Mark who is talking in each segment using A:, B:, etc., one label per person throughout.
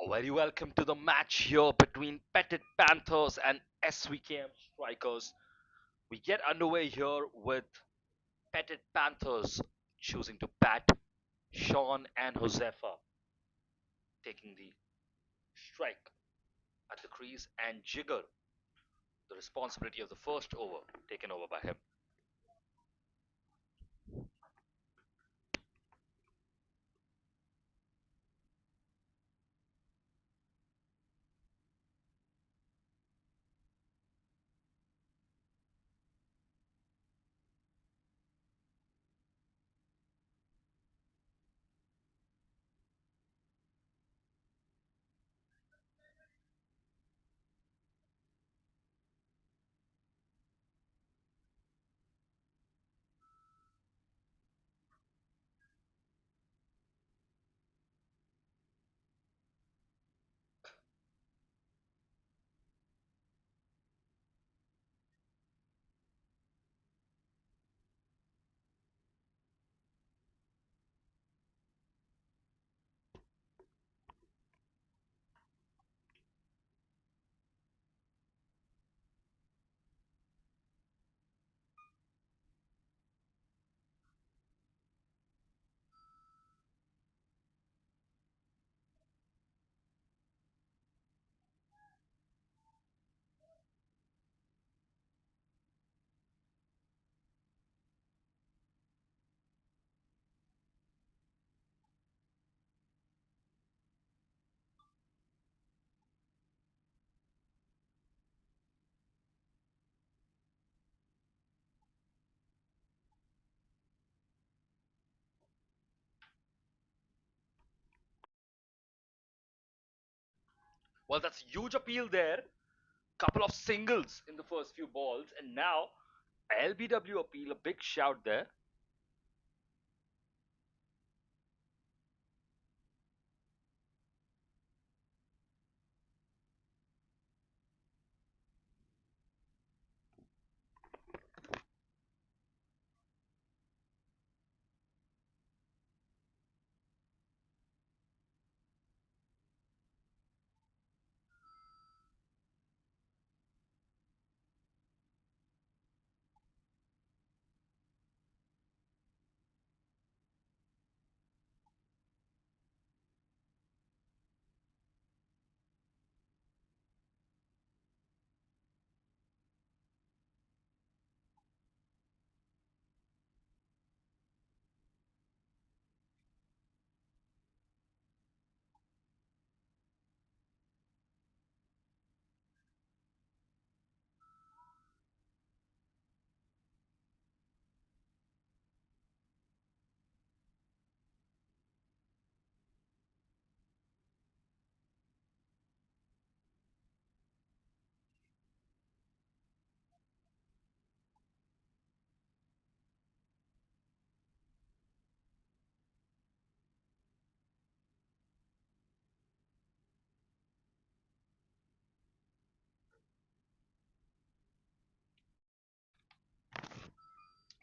A: Very welcome to the match here between Petit Panthers and Svkm Strikers. We get underway here with Petit Panthers choosing to bat. Sean and Josefa taking the strike at the crease, and Jigger, the responsibility of the first over, taken over by him. Well, that's a huge appeal there. Couple of singles in the first few balls, and now LBW appeal, a big shout there.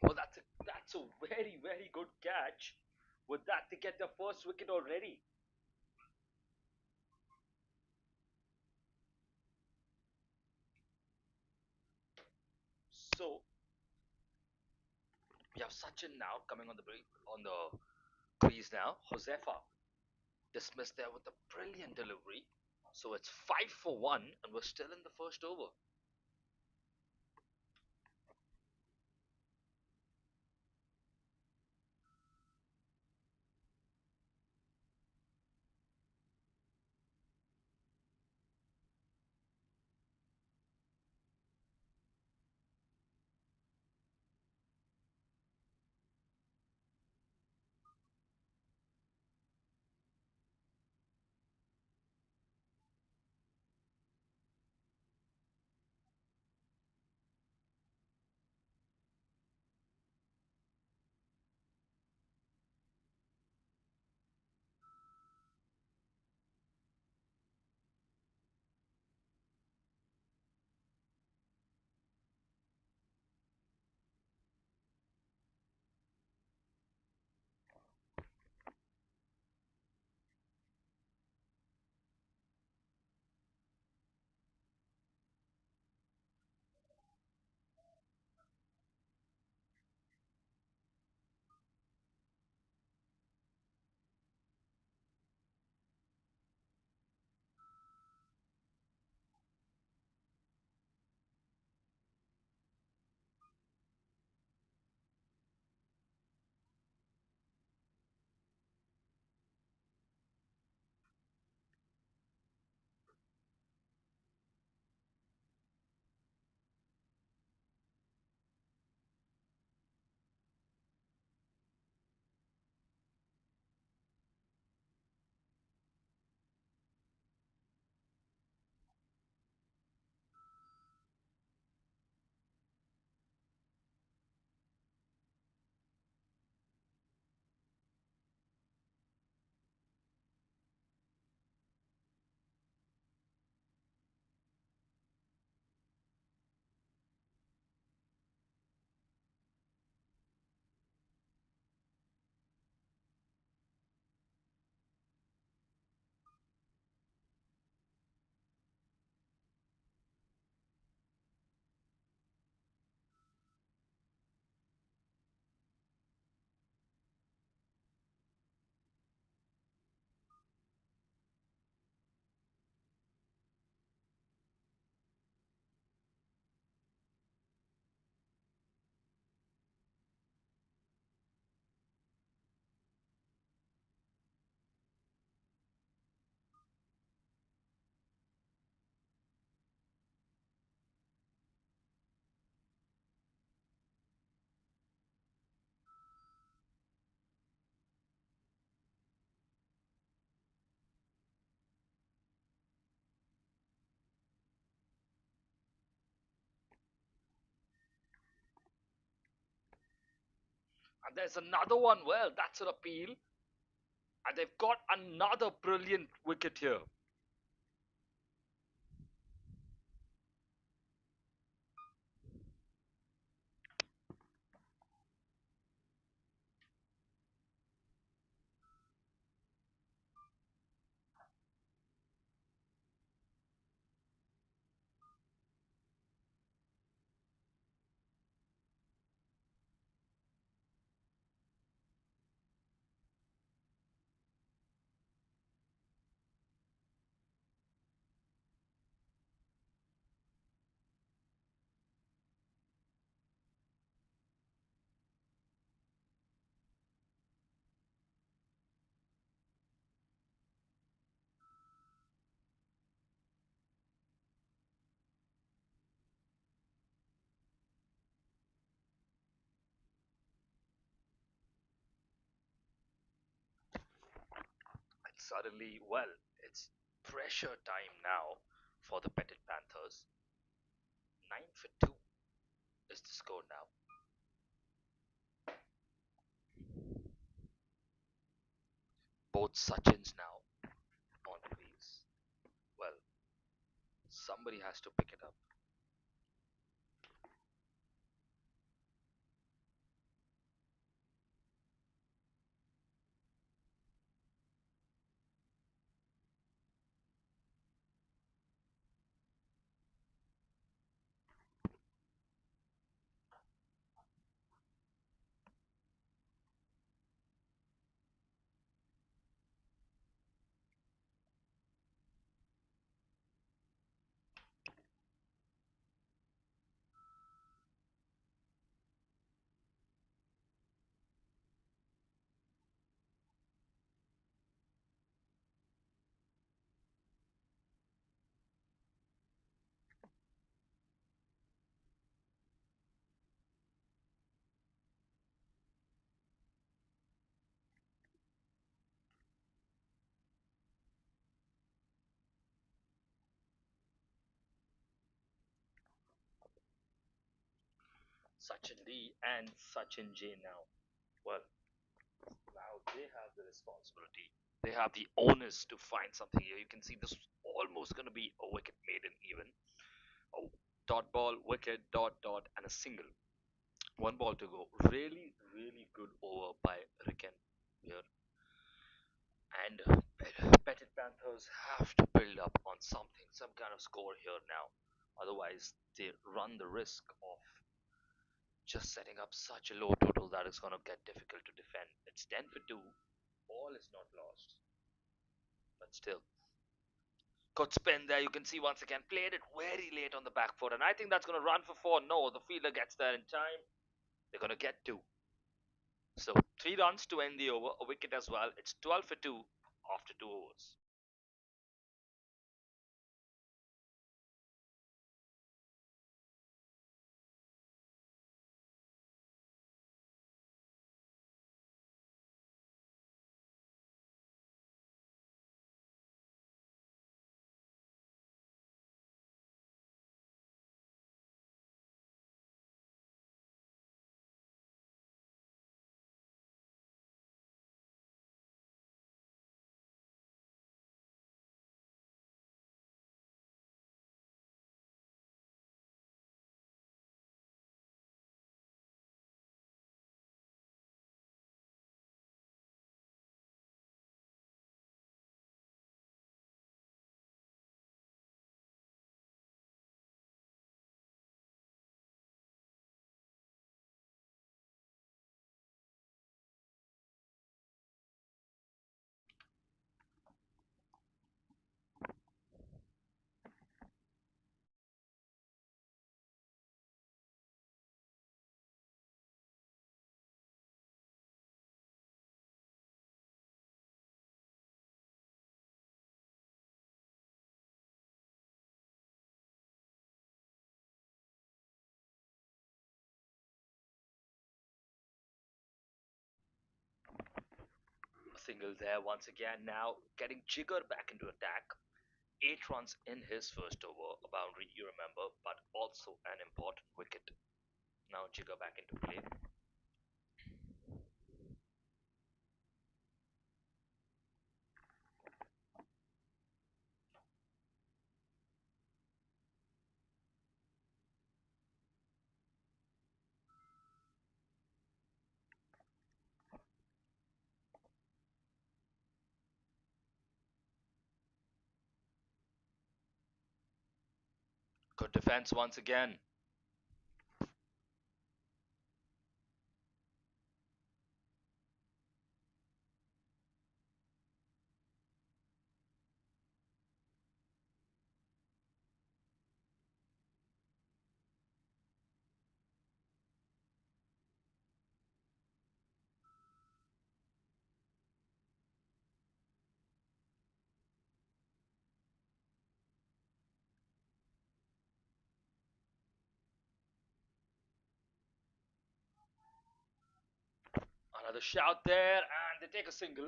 A: Well, that's a very good catch. With that, they get their first wicket already. So we have Sachin now coming on the crease now. Josefa dismissed there with a brilliant delivery. So it's 5 for 1, and we're still in the first over. And there's another one. Well, that's an appeal. And they've got another brilliant wicket here. And suddenly, well, it's pressure time now for the Petit Panthers. 9 for 2 is the score now. Both Sachins now on crease. Well, somebody has to pick it up. Sachin D and Sachin J now. Well, now they have the responsibility. They have the onus to find something here. You can see this is almost going to be a wicket maiden even. Oh, dot ball, wicket, dot, dot, and a single. One ball to go. Really, really good over by Ricken here. And Petit Panthers have to build up on something, some kind of score here now. Otherwise, they run the risk of just setting up such a low total that it's going to get difficult to defend. It's 10 for 2. All is not lost. But still, could spin there. You can see once again, played it very late on the back foot. And I think that's going to run for 4. No, the fielder gets there in time. They're going to get 2. So 3 runs to end the over, a wicket as well. It's 12 for 2 after 2 overs. A single there once again now, getting Jigger back into attack. 8 runs in his first over, a boundary you remember, but also an important wicket. Now Jigger back into play. Good defense once again. Another shout there, and they take a single.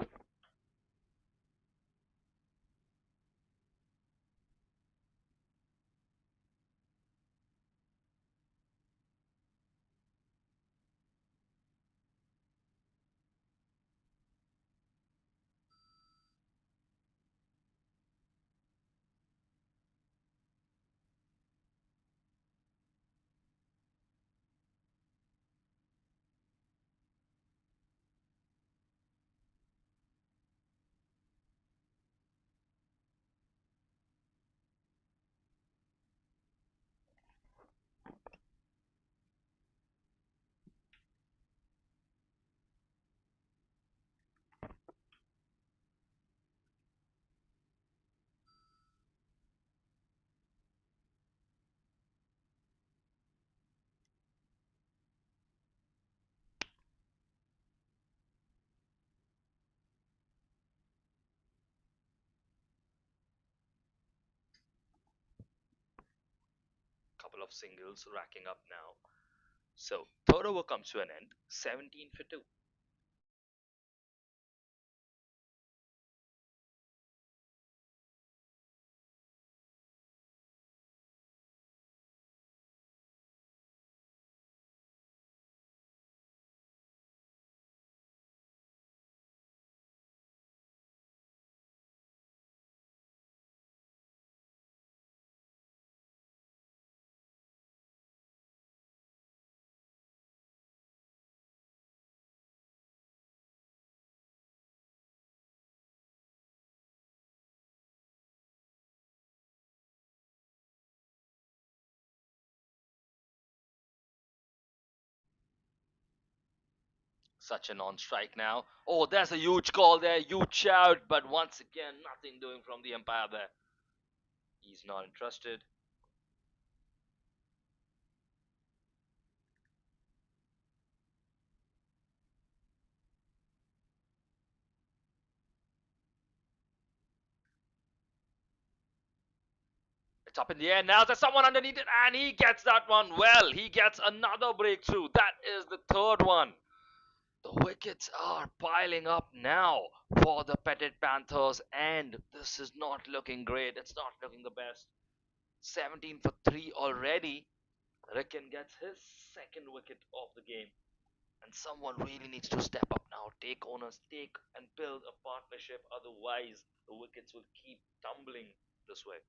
A: Couple of singles racking up now. So, third over comes to an end, 17 for 2. Sachin on strike now. Oh, there's a huge call there, huge shout, but once again, nothing doing from the umpire there. He's not interested. It's up in the air now. There's someone underneath it, and he gets that one well. He gets another breakthrough. That is the third one. The wickets are piling up now for the Petit Panthers, and this is not looking great. It's not looking the best. 17 for 3 already. Ricken gets his second wicket of the game. And someone really needs to step up now, take owners, take and build a partnership. Otherwise, the wickets will keep tumbling this way.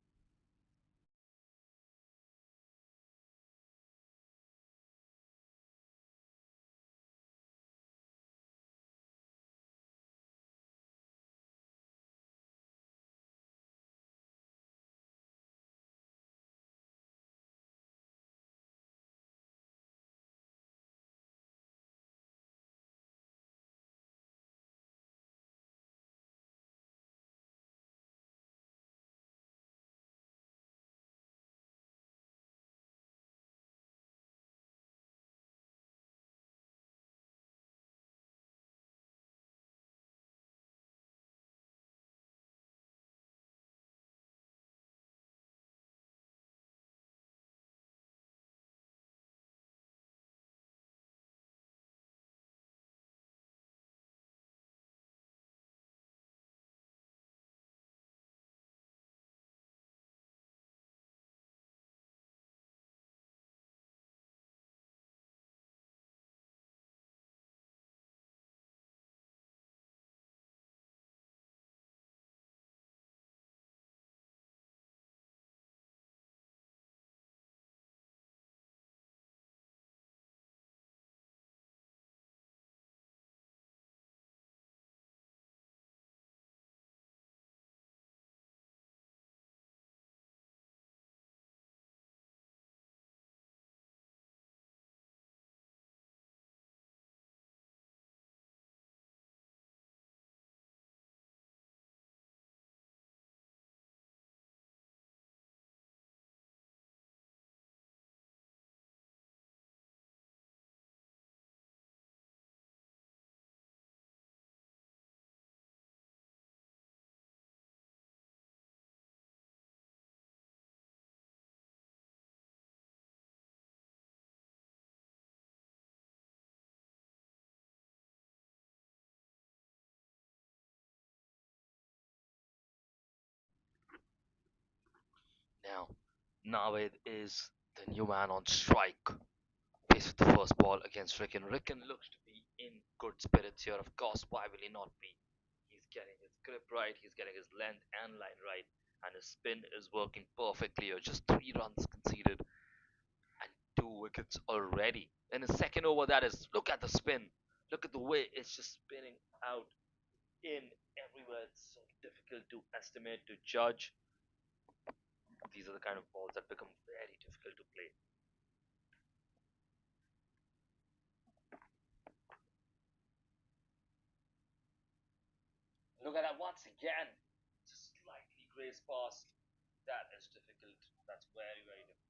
A: now. Navid is the new man on strike. Faced with the first ball against Ricken. Ricken looks to be in good spirits here. Of course, why will he not be? He's getting his grip right, he's getting his length and line right, and his spin is working perfectly here. Just 3 runs conceded and 2 wickets already. In his second over, that is, look at the spin. Look at the way it's just spinning out in everywhere. It's so difficult to estimate, to judge. These are the kind of balls that become very difficult to play. Look at that once again. Just slightly grazed past. That is difficult. That's very, very difficult.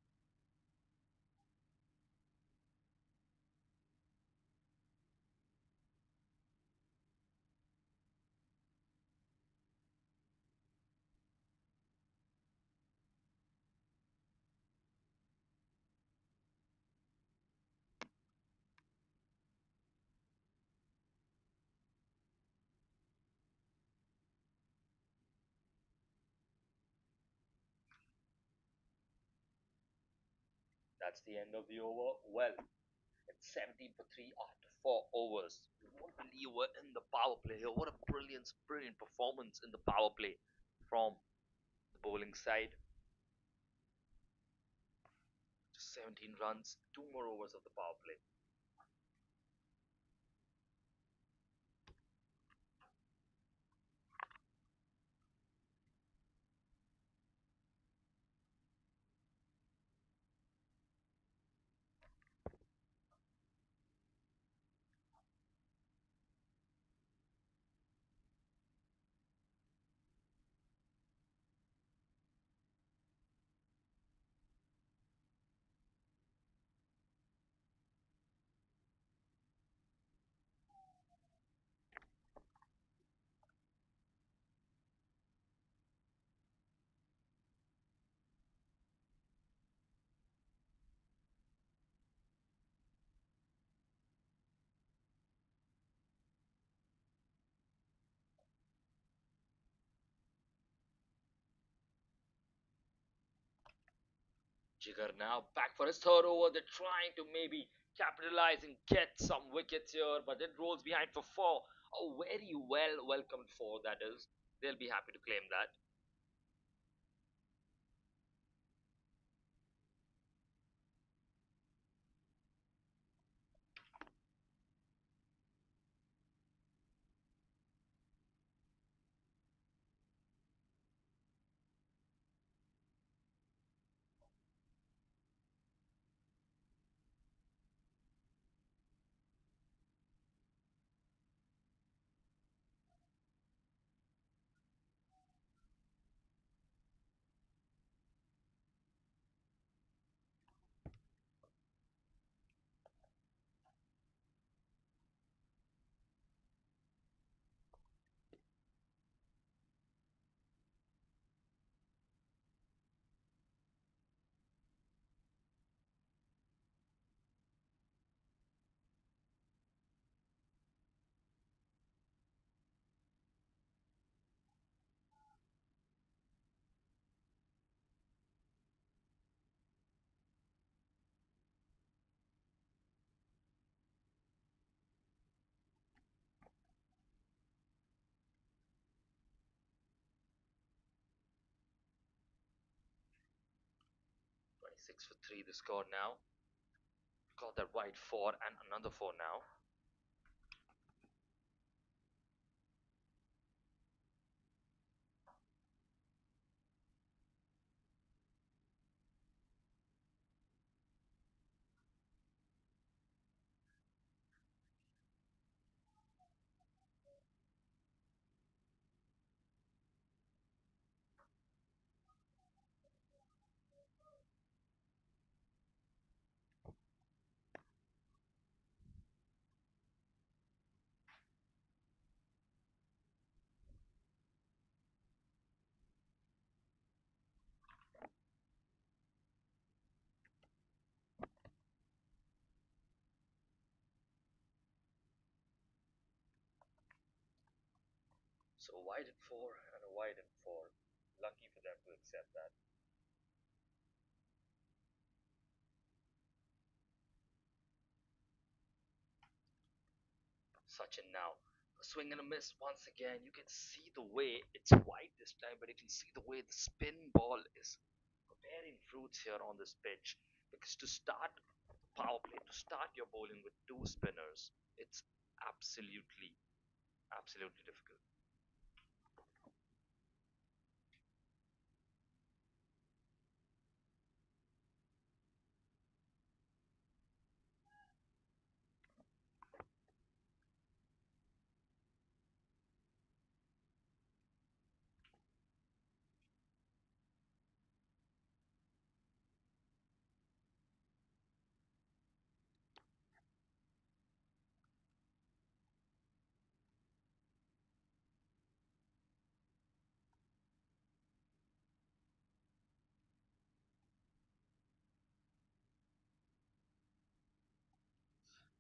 A: That's the end of the over. Well, it's 17 for 3 after 4 overs. You won't believe we're in the power play here. What a brilliant performance in the power play from the bowling side. Just 17 runs, 2 more overs of the power play. Jigar now back for his third over. They're trying to maybe capitalize and get some wickets here, but it rolls behind for four. A very well welcomed four, that is. They'll be happy to claim that. 26 for 3 the score now. Got that wide four and another four now. So a wide and four and a wide and four. Lucky for them to accept that. Sachin now. A swing and a miss once again. You can see the way it's wide this time, but you can see the way the spin ball is bearing fruits here on this pitch. Because to start power play, to start your bowling with two spinners, it's absolutely, absolutely difficult.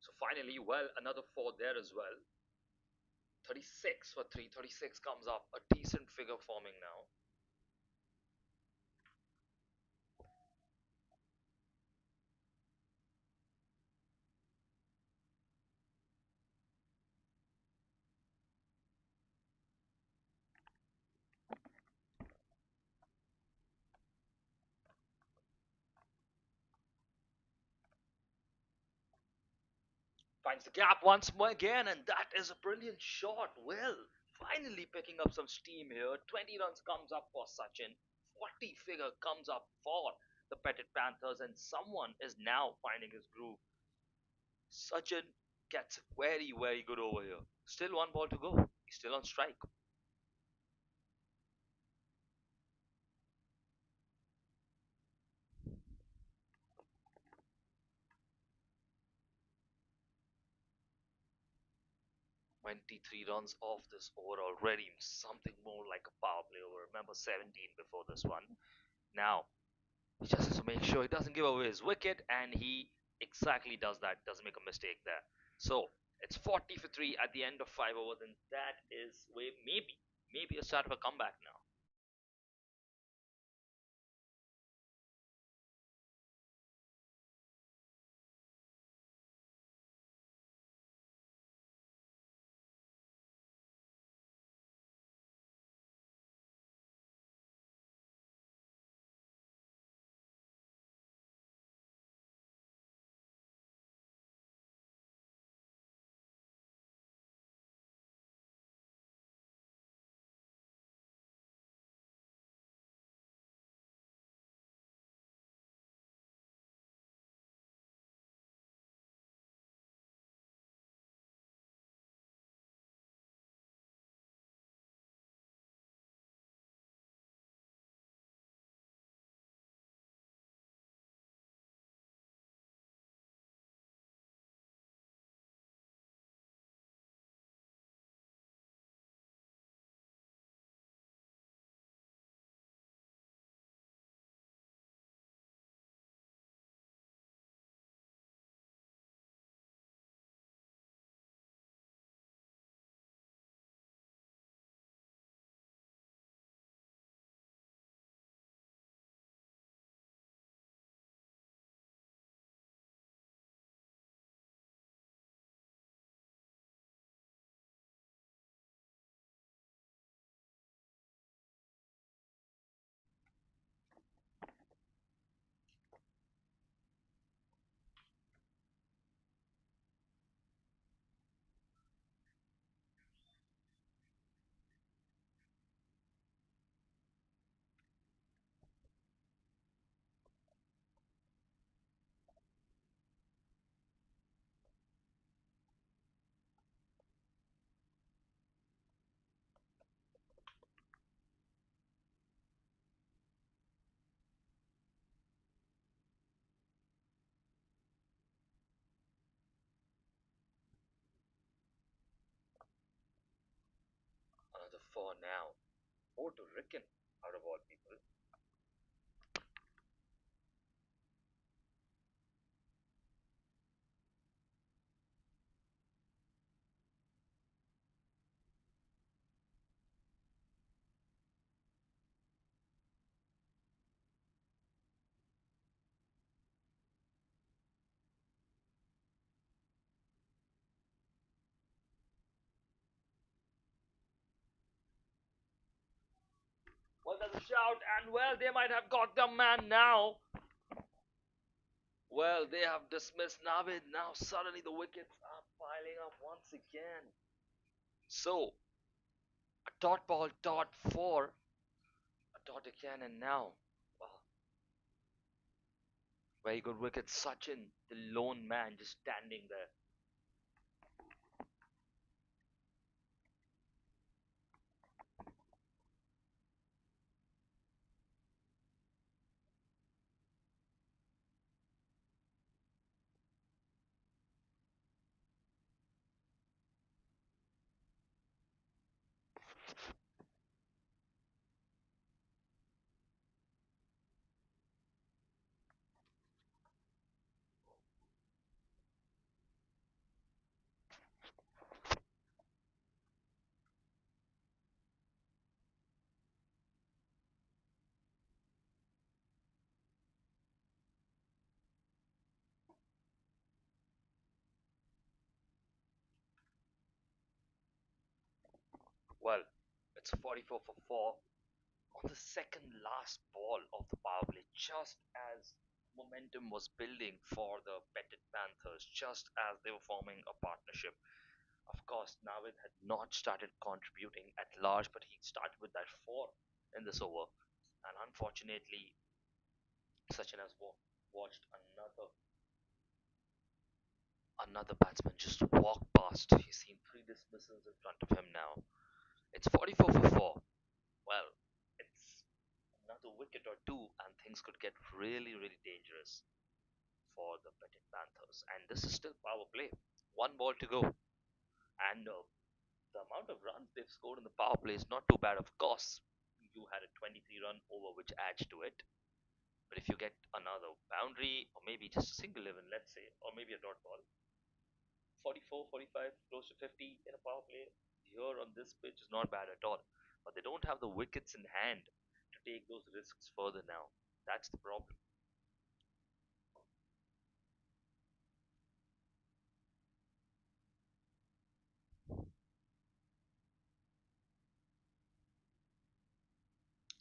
A: So finally, well, another four there as well. 36 for three. 36 comes up. A decent figure forming now. Finds the gap once more again, and that is a brilliant shot. Well, finally picking up some steam here. 20 runs comes up for Sachin. 40 figure comes up for the Petit Panthers, and someone is now finding his groove. Sachin gets very, very good over here. Still one ball to go. He's still on strike. 23 runs off this over already. Something more like a power play over. Remember 17 before this one. Now, he just has to make sure he doesn't give away his wicket, and he exactly does that. Doesn't make a mistake there. So it's 40 for three at the end of 5 overs, and that is where maybe a start of a comeback now. Another four now. Four to Ricken out of all people. Well, there's a shout, and well, they might have got their man now. Well, they have dismissed Navid. Now, suddenly, the wickets are piling up once again. So, a dot ball, dot four, a dot again, and now, well, very good wicket. Sachin, the lone man, just standing there. Well, it's 44 for 4 on the second last ball of the power play, just as momentum was building for the Petit Panthers, just as they were forming a partnership. Of course, Navid had not started contributing at large, but he started with that 4 in this over. And unfortunately, Sachin has watched another batsman just walk past. He's seen three dismissals in front of him now. It's 44 for 4. Well, it's another wicket or two, and things could get really, really dangerous for the Petit Panthers. And this is still power play. One ball to go. And the amount of runs they've scored in the power play is not too bad. Of course, you had a 23 run over, which adds to it. But if you get another boundary, or maybe just a single even, let's say, or maybe a dot ball, 44, 45, close to 50 in a power play here on this pitch is not bad at all. But they don't have the wickets in hand to take those risks further now. That's the problem.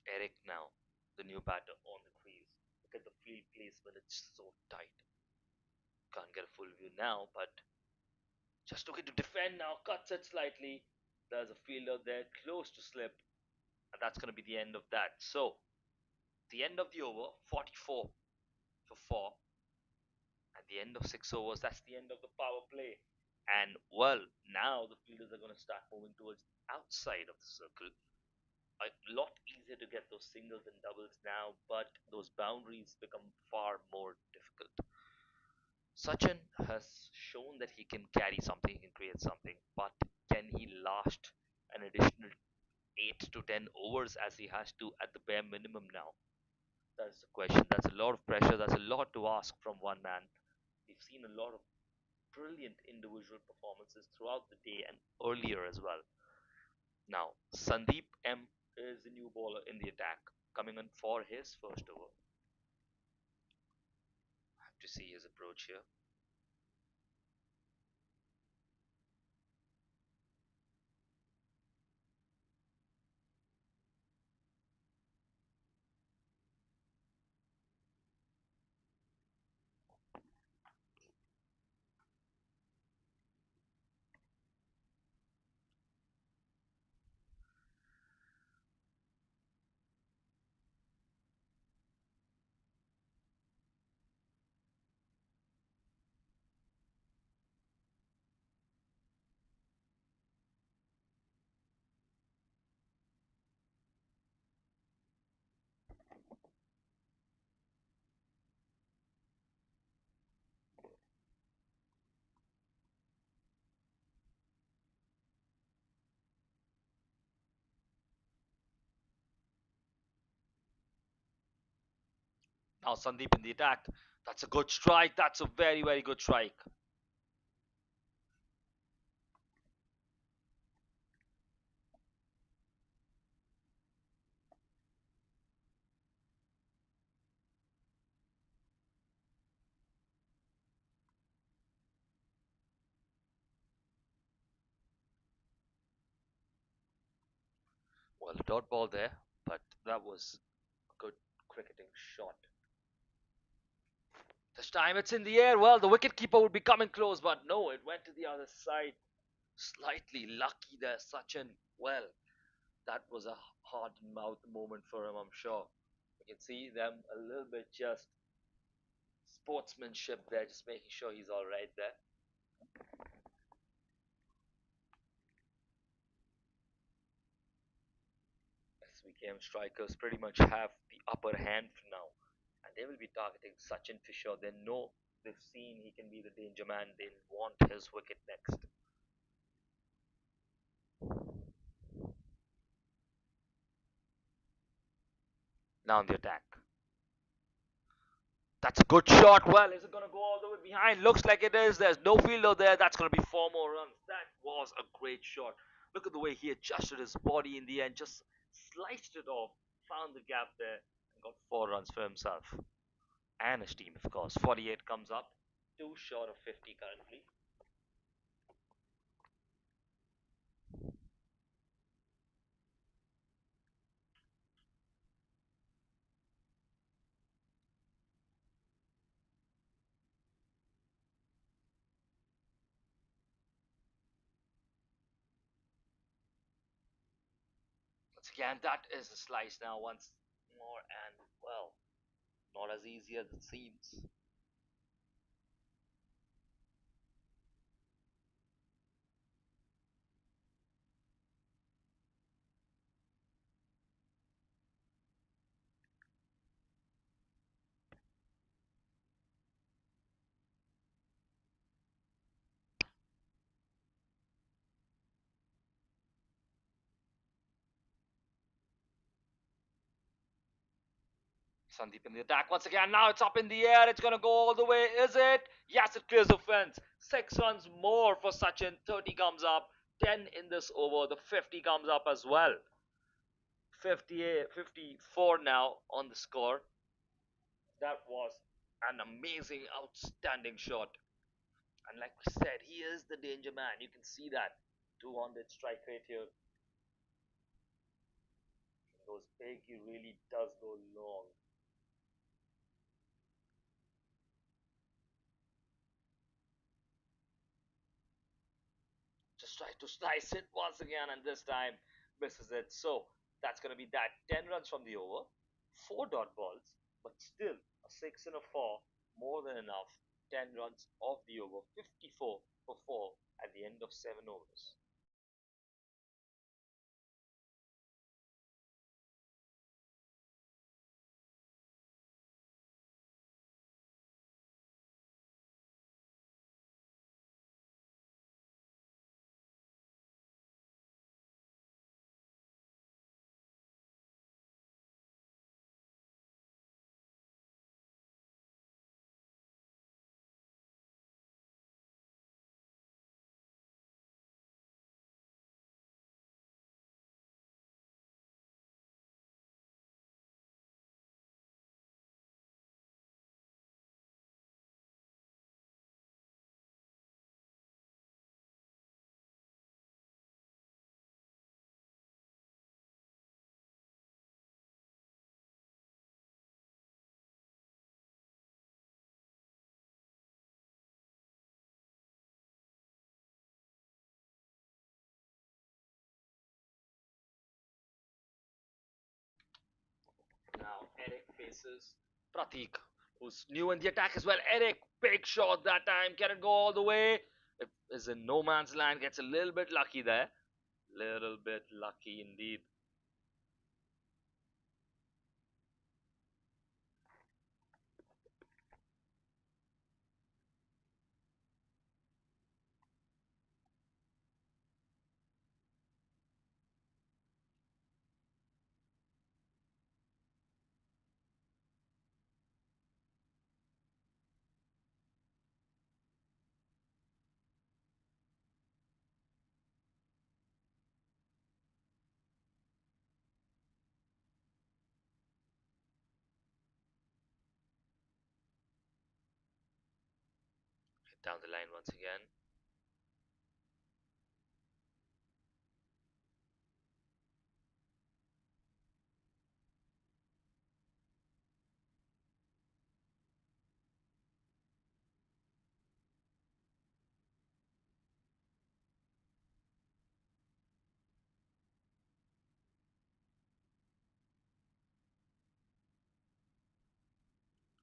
A: Eric now, the new batter on the crease. Look at the field placement, it's so tight. Can't get a full view now, but just looking to defend now, cuts it slightly. There's a fielder there close to slip, and that's going to be the end of that. So, the end of the over, 44 for 4. At the end of 6 overs, that's the end of the power play. And well, now the fielders are going to start moving towards the outside of the circle. A lot easier to get those singles and doubles now, but those boundaries become far more difficult. Sachin has shown that he can carry something, he can create something, but can he last an additional 8 to 10 overs as he has to at the bare minimum now? That's the question. That's a lot of pressure. That's a lot to ask from one man. We've seen a lot of brilliant individual performances throughout the day and earlier as well. Now, Sandeep M is the new bowler in the attack, coming on for his first over. Have to see his approach here. Now, Sandeep in the attack. That's a good strike. That's a very, very good strike. Well, a dot ball there, but that was a good cricketing shot. This time it's in the air. Well, the wicketkeeper would be coming close, but no, it went to the other side. Slightly lucky there, Sachin. Well, that was a hard mouth moment for him, I'm sure. You can see them a little bit just sportsmanship there, just making sure he's all right there. SVKM strikers pretty much have the upper hand for now, and they will be targeting Sachin for sure. They know they've seen he can be the danger man. They want his wicket next. Now on the attack. That's a good shot. Well, is it going to go all the way behind? Looks like it is. There's no fielder there. That's going to be four more runs. That was a great shot. Look at the way he adjusted his body in the end. Just sliced it off. Found the gap there. And got 4 runs for himself. And his team, of course. 48 comes up. Two short of 50 currently. Once again, that is a slice now once more. And, well, not as easy as it seems. Sandeep in the attack once again. Now it's up in the air. It's going to go all the way. Is it? Yes, it clears the fence. 6 runs more for Sachin. 30 comes up. 10 in this over. The 50 comes up as well. 58, 54 now on the score. That was an amazing, outstanding shot. And like we said, he is the danger man. You can see that. 200 strike rate here. He goes big. He really does go long. Just tries to slice it once again, and this time misses it. So that's going to be that. 10 runs from the over, 4 dot balls, but still a 6 and a 4, more than enough. 10 runs off the over, 54 for 4 at the end of 7 overs. Now Eric faces Pratik, who's new in the attack as well. Eric, big shot that time. Can it go all the way? It is in no man's land. Gets a little bit lucky there. Little bit lucky indeed. Down the line once again.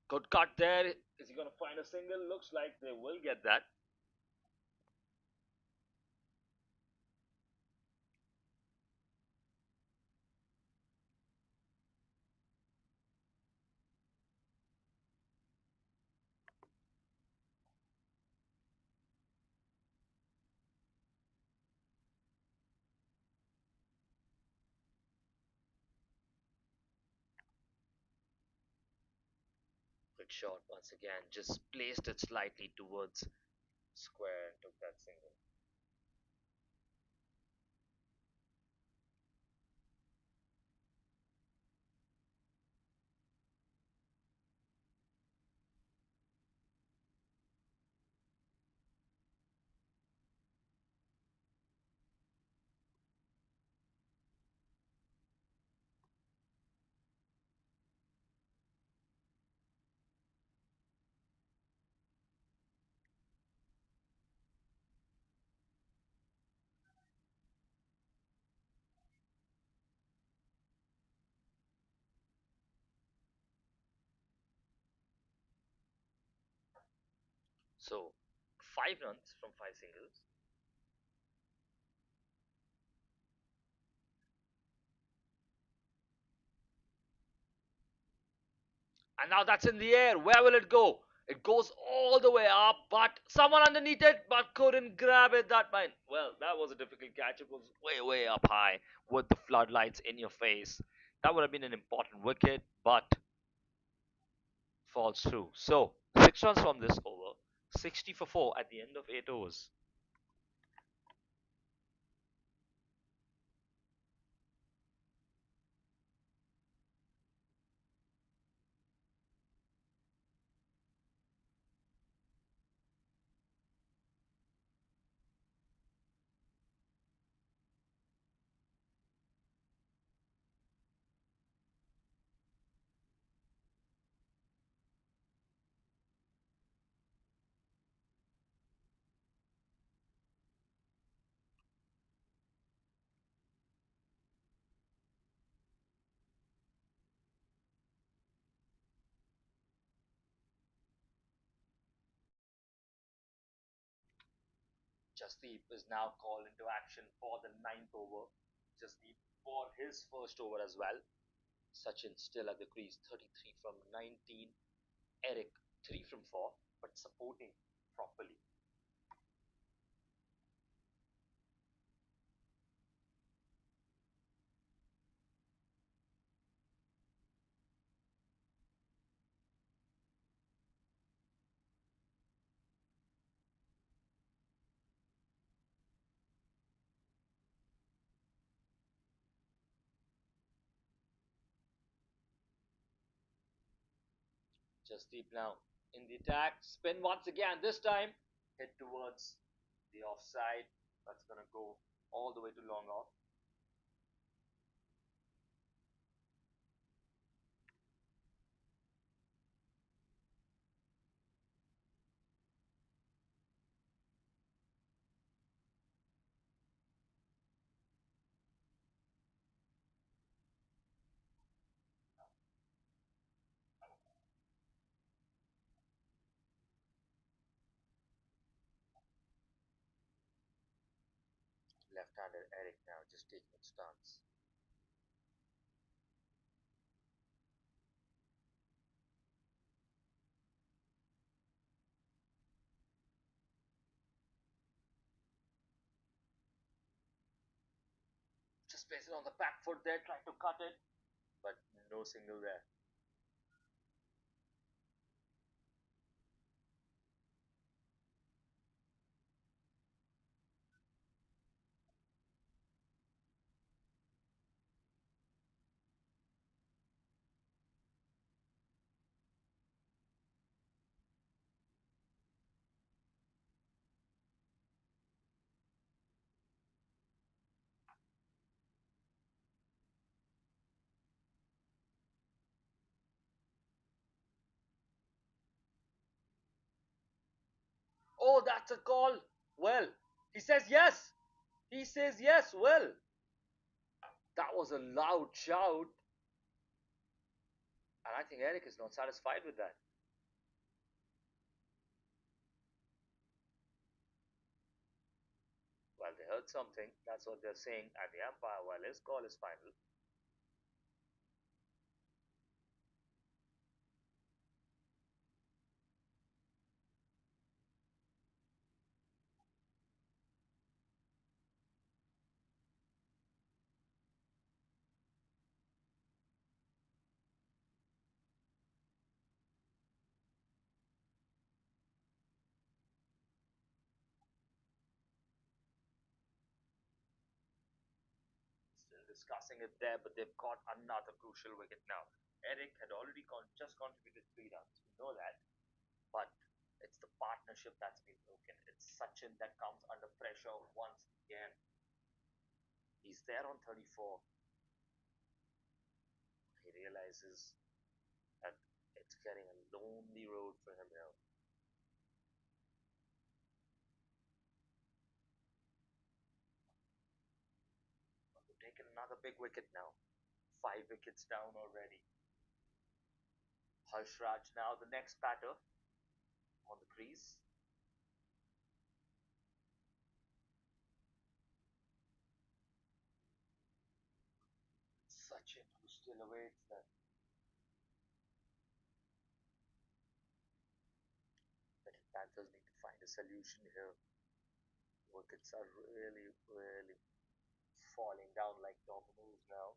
A: Good cut there. Is he going to find a single? Looks like they will get that. Good shot once again. Just placed it slightly towards square and took that single. So, 5 runs from 5 singles. And now that's in the air. Where will it go? It goes all the way up, but someone underneath it, but couldn't grab it that time. Well, that was a difficult catch. It was way, way up high with the floodlights in your face. That would have been an important wicket, but falls through. So, 6 runs from this over, 60 for 4 at the end of 8 overs. Jasdeep is now called into action for the ninth over. Jasdeep for his first over as well. Sachin still at the crease, 33 from 19. Eric, 3 from 4, but supporting properly. Jasdeep now in the attack. Spin once again. This time, hit towards the offside. That's going to go all the way to long off. Left-handed Eric now just taking its stance. Just places on the back foot there, trying to cut it, but no single there. Oh, that's a call. Well, he says yes. He says yes. Well, that was a loud shout, and I think Eric is not satisfied with that. heard something. That's what they're saying. And the umpire, while his call is final, still discussing it there, but they've got another crucial wicket now. Eric had already just contributed 3 runs. We know that. But it's the partnership that's been broken. It's Sachin that comes under pressure once again. He's there on 34. He realizes that it's getting a lonely road for him here. They've taken another big wicket now. 5 wickets down already. Harshraj now the next batter on the crease. Sachin who still awaits them. The Panthers need to find a solution here. Wickets are really, really falling down like dominoes now.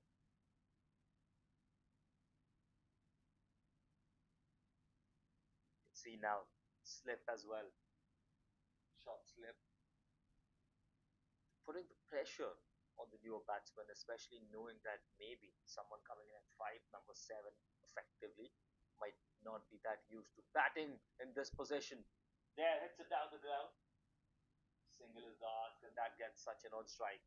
A: You can see now slip as well. Short slip, putting the pressure on the newer batsmen, especially knowing that maybe someone coming in at 5, number 7, effectively, might not be that used to batting in this position. There, hits it down the ground. Single is asked, and that gets Sachin on strike.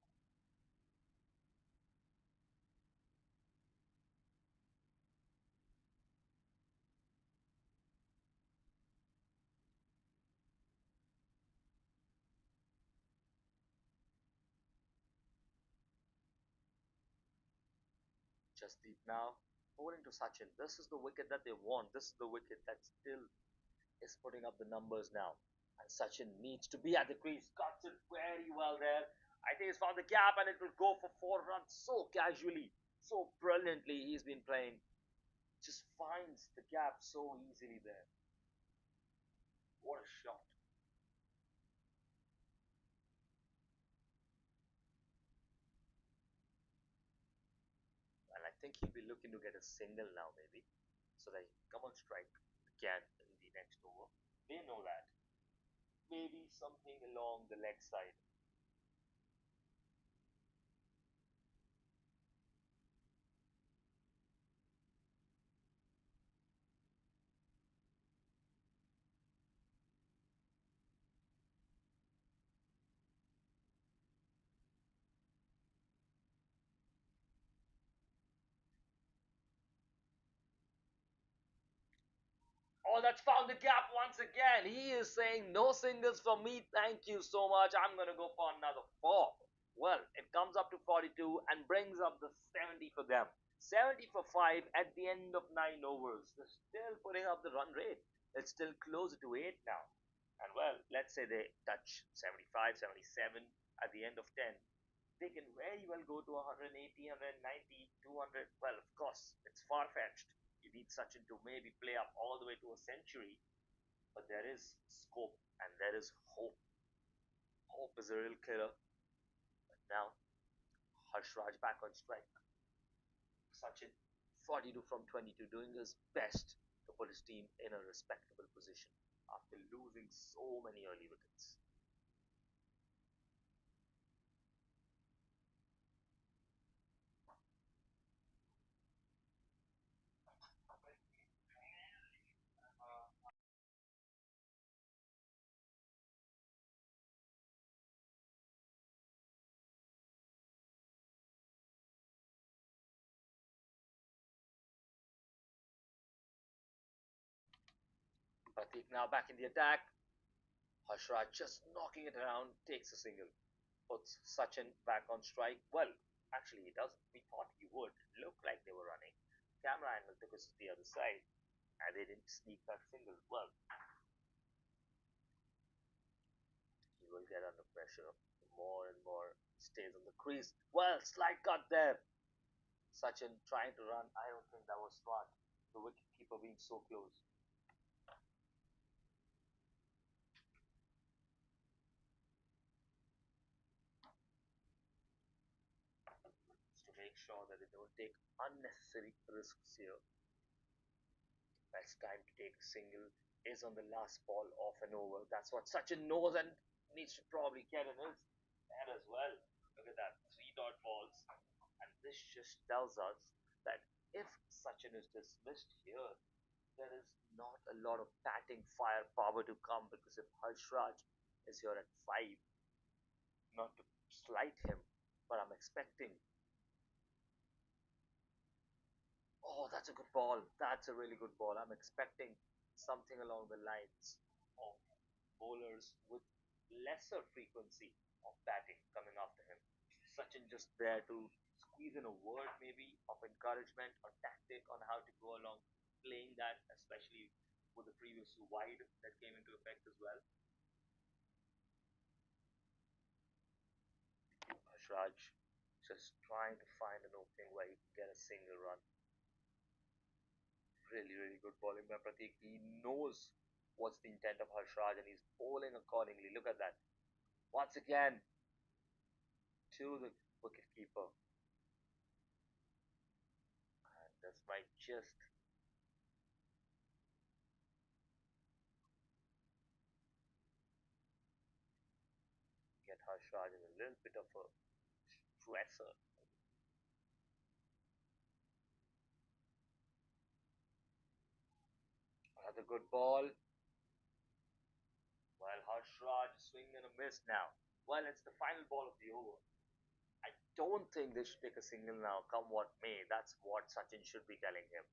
A: Jasdeep now bowling to Sachin. This is the wicket that they want. This is the wicket that still is putting up the numbers now. And Sachin needs to be at the crease. Cuts it very well there. I think he's found the gap and it will go for 4 runs so casually, so brilliantly. He's been playing. Just finds the gap so easily there. What a shot. And I think he'll be looking to get a single now, maybe, so that he can come on strike again in the next over. They know that. Maybe something along the leg side. Oh, that's found the gap once again. He is saying no singles for me. Thank you so much. I'm going to go for another 4. Well, it comes up to 42 and brings up the 70 for them. 70 for 5 at the end of 9 overs. They're still putting up the run rate. It's still closer to 8 now. And well, let's say they touch 75, 77 at the end of 10. They can very well go to 180, 190, 200. Well, of course, it's far fetched. You need Sachin to maybe play up all the way to a century, but there is scope and there is hope. Hope is a real killer. But now, Harshraj back on strike. Sachin, 42 from 22, doing his best to put his team in a respectable position after losing so many early wickets. Pratik now back in the attack. Harshraj just knocking it around, takes a single, puts Sachin back on strike. Well, actually, he doesn't. We thought he would. Look like they were running. Camera angle took us to the other side, and they didn't sneak that single. Well, he will get under pressure. more and more stays on the crease. Well, slight cut there. Sachin trying to run. I don't think that was smart. The wicketkeeper being so close. Just to make sure that they don't take unnecessary risks here. Best time to take a single is on the last ball of an over. That's what Sachin knows and needs to probably get in his head as well. Look at that, three dot balls. And this just tells us that if Sachin is dismissed here, there is not a lot of batting firepower to come because if Harshraj is here at 5, not to slight him, but I'm expecting. Oh, that's a good ball. That's a really good ball. I'm expecting something along the lines of bowlers with lesser frequency of batting coming after him. Sachin just there to squeeze in a word maybe of encouragement or tactic on how to go along playing that, especially with the previous wide that came into effect as well. Ashraj just trying to find an opening where he can get a single run. Really, really good bowling by Pratik. He knows what's the intent of Harshraj and he's bowling accordingly. Look at that. Once again, to the wicket keeper. And this might just get Harshraj in a little bit of a stressor. Another good ball. Well, Harshraj swing and a miss now. Well, it's the final ball of the over. I don't think they should take a single now, come what may. That's what Sachin should be telling him.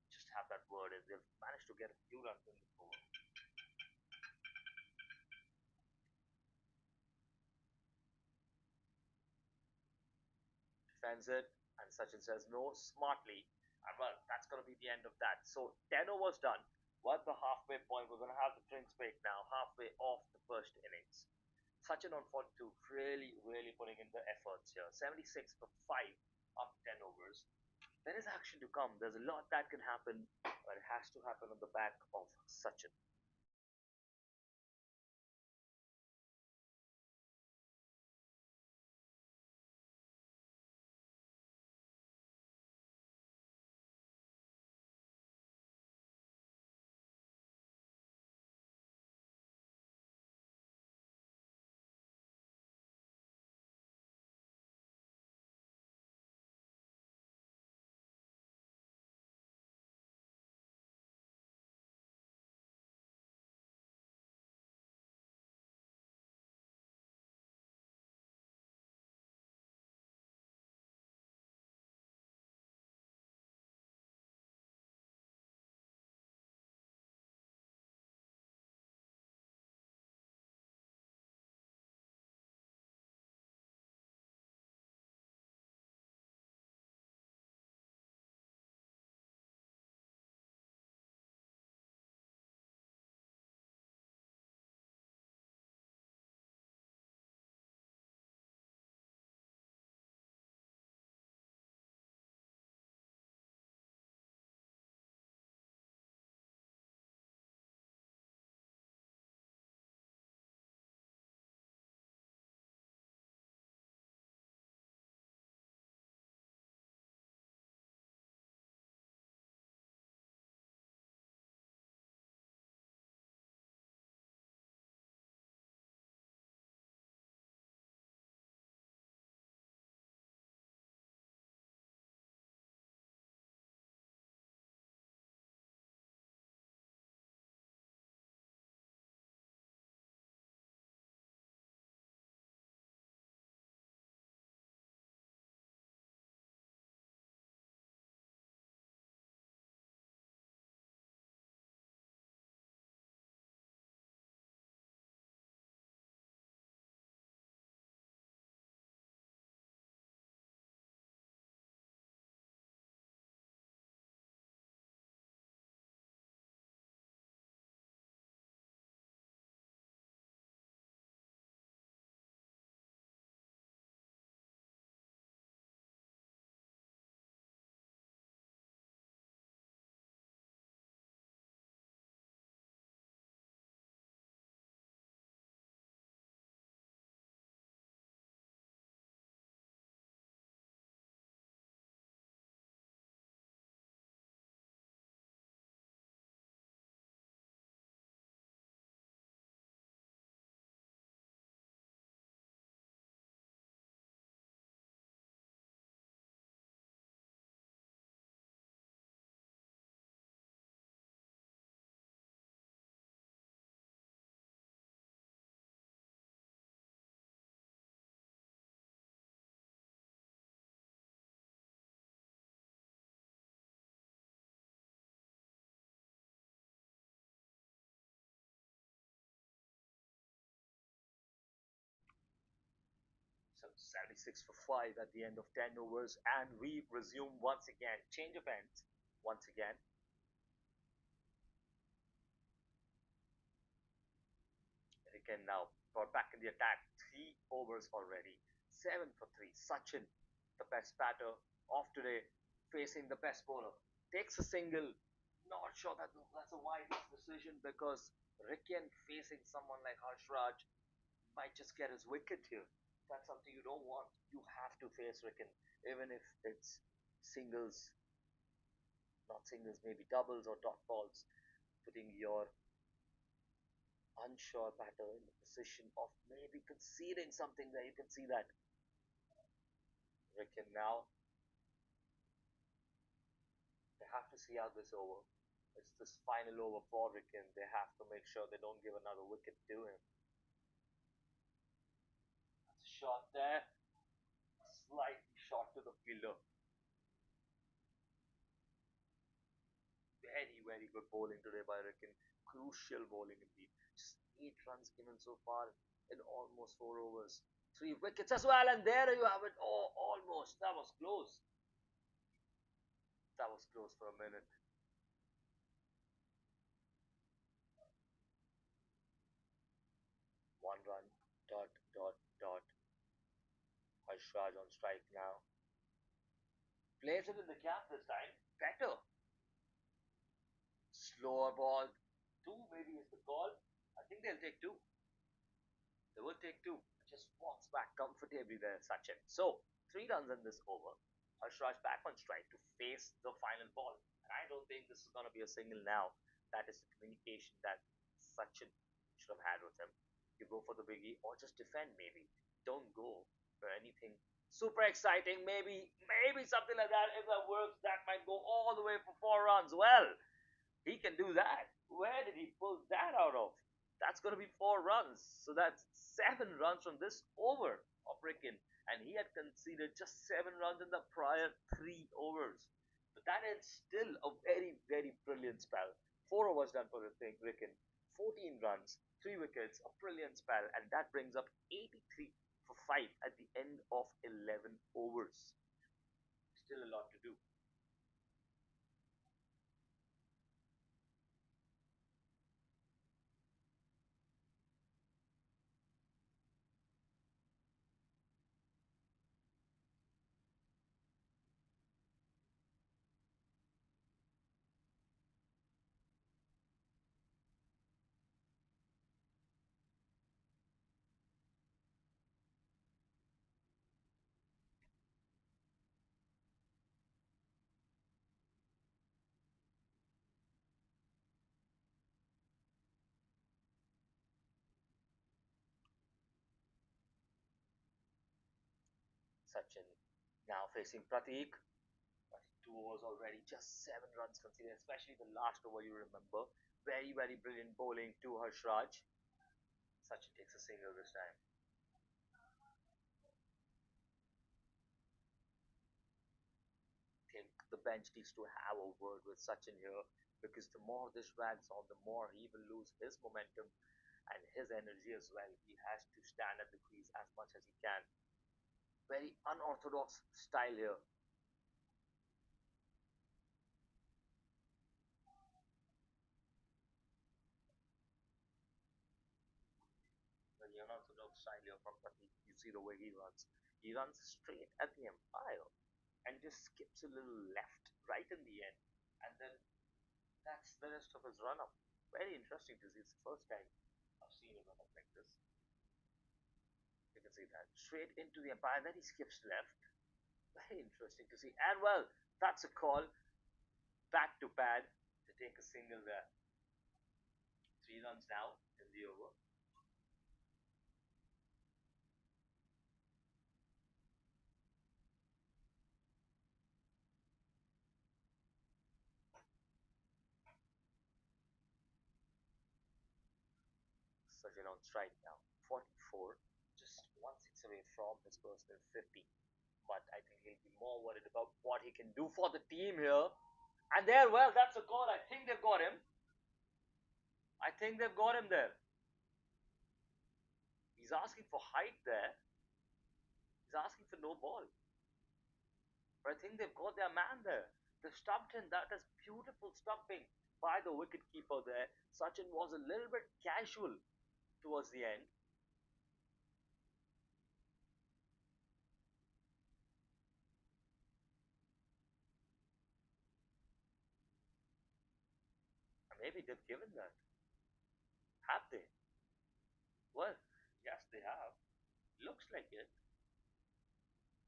A: Just have that word, and they've managed to get a few runs in the over. Defends it, and Sachin says no smartly. And well, that's going to be the end of that. So 10 overs done. We're at the halfway point. We're going to have the drinks break now, halfway off the first innings. Sachin on 42, really, really putting in the efforts here. 76 for 5 after 10 overs. There is action to come. There's a lot that can happen, but it has to happen on the back of Sachin. 76 for 5 at the end of 10 overs, and we resume once again. Change of ends once again. Again now, got back in the attack. 3 overs already. 7 for 3. Sachin, the best batter of today, facing the best bowler. Takes a single. Not sure that that's a wise decision because Ricken facing someone like Harshraj might just get his wicket here. That's something you don't want. You have to face Ricken, even if it's singles, not singles, maybe doubles or dot balls, putting your unsure batter in the position of maybe conceding something there. You can see that. Ricken now, they have to see out this over. It's this final over for Ricken. They have to make sure they don't give another wicket to him. That's a shot there, slightly short to the fielder. Very, very good bowling today by Ricken. Crucial bowling indeed. Just 8 runs given so far in almost 4 overs. 3 wickets as well, and there you have it. Oh, almost. That was close. That was close for a minute. 1 run. Dot, dot, dot. Harshraj on strike now. Plays it in the gap this time. Better. Slower ball. Two maybe is the call. I think they'll take two. They will take two. Just walks back comfortably there, Sachin. So, 3 runs in this over. Harshraj back on strike to face the final ball. And I don't think this is going to be a single now. That is the communication that Sachin should have had with him. You go for the biggie or just defend maybe. Don't go for anything super exciting. Maybe something like that. If that works, that might go all the way for 4 runs. Well, he can do that. Where did he pull that out of? That's going to be 4 runs. So that's 7 runs from this over of Ricken. And he had conceded just 7 runs in the prior 3 overs. But that is still a very, very brilliant spell. 4 overs done for Ricken. 14 runs, 3 wickets, a brilliant spell. And that brings up 83 for 5 at the end of 11 overs. Still a lot to do. Sachin now facing Pratik. 2 overs already, just 7 runs conceded, especially the last over, you remember. Very, very brilliant bowling to Harshraj. Sachin takes a single this time. I think the bench needs to have a word with Sachin here because the more this drags on, the more he will lose his momentum and his energy as well. He has to stand at the crease as much as he can. Very unorthodox style here. Very unorthodox style here from Pratik. You see the way he runs. He runs straight at the umpire and just skips a little left right in the end. And then that's the rest of his run up. Very interesting to see. It's the first time I've seen him run up like this. You can see that. Straight into the umpire, then he skips left. Very interesting to see. And well, that's a call. Back to pad to take a single there. 3 runs now in the over. Sachin on strike now. 44. Just 1 6 away from his personal 50. But I think he'll be more worried about what he can do for the team here. And there, well, that's a call. I think they've got him. I think they've got him there. He's asking for height there. He's asking for no ball. But I think they've got their man there. They've stumped him. That is beautiful stumping by the wicket keeper there. Sachin was a little bit casual towards the end. Maybe they've given that. Have they? Well, yes, they have. Looks like it.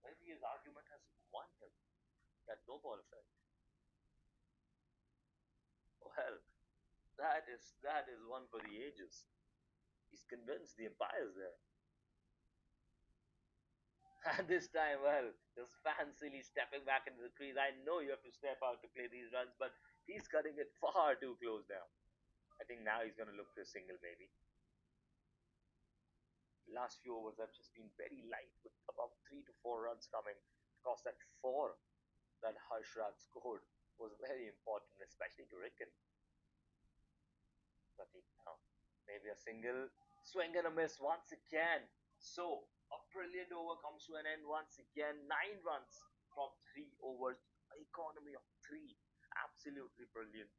A: Maybe his argument has won him. That no ball effect. Well, that is one for the ages. He's convinced the umpires there. And this time, well, just fancily stepping back into the crease. I know you have to step out to play these runs, but he's cutting it far too close now. I think now he's going to look for a single, maybe. Last few overs have just been very light with about 3 to 4 runs coming. Of course, that four that Harshrad scored was very important, especially to Ricken. But now, maybe a single, swing and a miss once again. So, a brilliant over comes to an end once again. 9 runs from 3 overs, economy of three. Absolutely brilliant.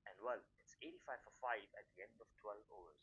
A: And well, it's 85 for 5 at the end of 12 overs.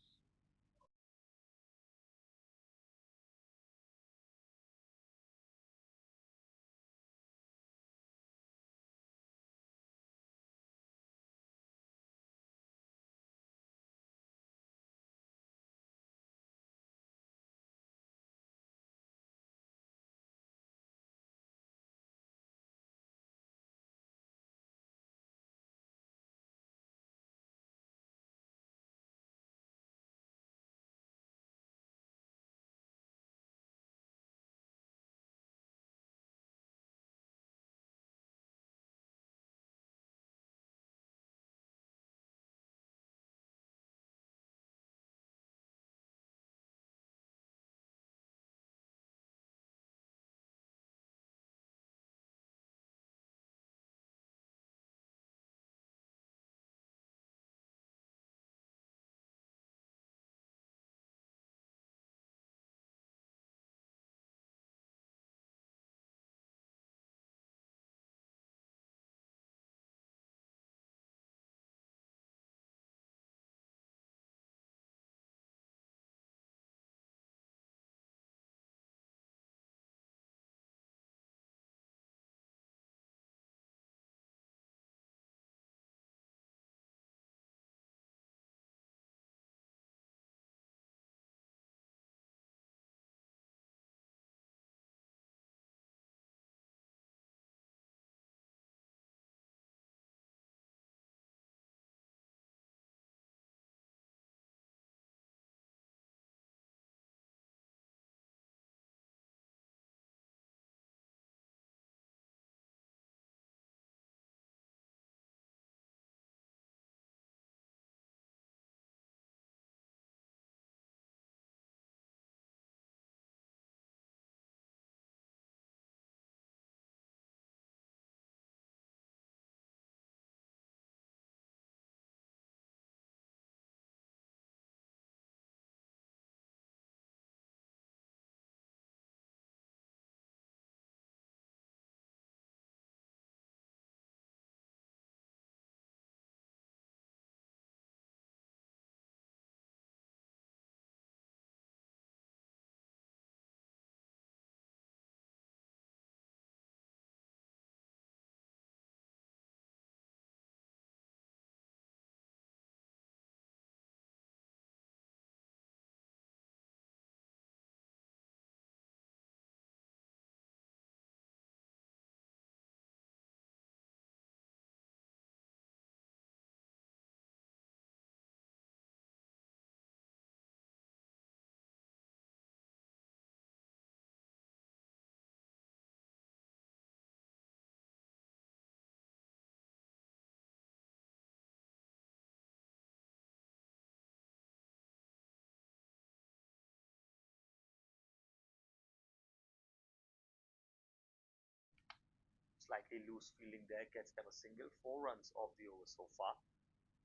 A: Slightly loose fielding there gets them a single. 4 runs off the over so far.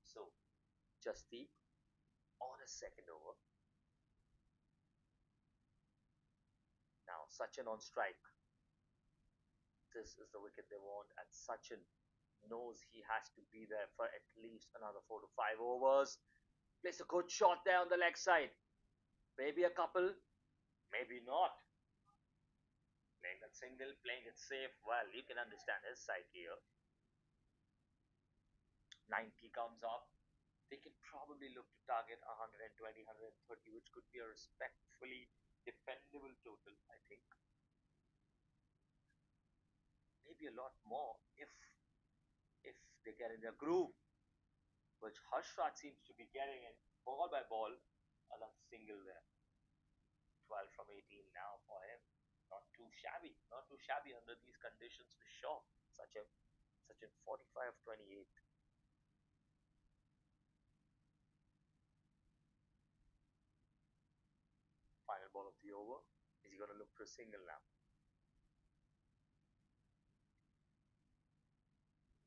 A: So, Justeep on his second over. Now Now Sachin on strike. This is the wicket they want, and Sachin knows he has to be there for at least another 4 to 5 overs. Plays a good shot there on the leg side. Maybe a couple, maybe not. Playing that single, playing it safe. Well, you can understand his side here. 90 comes up. They can probably look to target 120, 130, which could be a respectfully defendable total, I think. Maybe a lot more if they get in their groove, which Harshraj seems to be getting in ball by ball. Another single there. 12 from 18 now for him. Not too shabby. Not too shabby under these conditions for sure. Such a 45 of 28. Final ball of the over. Is he going to look for a single now?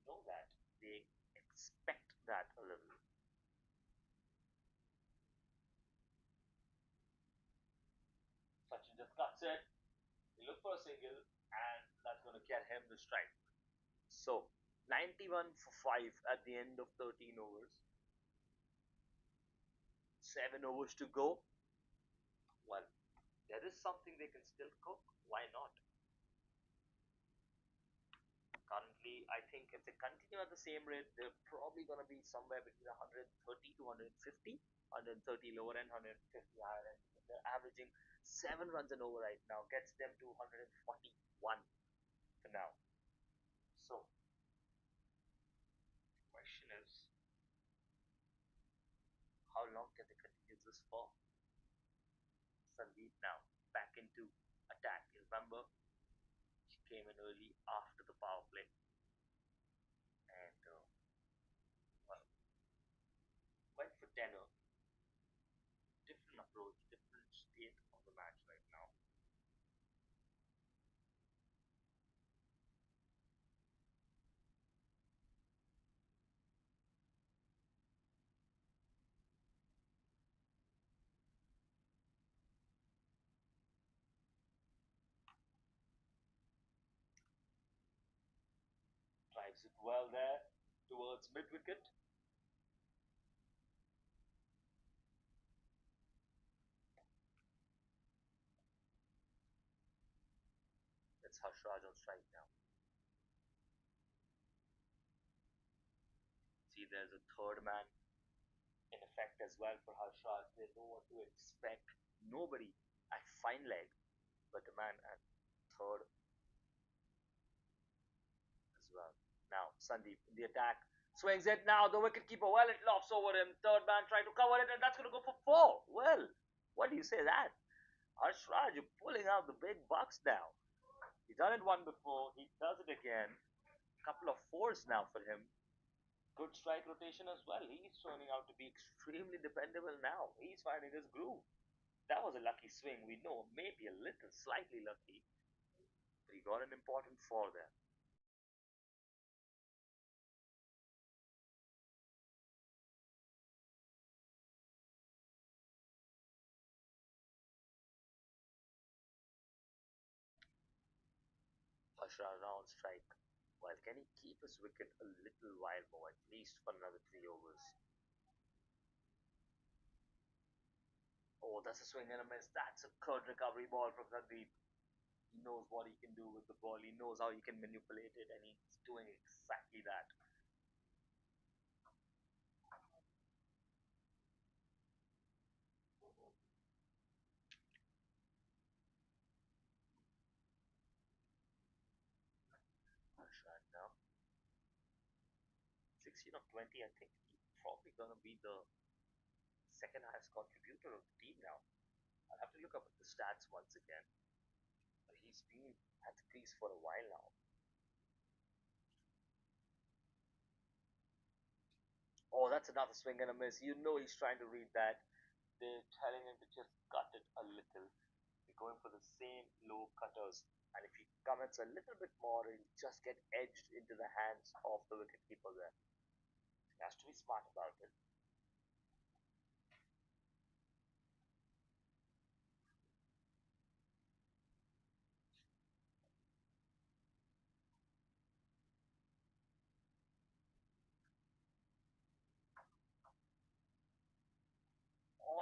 A: Know that. They expect that a little. Sachin just cuts it. He look for a single, and that's going to get him the strike. So, 91 for 5 at the end of 13 overs. 7 overs to go. Well, there is something they can still cook. Why not? Currently, I think if they continue at the same rate, they're probably going to be somewhere between 130 to 150, 130 lower end, 150 higher end. They're averaging 7 runs an over right now, gets them to 141 for now. So, the question is, how long can they continue this for? Sandeep now back into attack. You remember, he came in early after the power play and well, went for tenor. Different approach, different state of the match right now. Drives it well there towards mid wicket. It's Harshraj on strike now. See, there's a third man in effect as well for Harshraj. They know what to expect. Nobody at fine leg, but a man at third as well. Now, Sandeep in the attack. Swings it now. The wicket keeper, well, it lofts over him. Third man trying to cover it, and that's going to go for four. Well, what do you say that? Harshraj, you're pulling out the big bucks now. He's done it one before. He does it again. Couple of fours now for him. Good strike rotation as well. He's turning out to be extremely dependable now. He's finding his groove. That was a lucky swing. We know maybe a little, slightly lucky, but he got an important four there. Harshraj now on strike. Well, can he keep his wicket a little while more, at least for another 3 overs? Oh, that's a swing and a miss. That's a good recovery ball from Sandeep. He knows what he can do with the ball. He knows how he can manipulate it, and he's doing exactly that. Harshraj now 16 of 20. I think he's probably going to be the second highest contributor of the team now. I'll have to look up at the stats once again. But he's been at the crease for a while now. Oh, that's another swing and a miss. You know he's trying to read that. They're telling him to just cut it a little. They're going for the same low cutters. And if he commits a little bit more, he'll just get edged into the hands of the wicketkeeper there. He has to be smart about it.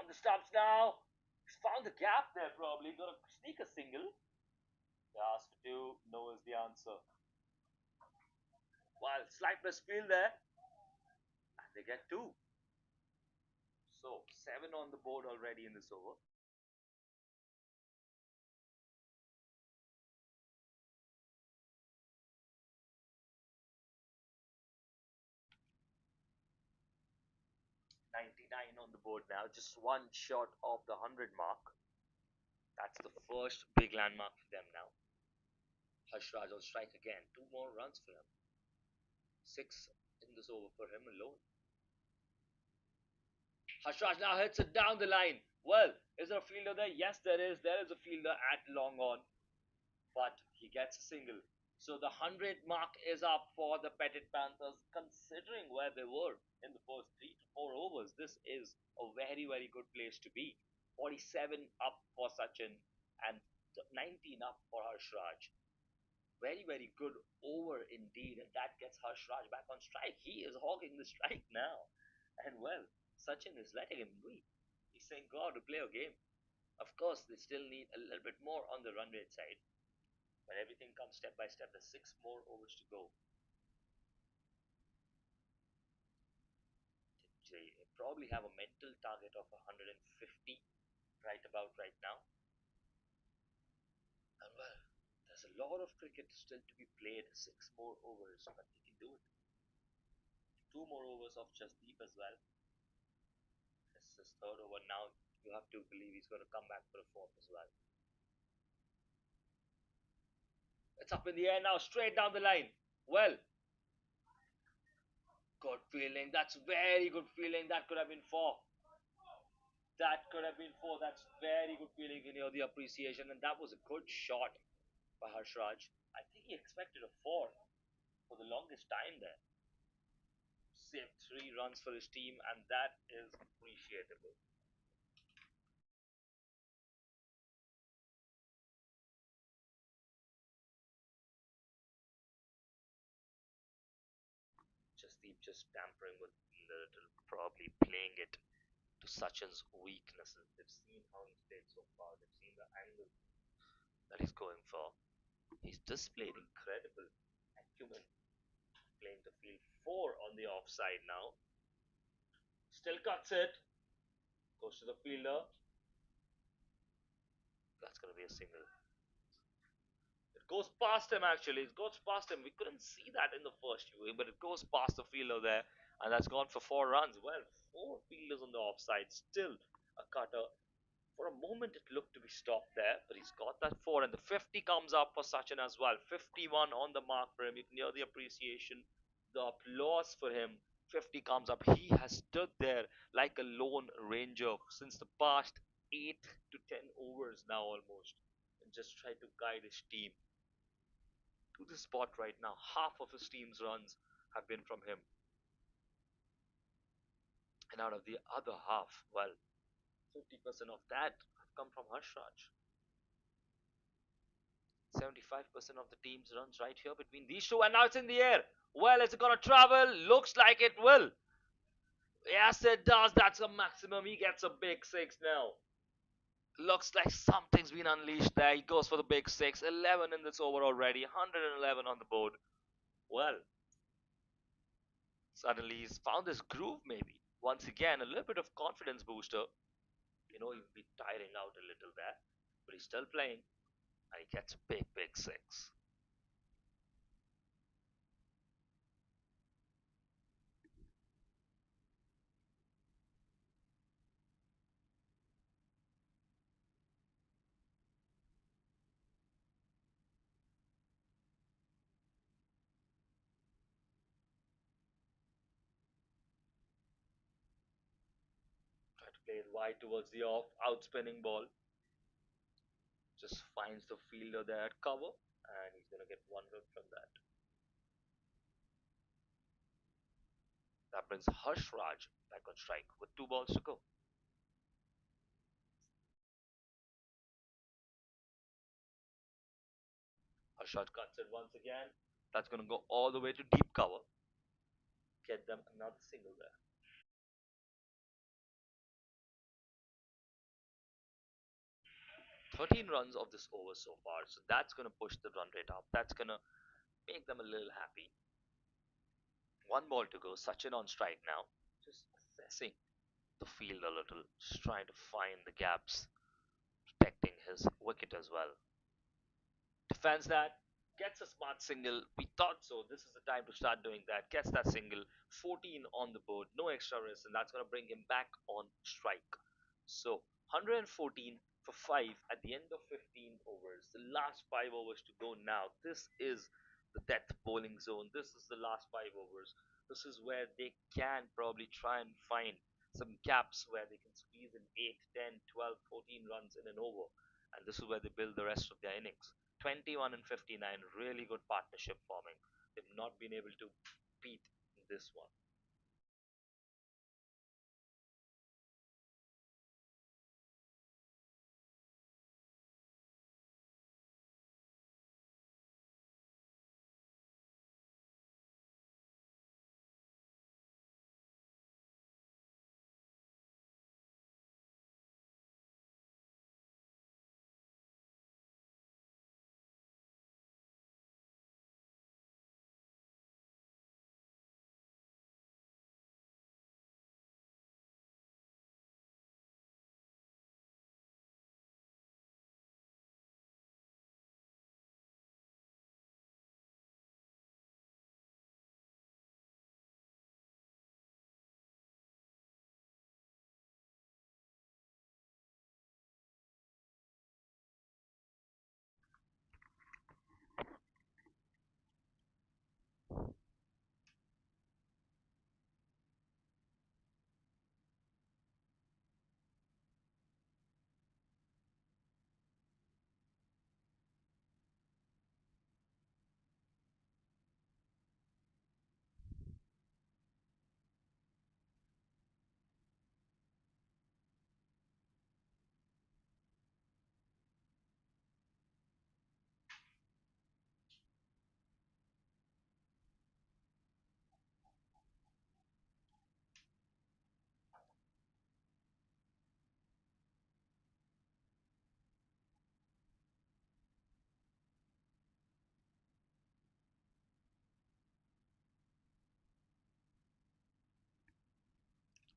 A: On the stumps now. He's found the gap there probably. Gonna sneak a single. They asked for two. No is the answer. Well, slight misfield there. And they get two. So, seven on the board already in this over. 99 on the board now. Just one short of the 100 mark. That's the first big landmark for them now. Harshraj will strike again. Two more runs for him. Six in this over for him alone. Harshraj now hits it down the line. Well, is there a fielder there? Yes, there is. There is a fielder at long on, but he gets a single. So the 100 mark is up for the Petit Panthers, considering where they were in the first 3 to 4 overs. This is a very, very good place to be. 47 up for Sachin and 19 up for Harshraj. Very, very good over indeed, and that gets Harshraj back on strike. He is hogging the strike now. And well, Sachin is letting him be. He's saying, go out to play a game. Of course, they still need a little bit more on the run rate side, but everything comes step by step. There's six more overs to go. They probably have a mental target of 150 right about right now. And well, there's a lot of cricket still to be played. Six more overs, but they can do it. Two more overs of Jasdeep as well. This is third over now. You have to believe he's going to come back for a fourth as well. It's up in the air now, straight down the line. Well, good feeling. That's very good feeling. That could have been four. That could have been four. That's very good feeling in the appreciation. And that was a good shot by Harshraj. I think he expected a four for the longest time there. Saved 3 runs for his team, and that is appreciable. Just tampering with the little, probably playing it to Sachin's weaknesses. They've seen how he's played so far. They've seen the angle that he's going for. He's displayed incredible acumen, playing the field four on the offside now. Still cuts it. Goes to the fielder. That's going to be a single. It goes past him actually. It goes past him. We couldn't see that in the first viewing, but it goes past the fielder there, and that's gone for 4 runs. Well, four fielders on the offside. Still a cutter. For a moment, it looked to be stopped there, but he's got that four, and the 50 comes up for Sachin as well. 51 on the mark for him. You can hear the appreciation, the applause for him. 50 comes up. He has stood there like a lone ranger since the past 8 to 10 overs now almost, and just tried to guide his team to the spot right now. Half of his team's runs have been from him, and out of the other half, well, 50% of that have come from Harshraj. 75% of the team's runs right here between these two, and now it's in the air. Well, is it gonna travel? Looks like it will. Yes, it does. That's a maximum. He gets a big six now. Looks like something's been unleashed there. He goes for the big six. 11 in this over already. 111 on the board. Well, suddenly he's found his groove maybe. Once again, a little bit of confidence booster. He'll be tiring out a little there, but he's still playing, and he gets a big, big six. Try to play it wide towards the off, outspinning ball. Just finds the fielder there at cover, and he's gonna get 1 run from that. That brings Harshraj back on strike with 2 balls to go. Harshraj cuts it once again. That's gonna go all the way to deep cover. Get them another single there. 13 runs of this over so far, so that's going to push the run rate up. That's going to make them a little happy. One ball to go. Sachin on strike now. Just assessing the field a little, just trying to find the gaps, protecting his wicket as well. Defends that, gets a smart single. We thought so. This is the time to start doing that. Gets that single, 14 on the board, no extra risk, and that's going to bring him back on strike. So 114 for 5 at the end of 15 overs. The last 5 overs to go now. This is the death bowling zone. This is the last 5 overs. This is where they can probably try and find some gaps where they can squeeze in 8, 10, 12, 14 runs in an over. And this is where they build the rest of their innings. 21 and 59, really good partnership forming. They've not been able to beat this one.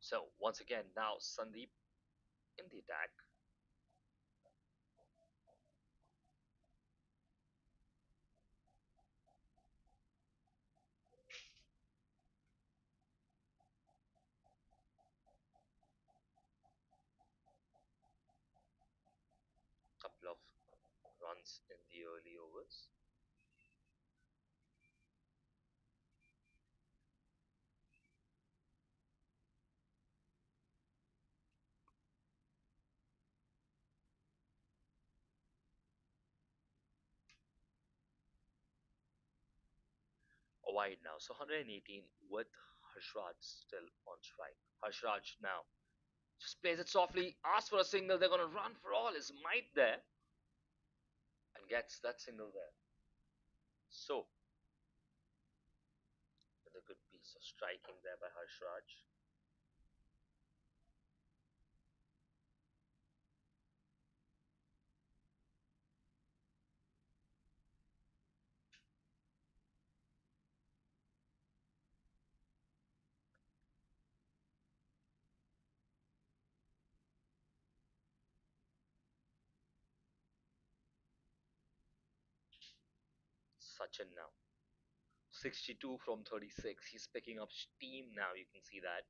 A: So once again, now Sandeep in the attack. Couple of runs in the early overs. A wide now. So 118 with Harshraj still on strike. Harshraj now just plays it softly, asks for a single. They're going to run for all his might there and gets that single there. So, with a good piece of striking there by Harshraj. Sachin now. 62 from 36. He's picking up steam now. You can see that.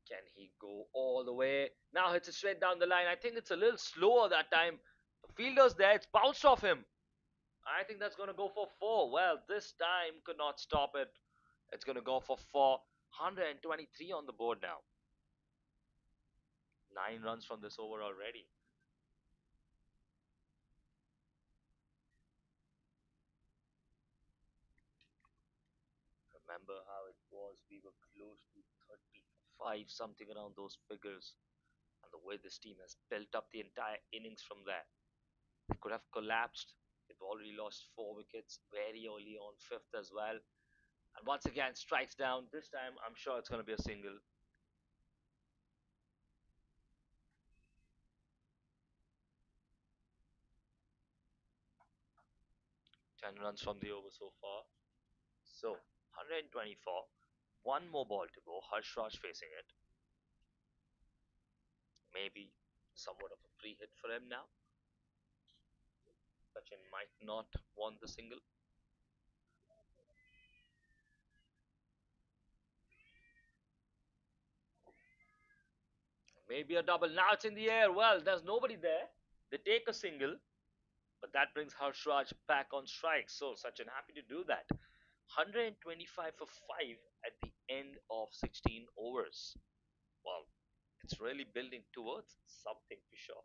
A: Can he go all the way? Now hits it straight down the line. I think it's a little slower that time. The fielder's there. It's bounced off him. I think that's going to go for four. Well, this time could not stop it. It's going to go for four. 123 on the board now. 9 runs from this over already. Remember how it was? We were close to 35, something around those figures. And the way this team has built up the entire innings from there. They could have collapsed. They've already lost 4 wickets very early on, fifth as well. And once again, strikes down. This time, I'm sure it's going to be a single. 10 runs from the over so far. So, 124. One more ball to go. Harshraj facing it. Maybe somewhat of a free hit for him now. Sachin might not want the single. Maybe a double. Now it's in the air. Well, there's nobody there. They take a single, but that brings Harshraj back on strike. So Sachin happy to do that. 125 for 5 at the end of 16 overs. Well, it's really building towards something for sure.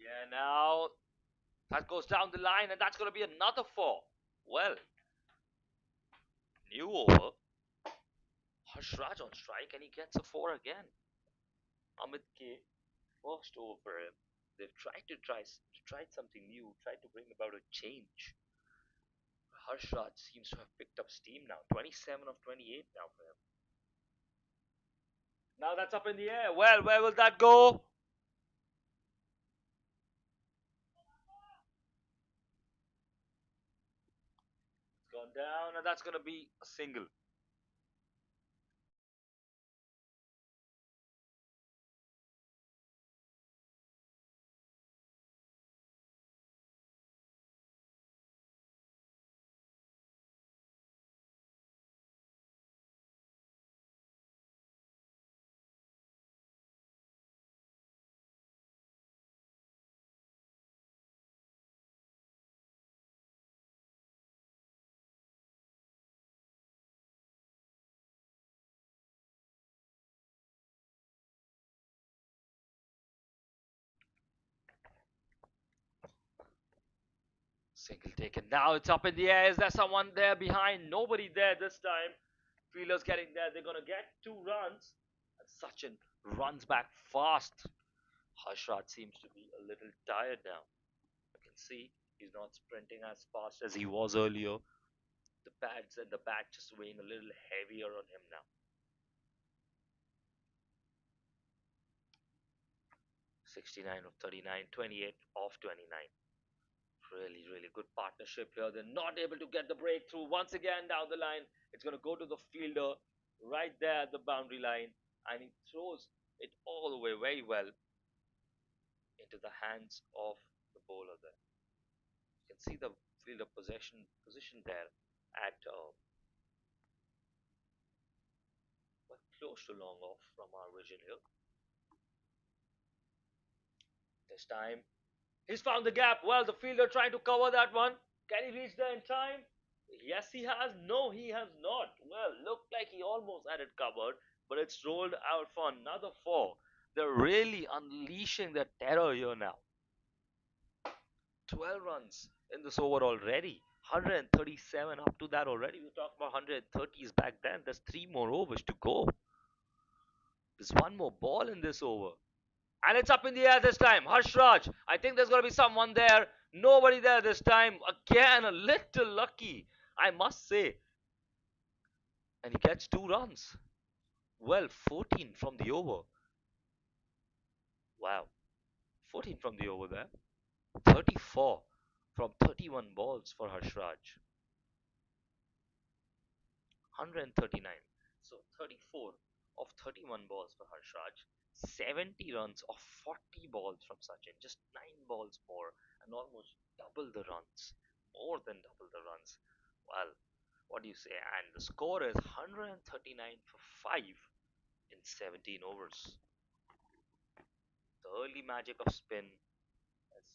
A: Yeah, now that goes down the line, and that's going to be another four. Well, new over. Harshraj on strike, and he gets a four again. Amit K. First over for him. They've tried something new, tried to bring about a change. Harshraj seems to have picked up steam now. 27 of 28 now for him. Now that's up in the air. Well, where will that go? It's gone down, and that's going to be a single. Single taken. Now it's up in the air. Is there someone there behind? Nobody there this time. Fielders getting there. They're going to get 2 runs. And Sachin runs back fast. Harshraj seems to be a little tired now. You can see he's not sprinting as fast as he was earlier. The pads and the bat just weighing a little heavier on him now. 69 of 39, 28 of 29. Really, really good partnership here. They're not able to get the breakthrough. Once again, down the line, it's going to go to the fielder right there at the boundary line, and he throws it all the way very well into the hands of the bowler there. You can see the fielder position there at quite close to long off from our vision here. This time, he's found the gap. Well, the fielder trying to cover that one. Can he reach there in time? Yes, he has. No, he has not. Well, looked like he almost had it covered, but it's rolled out for another four. They're really unleashing their terror here now. 12 runs in this over already. 137 up to that already. We were talking about 130s back then. There's 3 more overs to go. There's one more ball in this over. And it's up in the air this time. Harshraj. I think there's going to be someone there. Nobody there this time. Again, a little lucky, I must say. And he gets 2 runs. Well, 14 from the over. Wow. 14 from the over there. 34 from 31 balls for Harshraj. 139. So 34 of 31 balls for Harshraj. 70 runs of 40 balls from Sachin. Just 9 balls more and almost double the runs. More than double the runs. Well, what do you say? And the score is 139 for 5 in 17 overs. The early magic of spin has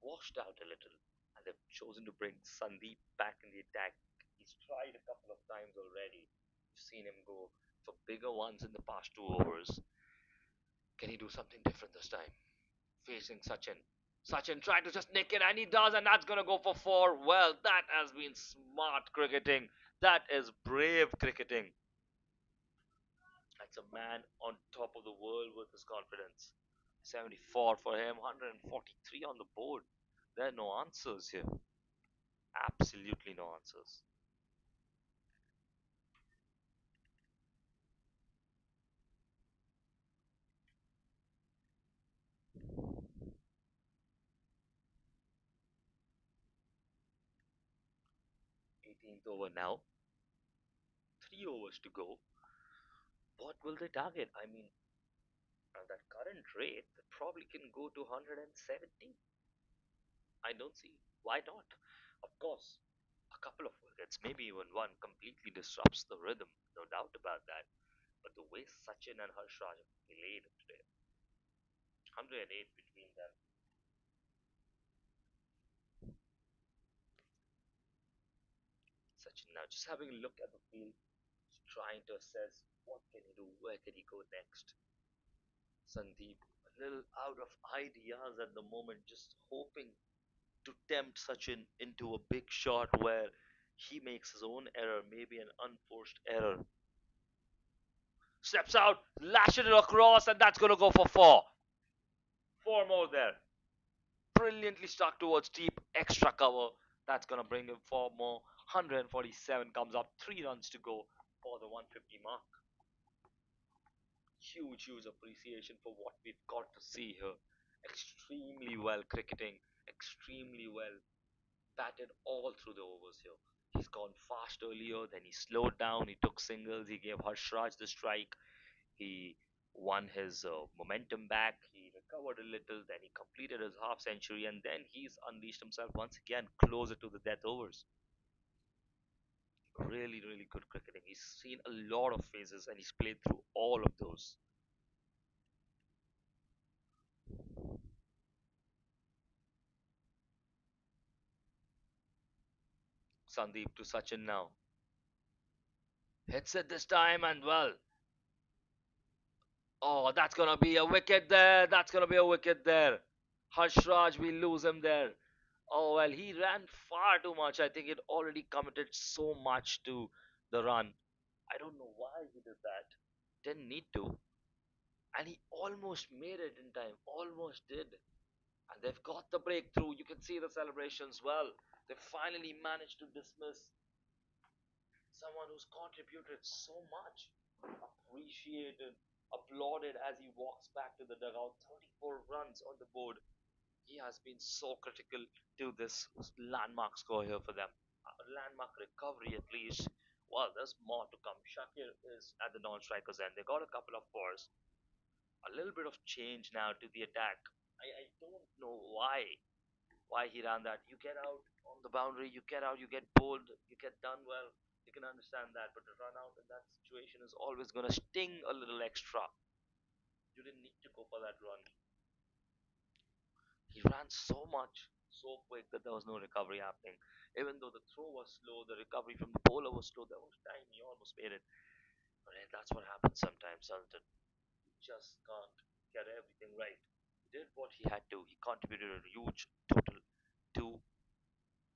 A: washed out a little, and They've chosen to bring Sandeep back in the attack. He's tried a couple of times already. You've seen him go for bigger ones in the past 2 overs. Can he do something different this time? Facing Sachin. Sachin trying to just nick it, and he does, and that's going to go for four. Well, that has been smart cricketing. That is brave cricketing. That's a man on top of the world with his confidence. 74 for him, 143 on the board. There are no answers here. Absolutely no answers. 18th over now. 3 overs to go. What will they target? I mean, at that current rate, they probably can go to 170. I don't see why not. Of course, a couple of wickets, maybe even one, completely disrupts the rhythm. No doubt about that. But the way Sachin and Harshraj have played today, 108 between them. Sachin now just having a look at the field, trying to assess what can he do, where can he go next. Sandeep, a little out of ideas at the moment, just hoping to tempt Sachin into a big shot where he makes his own error, maybe an unforced error. Steps out, lashes it across, and that's going to go for four. Four more there. Brilliantly stuck towards deep extra cover. That's going to bring him four more. 147 comes up, 3 runs to go for the 150 mark. Huge, huge appreciation for what we've got to see here. Extremely well cricketing, extremely well batted all through the overs here. He's gone fast earlier, then he slowed down, he took singles, he gave Harshraj the strike, he won his momentum back, he recovered a little, then he completed his half century, and then he's unleashed himself once again closer to the death overs. Really, really good cricketing. He's seen a lot of phases and he's played through all of those. Sandeep to Sachin now. Hits it this time, and well, oh, that's gonna be a wicket there. That's gonna be a wicket there. Harshraj, we lose him there. Oh well, he ran far too much. I think it already committed so much to the run. I don't know why he did that. Didn't need to. And he almost made it in time. Almost did. And they've got the breakthrough. You can see the celebrations well. They finally managed to dismiss someone who's contributed so much. Appreciated, applauded as he walks back to the dugout. 34 runs on the board. He has been so critical to this landmark score here for them. A landmark recovery at least. Well, there's more to come. Shakir is at the non-strikers end. They got a couple of fours. A little bit of change now to the attack. I don't know why he ran that. You get out on the boundary, you get out, you get bowled, you get done well. You can understand that, but to run out in that situation is always going to sting a little extra. You didn't need to go for that run. He ran so much, so quick that there was no recovery happening. Even though the throw was slow, the recovery from the bowler was slow. There was time, he almost made it. But that's what happens sometimes, doesn't it? You just can't get everything right. He did what he had to. He contributed a huge total to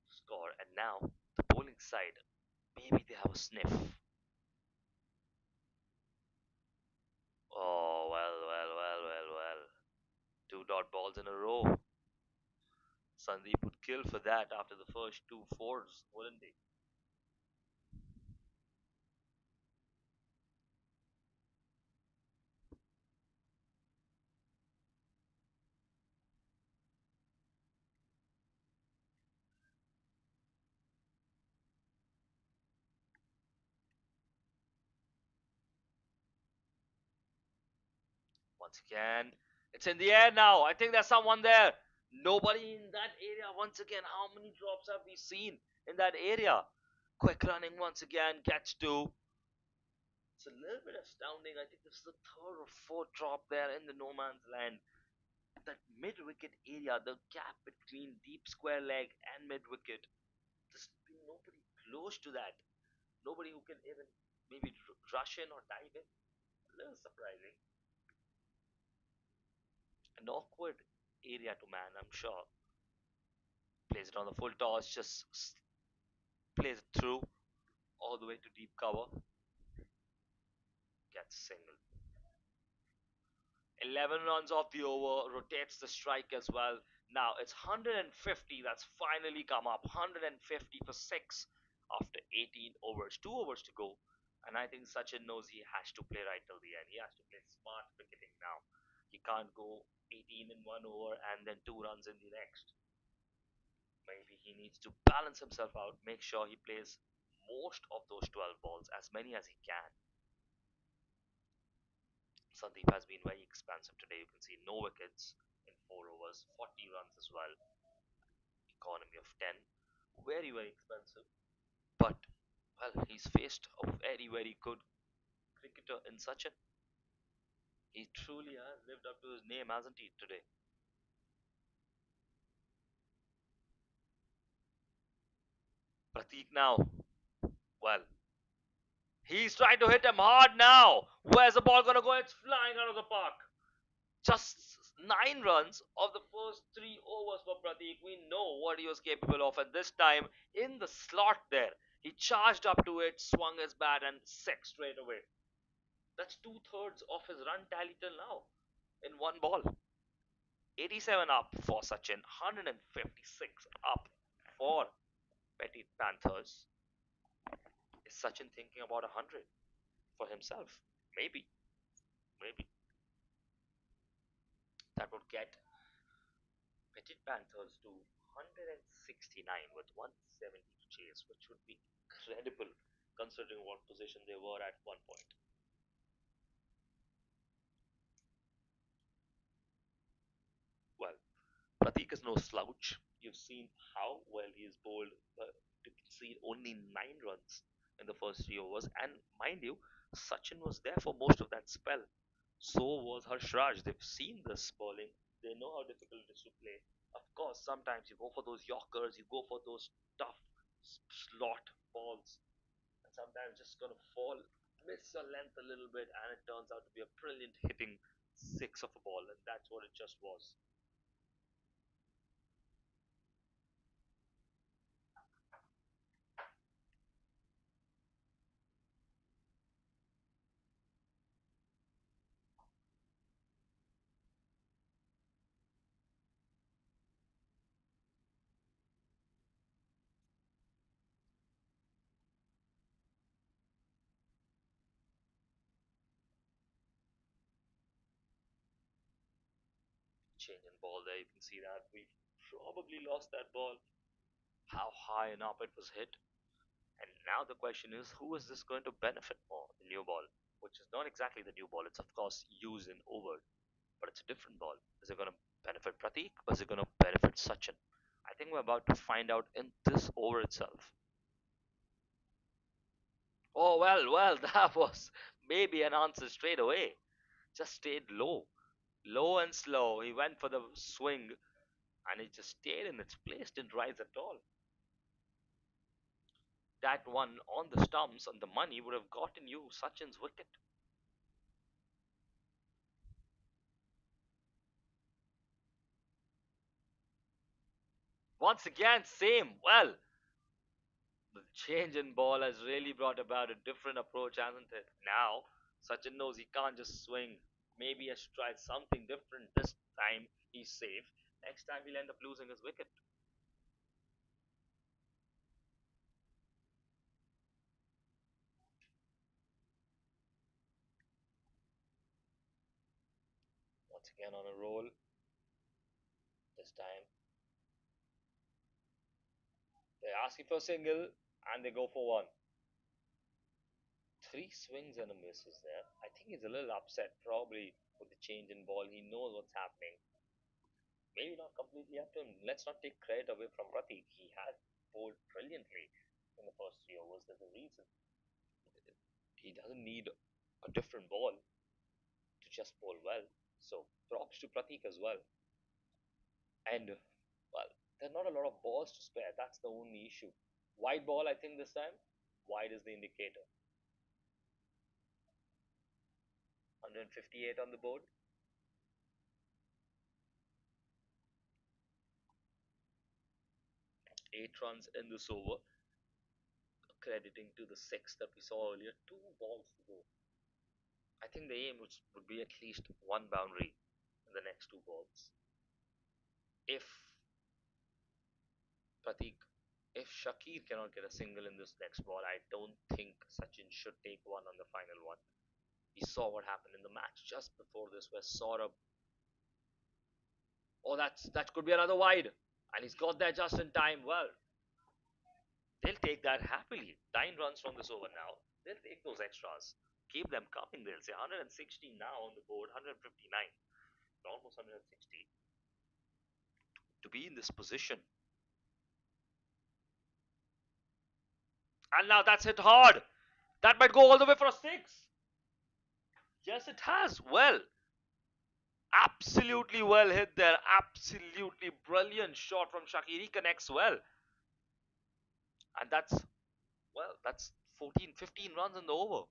A: score. And now, the bowling side, maybe they have a sniff. Oh, well. Two dot balls in a row. Sandeep would kill for that after the first two fours, wouldn't he? Once again, it's in the air now. I think there's someone there. Nobody in that area. Once again, how many drops have we seen in that area? Quick running once again gets two. It's a little bit astounding. I think this is the third or fourth drop there in the no man's land. that mid wicket area, the gap between deep square leg and mid wicket, there's been nobody close to that. Nobody who can even maybe rush in or dive in. A little surprising. An awkward area to man, I'm sure. Plays it on the full toss, just plays it through all the way to deep cover. Gets single. 11 runs off the over, rotates the strike as well. Now it's 150 that's finally come up. 150 for 6 after 18 overs. 2 overs to go. And I think Sachin knows he has to play right till the end. He has to play smart cricketing now. He can't go 18 in one over and then 2 runs in the next. Maybe he needs to balance himself out, make sure he plays most of those 12 balls, as many as he can. Sandeep has been very expansive today. You can see no wickets in 4 overs, 40 runs as well, economy of 10. Very, very expensive. But, well, he's faced a very, very good cricketer in Sachin. He truly has lived up to his name, hasn't he, today? Pratik now, well, he's trying to hit him hard now. Where's the ball gonna go? It's flying out of the park. Just 9 runs of the first 3 overs for Pratik. We know what he was capable of, and this time in the slot there, he charged up to it, swung his bat, and six straight away. That's two-thirds of his run tally till now in one ball. 87 up for Sachin, 156 up for Petit Panthers. Is Sachin thinking about 100 for himself? Maybe, maybe. That would get Petit Panthers to 169 with 170 to chase, which would be incredible considering what position they were at one point. Well, Pratik is no slouch. You've seen how well he is bowled to concede only 9 runs in the first 3 overs. And mind you, Sachin was there for most of that spell. So was Harshraj. They've seen this bowling. They know how difficult it is to play. Of course, sometimes you go for those yorkers, you go for those tough slot balls, and sometimes just gonna fall, miss a length a little bit, and it turns out to be a brilliant hitting six of a ball, and that's what it just was. Change in ball there, you can see that we probably lost that ball. How high and up it was hit. And now the question is, who is this going to benefit more? The new ball, which is not exactly the new ball. It's of course used in over, but it's a different ball. Is it going to benefit Pratik or is it going to benefit Sachin? I think we're about to find out in this over itself. Oh well, that was maybe an answer straight away. Just stayed low, low and slow. He went for the swing, and it just stayed in its place, didn't rise at all. That one on the stumps and the money would have gotten you Sachin's wicket. Once again, same. Well, the change in ball has really brought about a different approach, hasn't it? Now, Sachin knows he can't just swing. Maybe he has to try something different. This time, he's safe. Next time, he'll end up losing his wicket. Once again, on a roll. This time, they're asking for a single, and they go for one. Three swings and a miss is there. I think he's a little upset, probably with the change in ball. He knows what's happening. Maybe not completely up to him. Let's not take credit away from Pratik. He has bowled brilliantly in the first 3 overs. There's a reason. He doesn't need a different ball to just bowl well. So props to Pratik as well. And, well, there are not a lot of balls to spare. That's the only issue. Wide ball, I think, this time. Wide is the indicator. 158 on the board. 8 runs in this over, crediting to the six that we saw earlier. 2 balls to go. I think the aim would be at least one boundary in the next 2 balls. If Pratik, if Shakir cannot get a single in this next ball, I don't think Sachin should take one on the final one. We saw what happened in the match just before this, where Saurabh, oh, that could be another wide, and he's got there just in time. Well, they'll take that happily. 9 runs from this over now. They'll take those extras. Keep them coming. They'll say 160 now on the board, 159, almost 160. To be in this position, and now that's hit hard. That might go all the way for a six. Yes, it has. Well, absolutely well hit there. Absolutely brilliant shot from Shakir. He connects well. And that's 14, 15 runs in the over.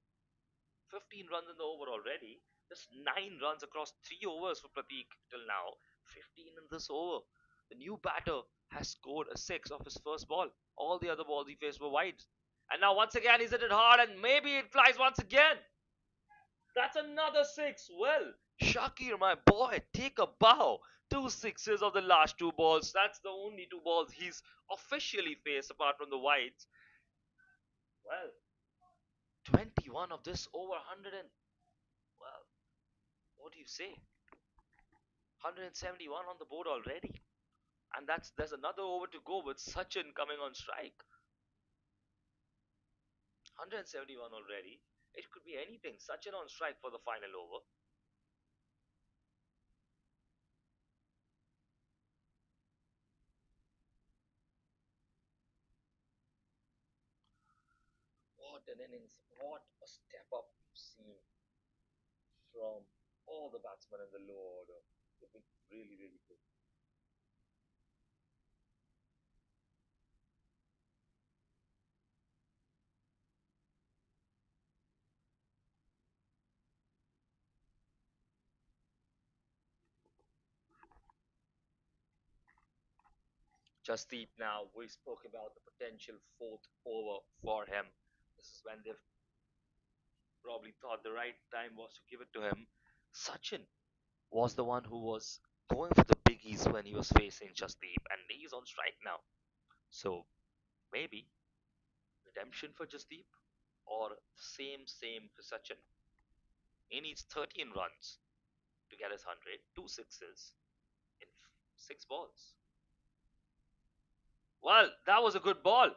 A: 15 runs in the over already. Just 9 runs across 3 overs for Pratik till now. 15 in this over. The new batter has scored a six off his first ball. All the other balls he faced were wides. And now once again he's hit it hard and maybe it flies once again. That's another six. Well, Shakir, my boy, take a bow. Two sixes of the last 2 balls. That's the only 2 balls he's officially faced apart from the wides. Well, 21 of this over 100 and, well, what do you say? 171 on the board already. And there's another over to go with Sachin coming on strike. 171 already. It could be anything. Sachin on strike for the final over. What an innings. What a step up we've seen from all the batsmen in the lower order. They've been really, really good. Jasdeep now, we spoke about the potential fourth over for him. This is when they've probably thought the right time was to give it to him. Sachin was the one who was going for the biggies when he was facing Jasdeep, and he's on strike now. So maybe redemption for Jasdeep or same for Sachin. He needs 13 runs to get his 100, two sixes in 6 balls. Well, that was a good ball.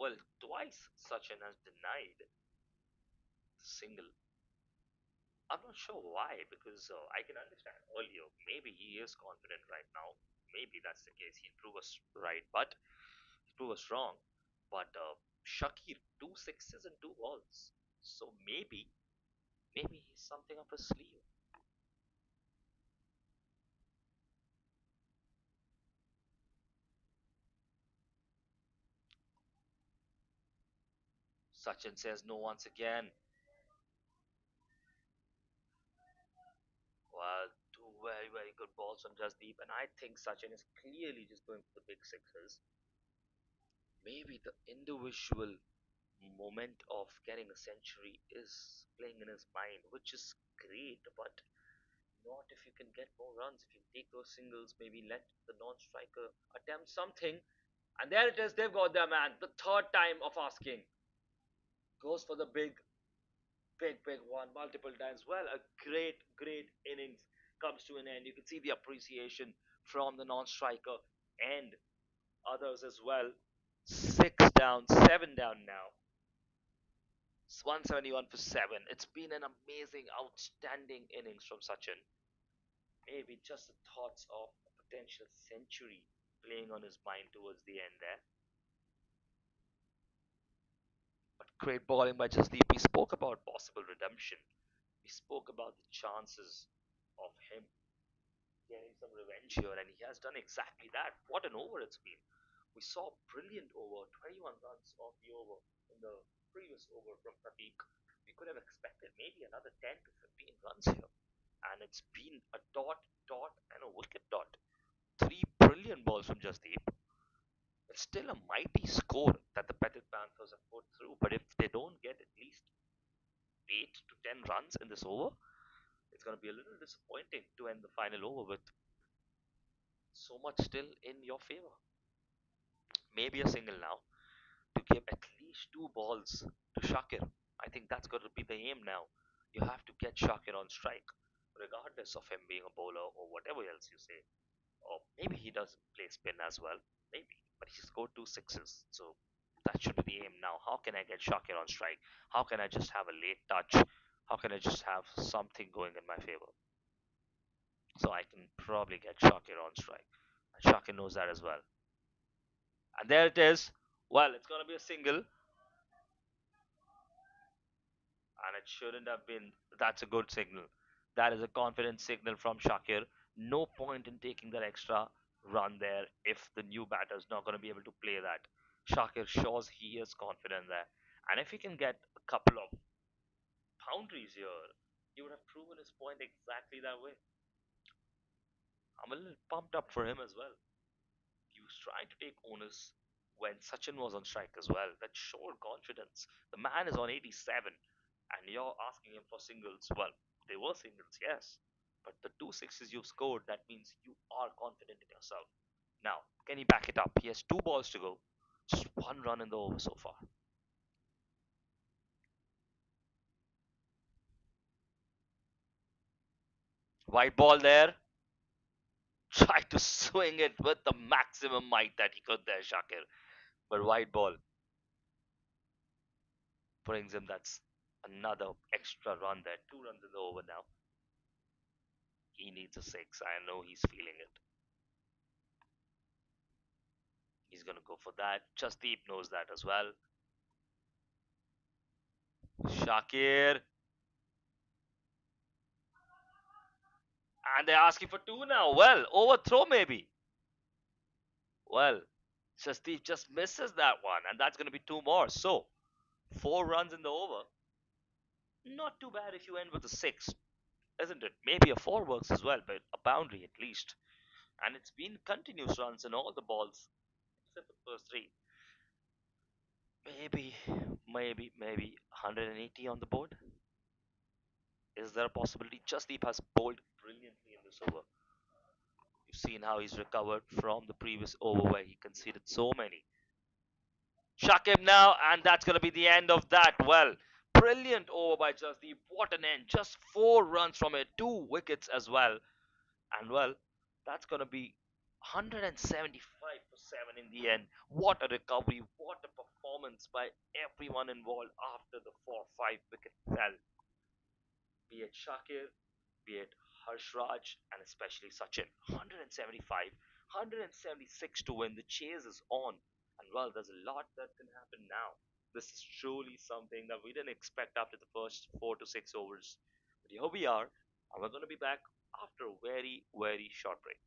A: Well, twice Sachin has denied the single. I'm not sure why, because I can understand earlier. Maybe he is confident right now. Maybe that's the case. He'll prove us right, but he'll prove us wrong. But Shakir, two sixes and 2 balls. So maybe he's something up his sleeve. Sachin says no once again. Well, two very, very good balls from Jasdeep, and I think Sachin is clearly just going for the big sixes. Maybe the individual moment of getting a century is playing in his mind, which is great, but not if you can get more runs. If you take those singles, maybe let the non-striker attempt something. And there it is, they've got their man. The third time of asking. Goes for the big one multiple times. Well, a great innings comes to an end. You can see the appreciation from the non-striker and others as well. Six down, seven down now. It's 171 for seven. It's been an amazing, outstanding innings from Sachin. Maybe just the thoughts of potential century playing on his mind towards the end there. But great bowling by Jasdeep. We spoke about possible redemption. We spoke about the chances of him getting some revenge here, and he has done exactly that. What an over it's been. We saw a brilliant over, 21 runs off the over in the previous over from Pratik. We could have expected maybe another 10 to 15 runs here, and it's been a dot, dot, and a wicket dot. Three brilliant balls from Jasdeep. It's still a mighty score that the Petit Panthers have put through, but if they don't get at least 8 to 10 runs in this over, it's going to be a little disappointing to end the final over with so much still in your favor. Maybe a single now to give at least two balls to Shakir. I think that's going to be the aim now. You have to get Shakir on strike, regardless of him being a bowler or whatever else you say. Or maybe he does play spin as well. Maybe. But he scored two sixes. So that should be the aim now. How can I get Shakir on strike? How can I just have a late touch? How can I just have something going in my favor? So I can probably get Shakir on strike. And Shakir knows that as well. And there it is. Well, it's going to be a single. And it shouldn't have been. That's a good signal. That is a confident signal from Shakir. No point in taking that extra run there if the new batter is not going to be able to play that. Shakir shows he is confident there. And if he can get a couple of boundaries here, he would have proven his point exactly that way. I'm a little pumped up for him as well. He was trying to take onus when Sachin was on strike as well. That showed confidence. The man is on 87, and you're asking him for singles. Well, they were singles, yes, but the two sixes you've scored, that means you are confident in yourself. Now, can he back it up? He has two balls to go. Just one run in the over so far. White ball there. Tried to swing it with the maximum might that he could there, Shakir. But white ball brings him. That's another extra run there. Two runs in the over now. He needs a six. I know he's feeling it. He's going to go for that. Jasdeep knows that as well. Shakir. And they're asking for two now. Well, overthrow maybe. Well, Jasdeep just misses that one. And that's going to be two more. So, four runs in the over. Not too bad if you end with a six, isn't it? Maybe a four works as well, but a boundary at least. And it's been continuous runs in all the balls except for the first three. Maybe 180 on the board. Is there a possibility? Jasdeep has bowled brilliantly in this over. You've seen how he's recovered from the previous over where he conceded so many. Shakib now, and that's going to be the end of that. Well, brilliant over by Jasdeep. What an end. Just four runs from it, two wickets as well. And well, that's going to be 175 for 7 in the end. What a recovery. What a performance by everyone involved after the 4-5 wicket fell. Be it Shakir, be it Harshraj, and especially Sachin. 175, 176 to win. The chase is on. And well, there's a lot that can happen now. This is truly something that we didn't expect after the first 4 to 6 overs. But here we are, and we're going to be back after a very, very short break.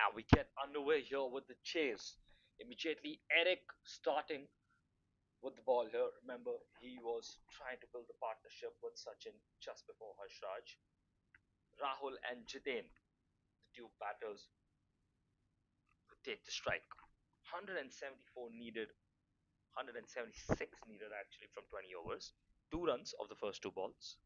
A: And we get underway here with the chase. Immediately, Eric starting with the ball here. Remember, he was trying to build a partnership with Sachin just before Harshraj. Rahul and Jitain, the two batters, take the strike. 174 needed, 176 needed actually from 20 overs. 2 runs of the first two balls.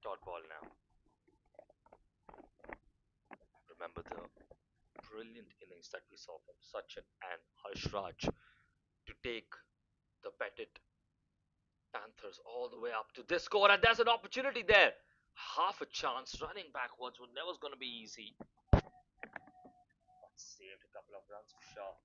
A: Dot ball now. Remember the brilliant innings that we saw from Sachin and Harshraj to take the Petit Panthers all the way up to this score, and there's an opportunity there. Half a chance running backwards was never going to be easy. But saved a couple of runs for sure.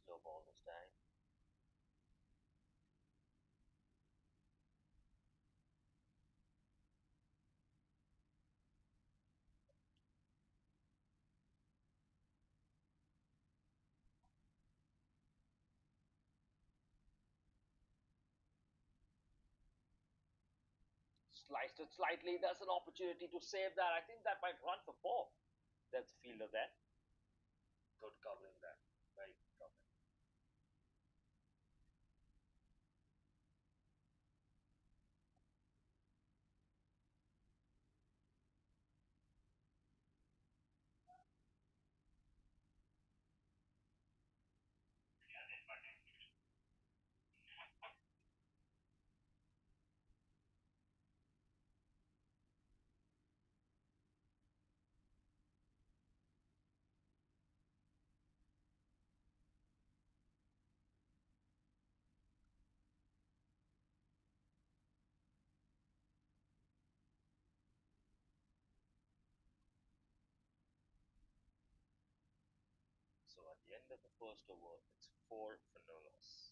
A: Slow ball this time. Sliced it slightly. There's an opportunity to save that. I think that might run for four. There's a fielder there. Good covering there. Very good covering. So at the end of the first over, it's four for no loss.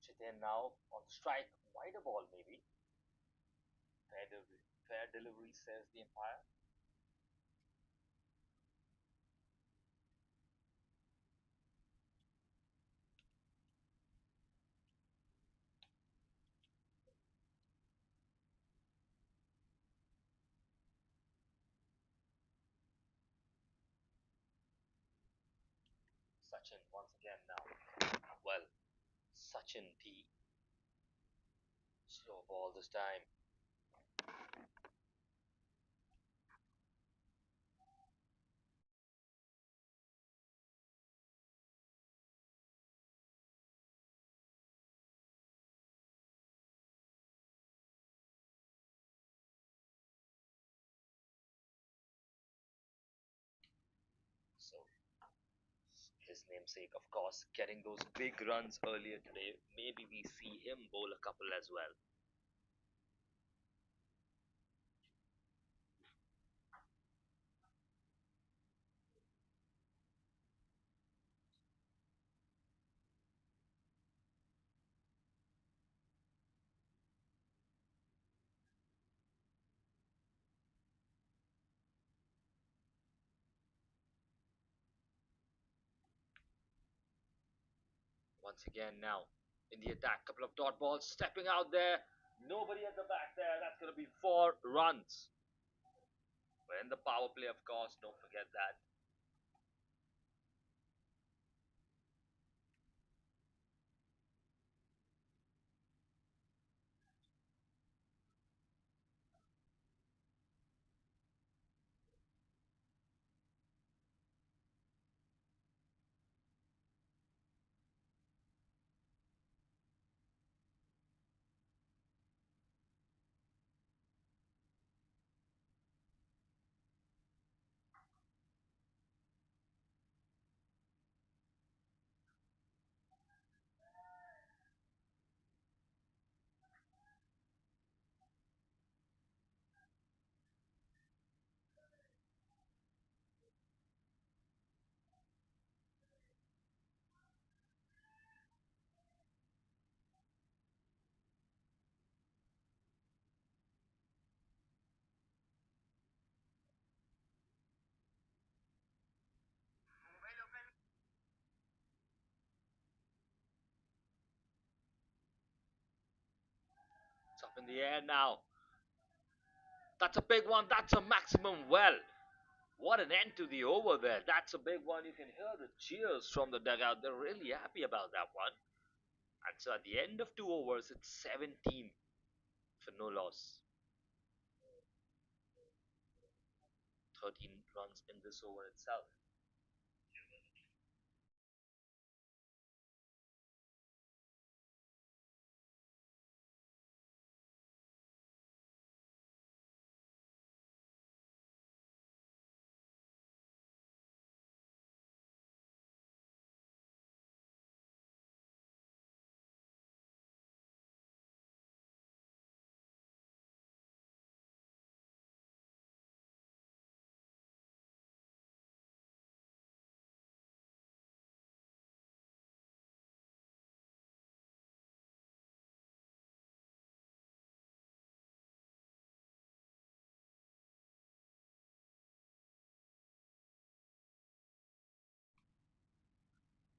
A: Chitin now on strike. Wider ball maybe. Fair delivery says the umpire. Sachin once again now. Well, Sachin the slow ball this time. So his namesake, of course, getting those big runs earlier today. Maybe we see him bowl a couple as well. Once again now in the attack, couple of dot balls stepping out there. Nobody at the back there. That's going to be 4 runs. We're in the power play, of course. Don't forget that. It's up in the air now. That's a big one. That's a maximum. Well, what an end to the over there. That's a big one. You can hear the cheers from the dugout. They're really happy about that one. And so at the end of 2 overs, it's 17 for no loss. 13 runs in this over itself.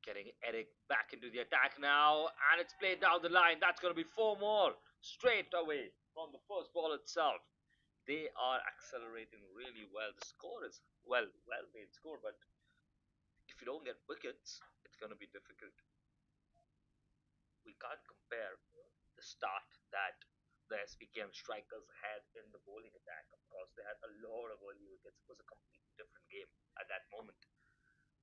A: Getting Eric back into the attack now, and it's played down the line. That's going to be 4 more straight away from the first ball itself. They are accelerating really well. The score is well made score, but if you don't get wickets, it's going to be difficult. We can't compare the start that the SPKM strikers had in the bowling attack. Of course, they had a lot of early wickets. It was a completely different game at that moment.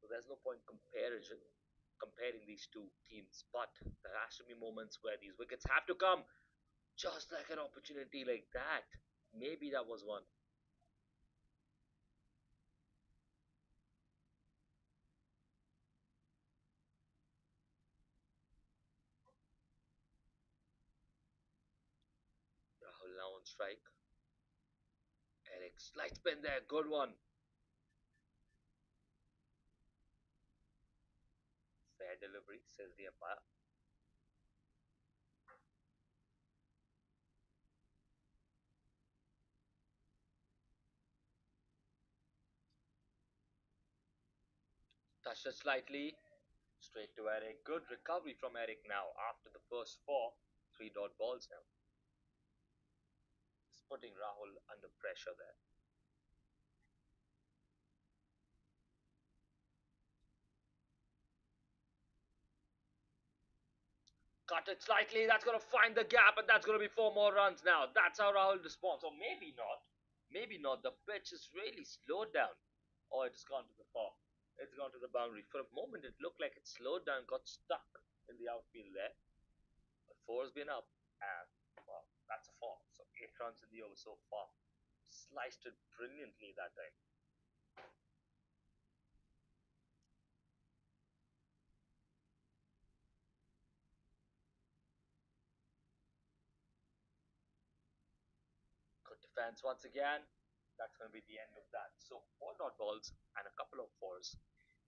A: So there's no point comparing these two teams. But there has to be moments where these wickets have to come, just like an opportunity like that. Maybe that was one. Rahul now on strike. Eric slight spin there, good one. Fair delivery, says the umpire. Touched it slightly. Straight to Eric. Good recovery from Eric now after the first 4 3 dot balls now. He's putting Rahul under pressure there. Cut it slightly. That's going to find the gap, and that's going to be 4 more runs now. That's how Rahul responds. Or maybe not. Maybe not. The pitch is really slowed down. Or it's gone to the far. It's gone to the boundary. For a moment, it looked like it slowed down, got stuck in the outfield there. But four's been up, and well, that's a 4. So 8 runs in the over so far. Sliced it brilliantly that time. Good defense once again. That's going to be the end of that. So 4 dot balls and a couple of fours.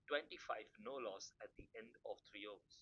A: 25 no loss at the end of 3 overs.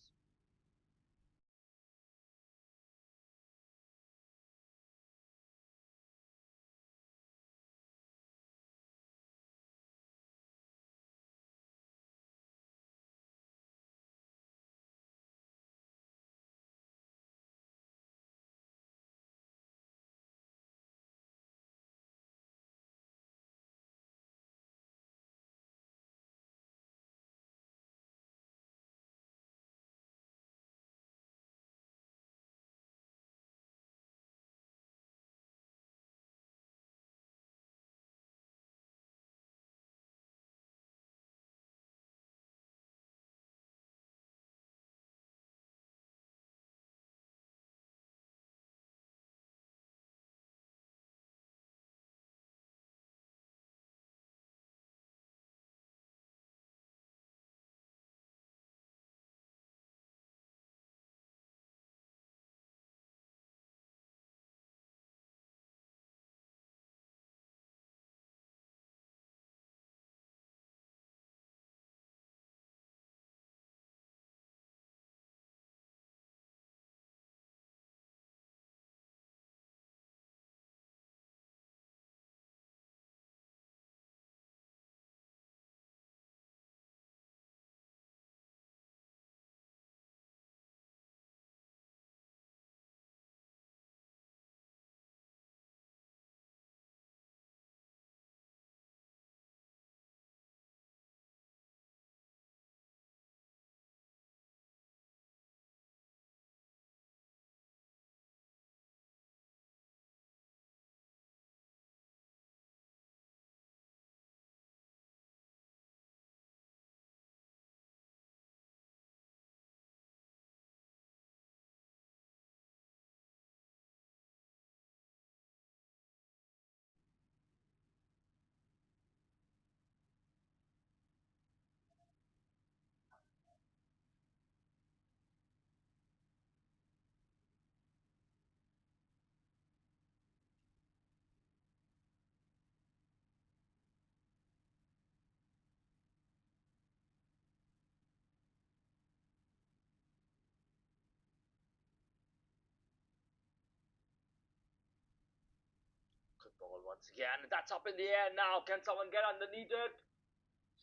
A: ball once again. That's up in the air now. Can someone get underneath it?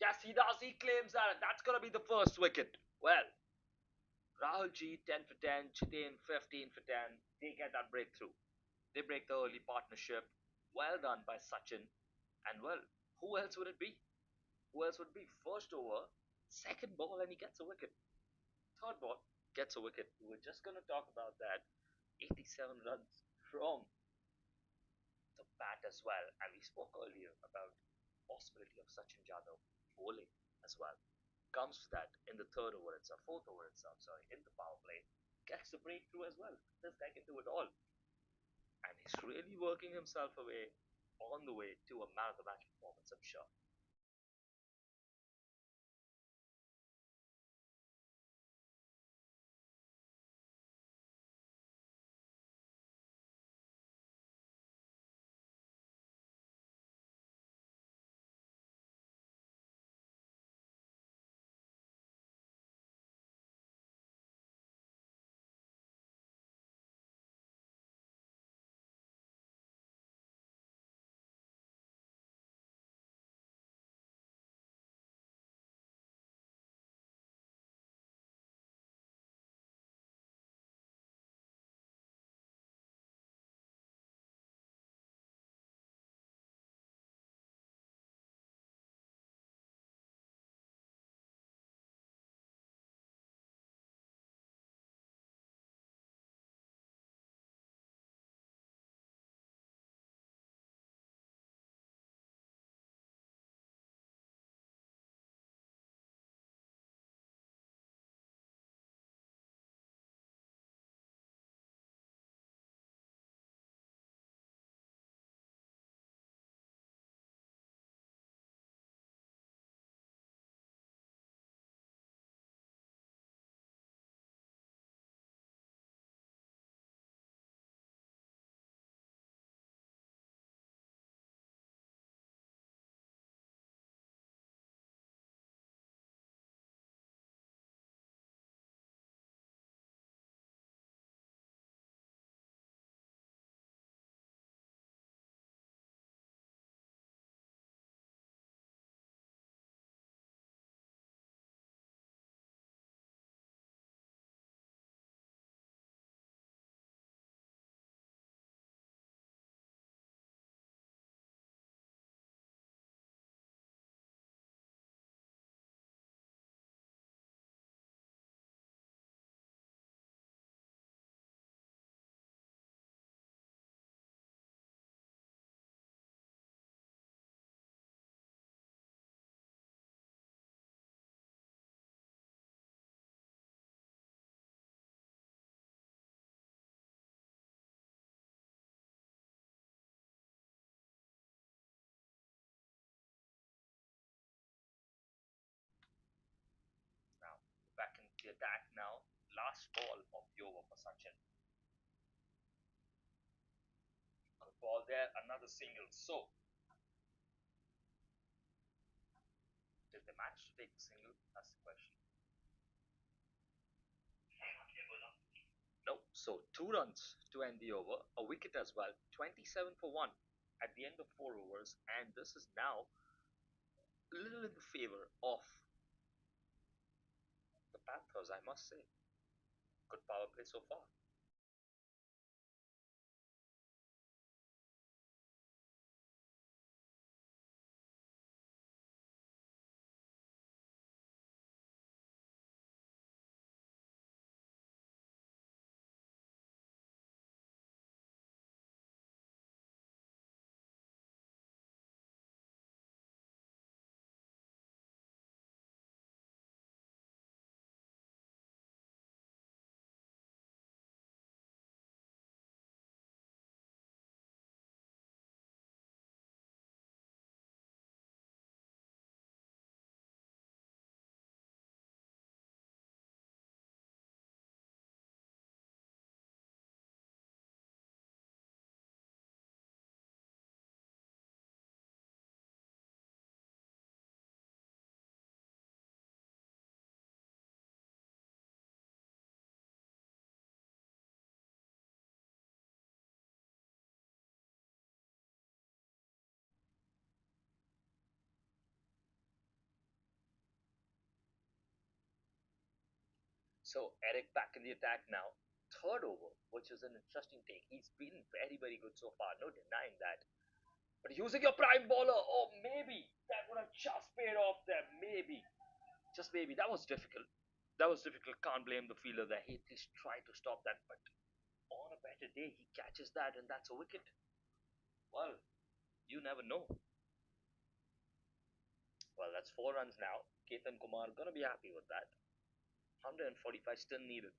A: Yes, he does. He claims that. And that's going to be the first wicket. Well, Rahul G 10 for 10, Chitain 15 for 10. They get that breakthrough. They break the early partnership. Well done by Sachin. And well, who else would it be? Who else would it be? First over, second ball, and he gets a wicket. Third ball, gets a wicket. We were just going to talk about that. 87 runs from the bat as well. And we spoke earlier about possibility of Sachin Yadav bowling as well. Comes to that in the third over itself, fourth over itself, sorry, in the power play. Gets the breakthrough as well. This guy can do it all. And he's really working himself away on the way to a man of the match performance, I'm sure. Now, back into the attack now. Last ball of the over for Sachin. Good ball there, another single. So, did they manage to take the single? That's the question. No. So, 2 runs to end the over, a wicket as well. 27 for 1 at the end of 4 overs. And this is now a little in the favor of the Panthers, I must say. Good power play so far. So Eric back in the attack now. Third over, which is an interesting take. He's been very, very good so far, no denying that. But using your prime bowler, oh, maybe that would have just paid off there. Maybe. Just maybe. That was difficult. That was difficult. Can't blame the fielder there. He at least tried to stop that. But on a better day, he catches that and that's a wicket. Well, you never know. Well, that's 4 runs now. Ketan Kumar gonna be happy with that. 145 still needed.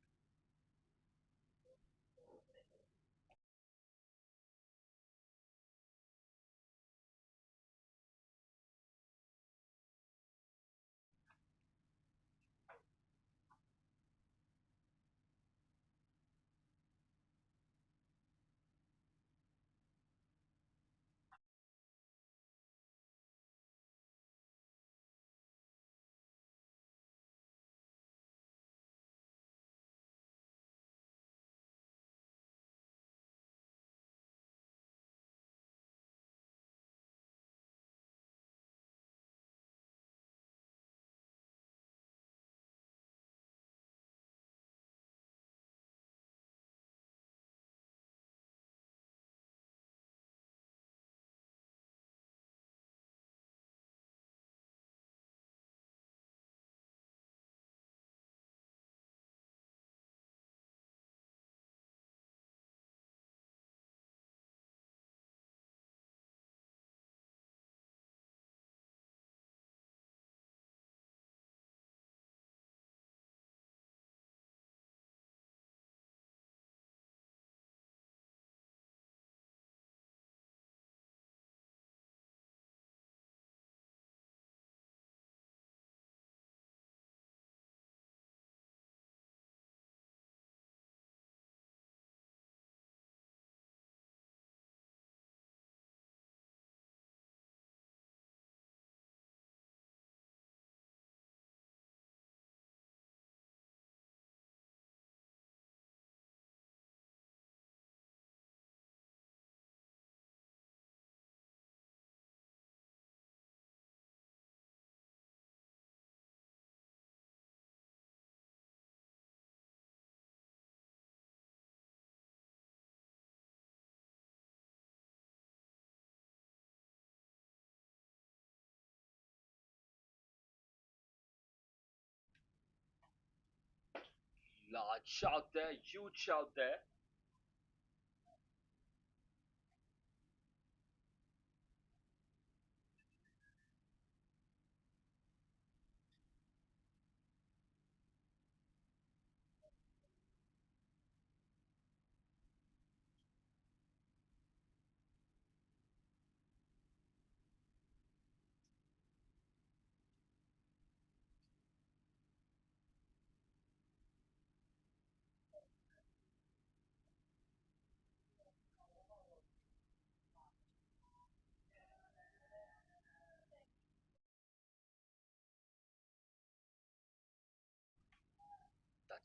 A: Large shout there, huge shout there.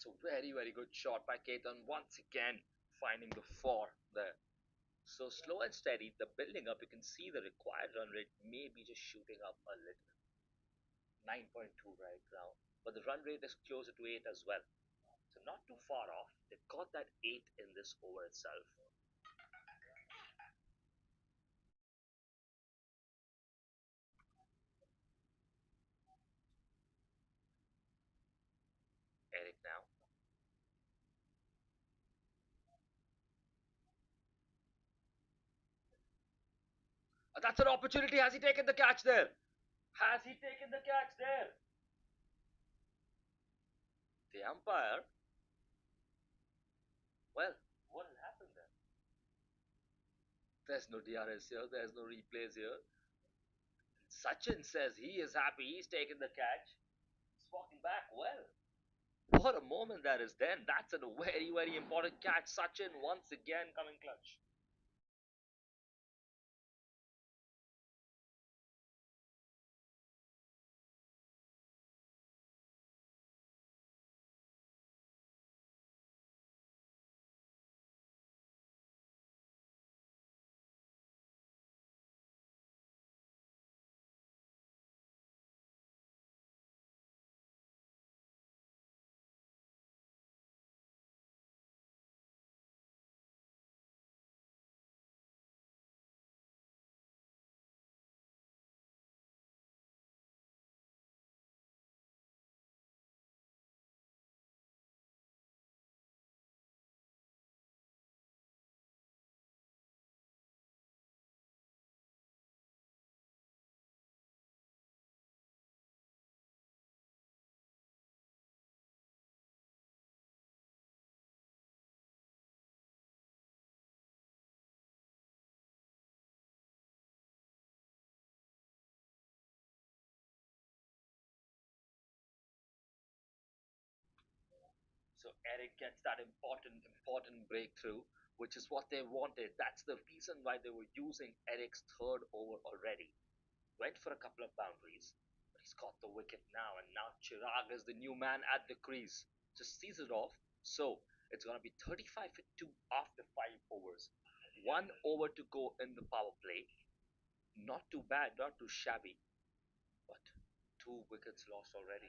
A: That's a very, very good shot by Ketan once again, finding the four there. So slow and steady, the building up, you can see the required run rate may be just shooting up a little. 9.2 right now. But the run rate is closer to 8 as well. So not too far off. They've got that 8 in this over itself. Eric now. That's an opportunity. Has he taken the catch there? Has he taken the catch there? The umpire. Well, what has happened there? There's no DRS here. There's no replays here. Sachin says he is happy. He's taken the catch. He's walking back. Well, what a moment that is then. That's a very, very important catch. Sachin once again coming clutch. So Eric gets that important breakthrough, which is what they wanted. That's the reason why they were using Eric's third over already. Went for a couple of boundaries, but he's got the wicket now, and now Chirag is the new man at the crease. Just sees it off. So it's gonna be 35 for 2 after 5 overs. 1 over to go in the power play. Not too bad, not too shabby, but 2 wickets lost already.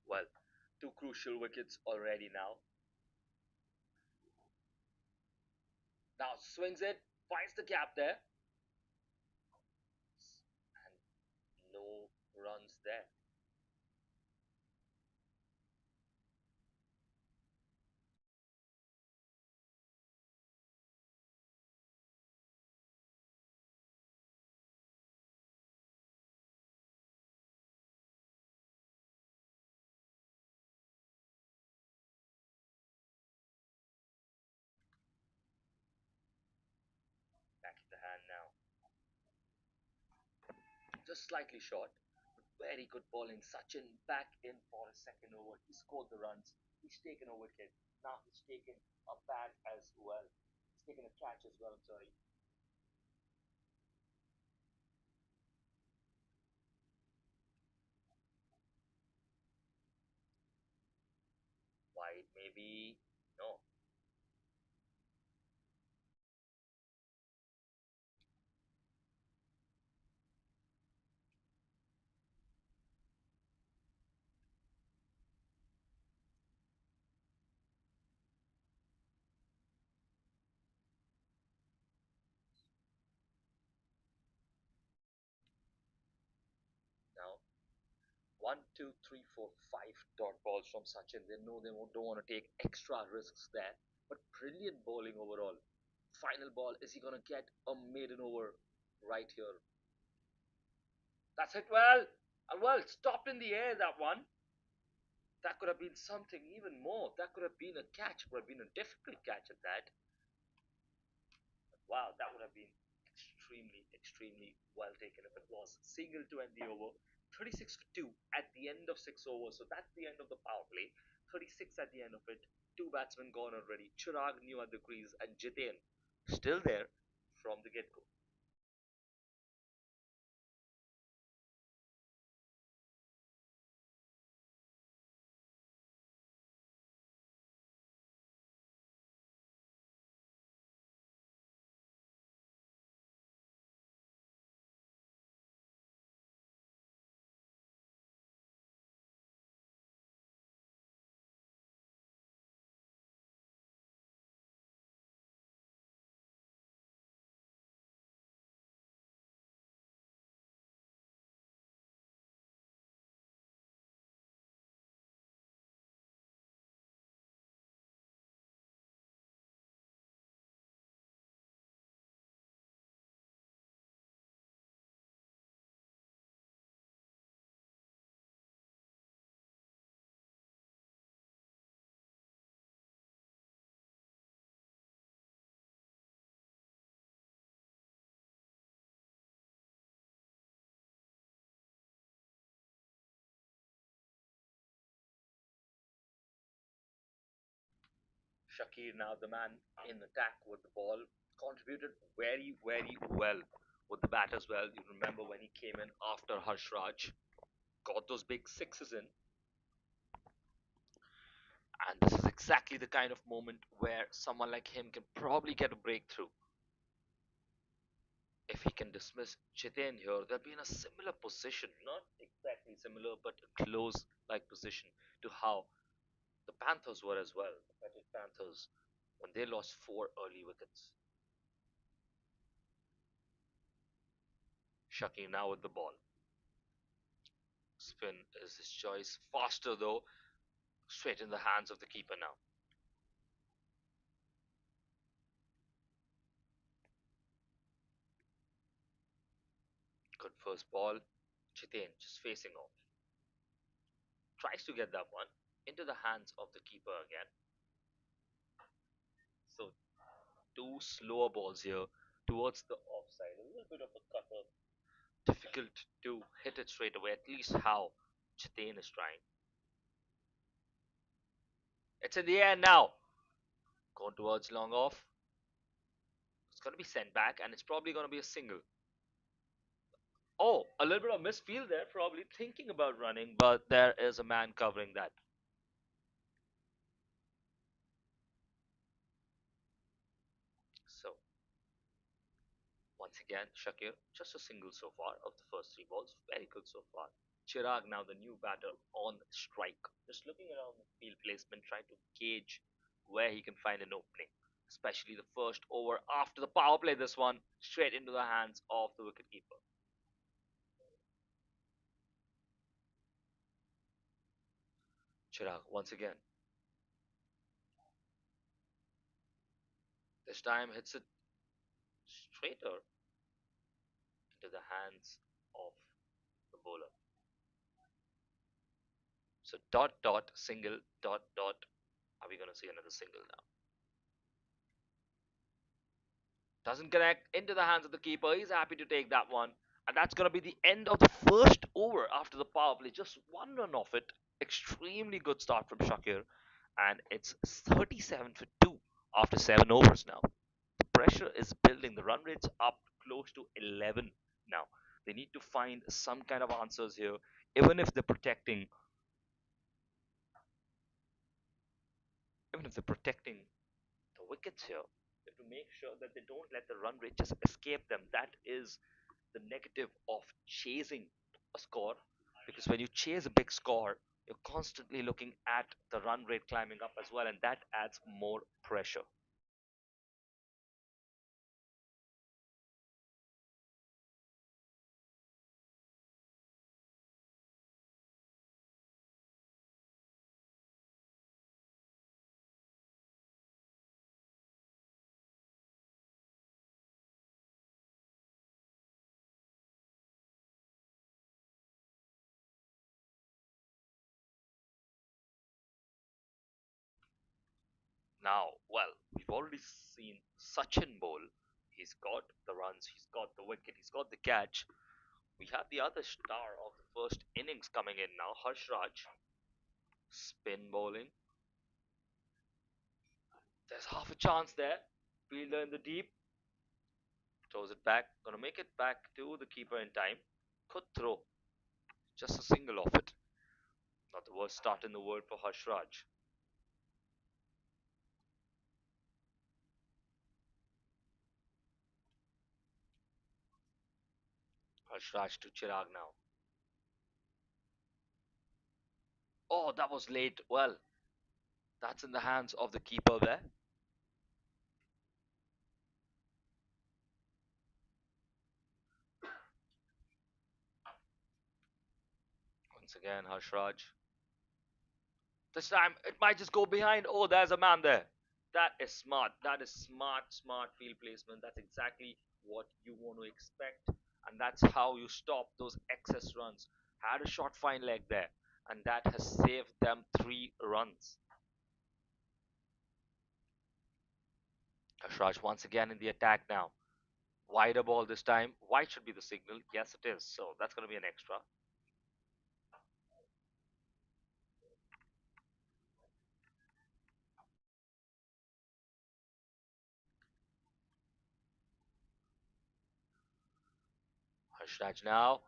A: Well, 2 crucial wickets already now. Now swings it, finds the gap there, and no runs there. Back in the hand now. Just slightly short. Very good bowling. Sachin back in for a second over. He scored the runs. He's taken a wicket. Now he's taken a bat as well. He's taken a catch as well, I'm sorry. Wide maybe. No. Now one, two, three, four, five dot balls from Sachin. They know they don't want to take extra risks there. But brilliant bowling overall. Final ball. Is he going to get a maiden over right here? That's it well. And well, stopped in the air that one. That could have been something even more. That could have been a catch. Would have been a difficult catch at that. Wow, that would have been extremely well taken if it was. Single to end the over. 36 for 2 at the end of 6 overs. So that's the end of the power play. 36 at the end of it. 2 batsmen gone already. Chirag new at the crease and Jiten still there from the get go. Shakir, now the man in attack with the ball, contributed very, very well with the bat as well. You remember when he came in after Harshraj, got those big sixes in, and this is exactly the kind of moment where someone like him can probably get a breakthrough. If he can dismiss Jiten here, they'll be in a similar position, not exactly similar, but a close like position to how the Panthers were as well. The Petit Panthers, when they lost four early wickets. Shaki now with the ball. Spin is his choice. Faster though, straight in the hands of the keeper now. Good first ball. Jiten just facing off. Tries to get that one into the hands of the keeper again. So two slower balls here towards the offside. A little bit of a cutter. Difficult to hit it straight away, at least how Jiten is trying. It's in the air now. Going towards long off. It's going to be sent back and it's probably going to be a single. Oh, a little bit of misfield there, probably thinking about running, but there is a man covering that. So, once again, Shakir, just a single so far of the first three balls. Very good so far. Chirag now the new batter on strike. Just looking around the field placement, trying to gauge where he can find an opening. Especially the first over after the power play, this one straight into the hands of the wicketkeeper. Chirag once again. This time hits it straighter into the hands of the bowler. So dot dot single dot dot. Are we gonna see another single now? Doesn't connect into the hands of the keeper. He's happy to take that one. And that's gonna be the end of the first over after the power play. Just one run off it. Extremely good start from Shakir. And it's 37 for 2 after 7 overs now. The pressure is building. The run rate's up close to 11 now. They need to find some kind of answers here. Even if they're protecting even if they're protecting the wickets here, they have to make sure that they don't let the run rate just escape them. That is the negative of chasing a score, because when you chase a big score, you're constantly looking at the run rate climbing up as well, and that adds more pressure. Now, well, we've already seen Sachin bowl. He's got the runs, he's got the wicket, he's got the catch. We have the other star of the first innings coming in now, Harshraj. Spin bowling. There's half a chance there. Fielder in the deep. Throws it back. Gonna make it back to the keeper in time. Could throw. Just a single off it. Not the worst start in the world for Harshraj. Harshraj to Chirag now. Oh, that was late. Well, that's in the hands of the keeper there. Once again, Harshraj. This time it might just go behind. Oh, there's a man there. That is smart. That is smart, smart field placement. That's exactly what you want to expect. And that's how you stop those excess runs. Had a short fine leg there. And that has saved them 3 runs. Ashraj once again in the attack now. Wider ball this time. Wide should be the signal. Yes, it is. So that's going to be an extra. Hashraj now.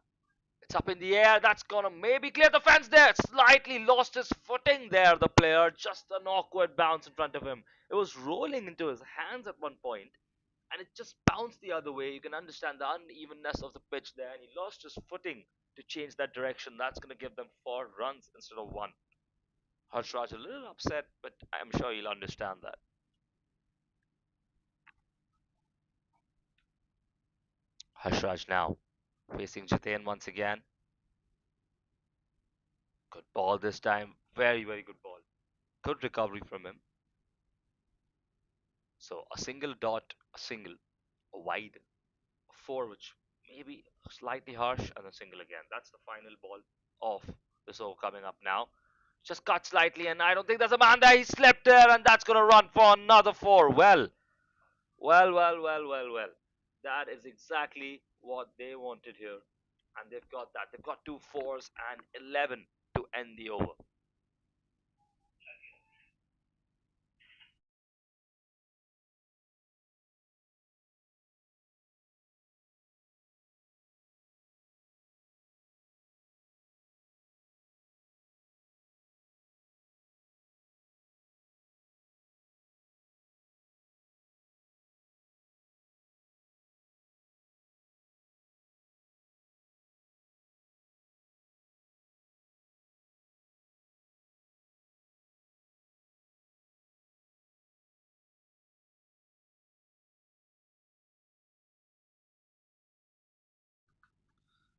A: It's up in the air. That's gonna maybe clear the fence there. Slightly lost his footing there, the player. Just an awkward bounce in front of him. It was rolling into his hands at one point, and it just bounced the other way. You can understand the unevenness of the pitch there, and he lost his footing to change that direction. That's gonna give them 4 runs instead of one. Harshraj a little upset, but I'm sure he'll understand that. Harshraj now facing Jitain once again. Good ball this time. Very, very good ball. Good recovery from him. So a single dot, a single, a wide, a four, which maybe slightly harsh, and a single again. That's the final ball of this over coming up now. Just cut slightly, and I don't think there's a man there. He slept there, and that's going to run for another four. Well. That is exactly what they wanted here. And they've got that. They've got two fours and 11 to end the over.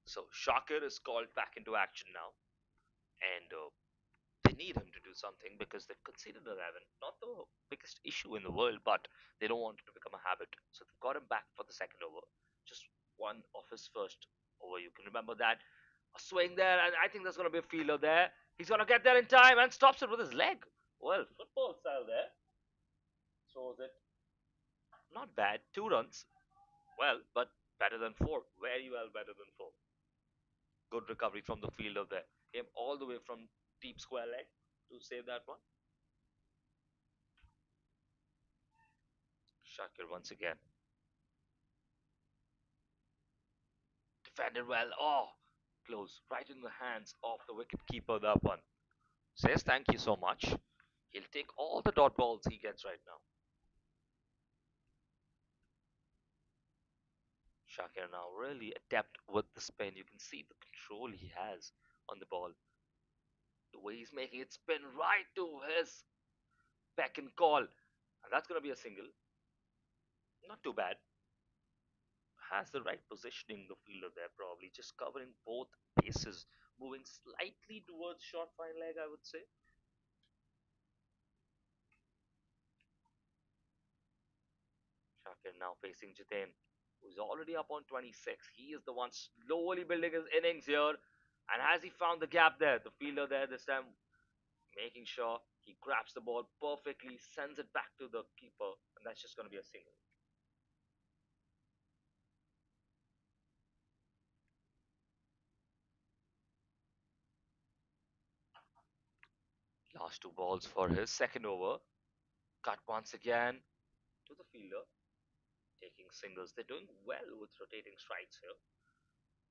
A: So Shakir is called back into action now. And they need him to do something because they've conceded 11. Not the biggest issue in the world, but they don't want it to become a habit. So they've got him back for the second over. Just one of his first over. You can remember that. A swing there, and I think there's going to be a fielder there. He's going to get there in time and stops it with his leg. Well, football style there. Throws it. Not bad. 2 runs. Well, but better than four. Very well better than four. Good recovery from the fielder there. Came all the way from deep square leg to save that one. Shakir once again. Defended well. Oh, close. Right in the hands of the wicket keeper, that one. Says thank you so much. He'll take all the dot balls he gets right now. Shakir now really adept with the spin. You can see the control he has on the ball. The way he's making it spin right to his beck and call. And that's going to be a single. Not too bad. Has the right positioning, the fielder there, probably. Just covering both bases. Moving slightly towards short fine leg, I would say. Shakir now facing Jitain, who's already up on 26. He is the one slowly building his innings here. And has he found the gap there? The fielder there this time making sure he grabs the ball perfectly, sends it back to the keeper, and that's just going to be a single. Last two balls for his second over. Cut once again to the fielder, taking singles. They're doing well with rotating strikes here,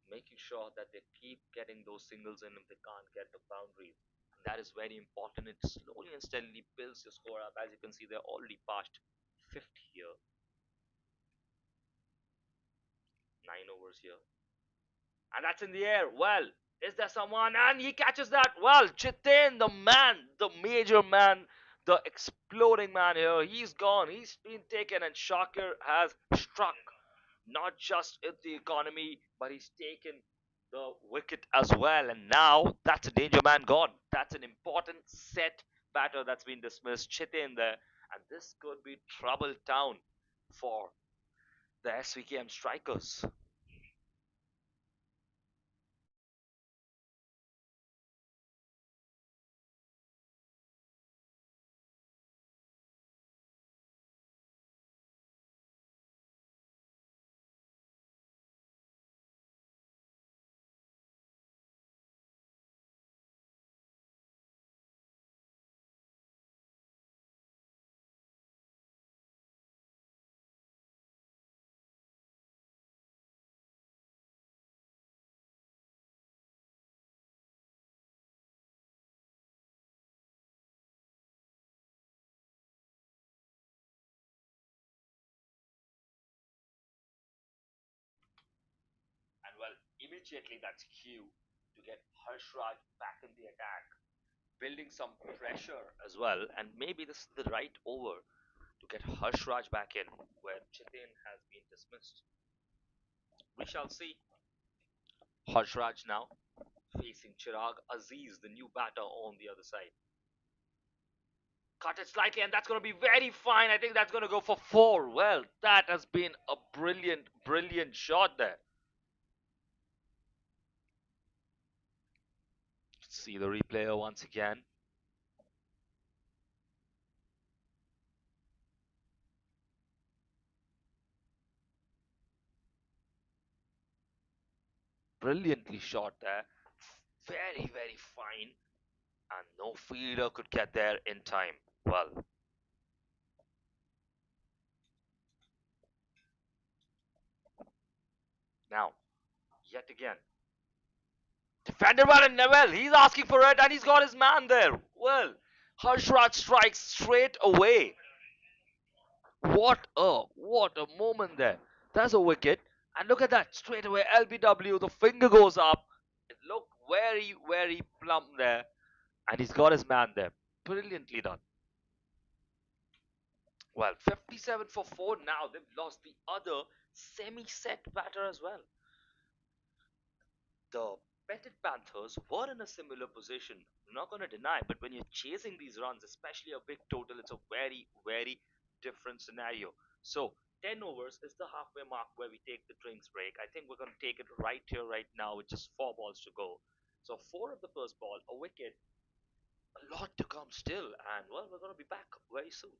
A: making sure that they keep getting those singles in if they can't get the boundaries. And that is very important. It slowly and steadily builds your score up. As you can see, they're already past 50 here. 9 overs here. And that's in the air. Well, is there someone? And he catches that. Well, Chitin, the man, the major man, the exploding man here, he's gone. He's been taken, and Shakir has struck not just in the economy, but he's taken the wicket as well. And now that's a danger man gone. That's an important set batter that's been dismissed. Chitin there. And this could be trouble town for the SVKM strikers. Immediately, that's cue to get Harshraj back in the attack, building some pressure as well. And maybe this is the right over to get Harshraj back in, where Chitin has been dismissed. We shall see. Harshraj now facing Chirag Aziz, the new batter on the other side. Cut it slightly, and that's going to be very fine. I think that's going to go for four. Well, that has been a brilliant, brilliant shot there. Let's see the replayer once again. Brilliantly shot there. Very, very fine. And no fielder could get there in time. Well, now, yet again. Defended by Neville. He's asking for it, and he's got his man there. Well, Harshraj strikes straight away. What a moment there. There's a wicket. And look at that. Straight away, LBW, the finger goes up. It looked very, very plump there. And he's got his man there. Brilliantly done. Well, 57 for 4 now. They've lost the other semi-set batter as well. The Petit Panthers were in a similar position. I'm not going to deny, but when you're chasing these runs, especially a big total, it's a very, very different scenario. So, 10 overs is the halfway mark where we take the drinks break. I think we're going to take it right here, right now, with just 4 balls to go. So, 4 of the first ball, a wicket, a lot to come still, and well, we're going to be back very soon.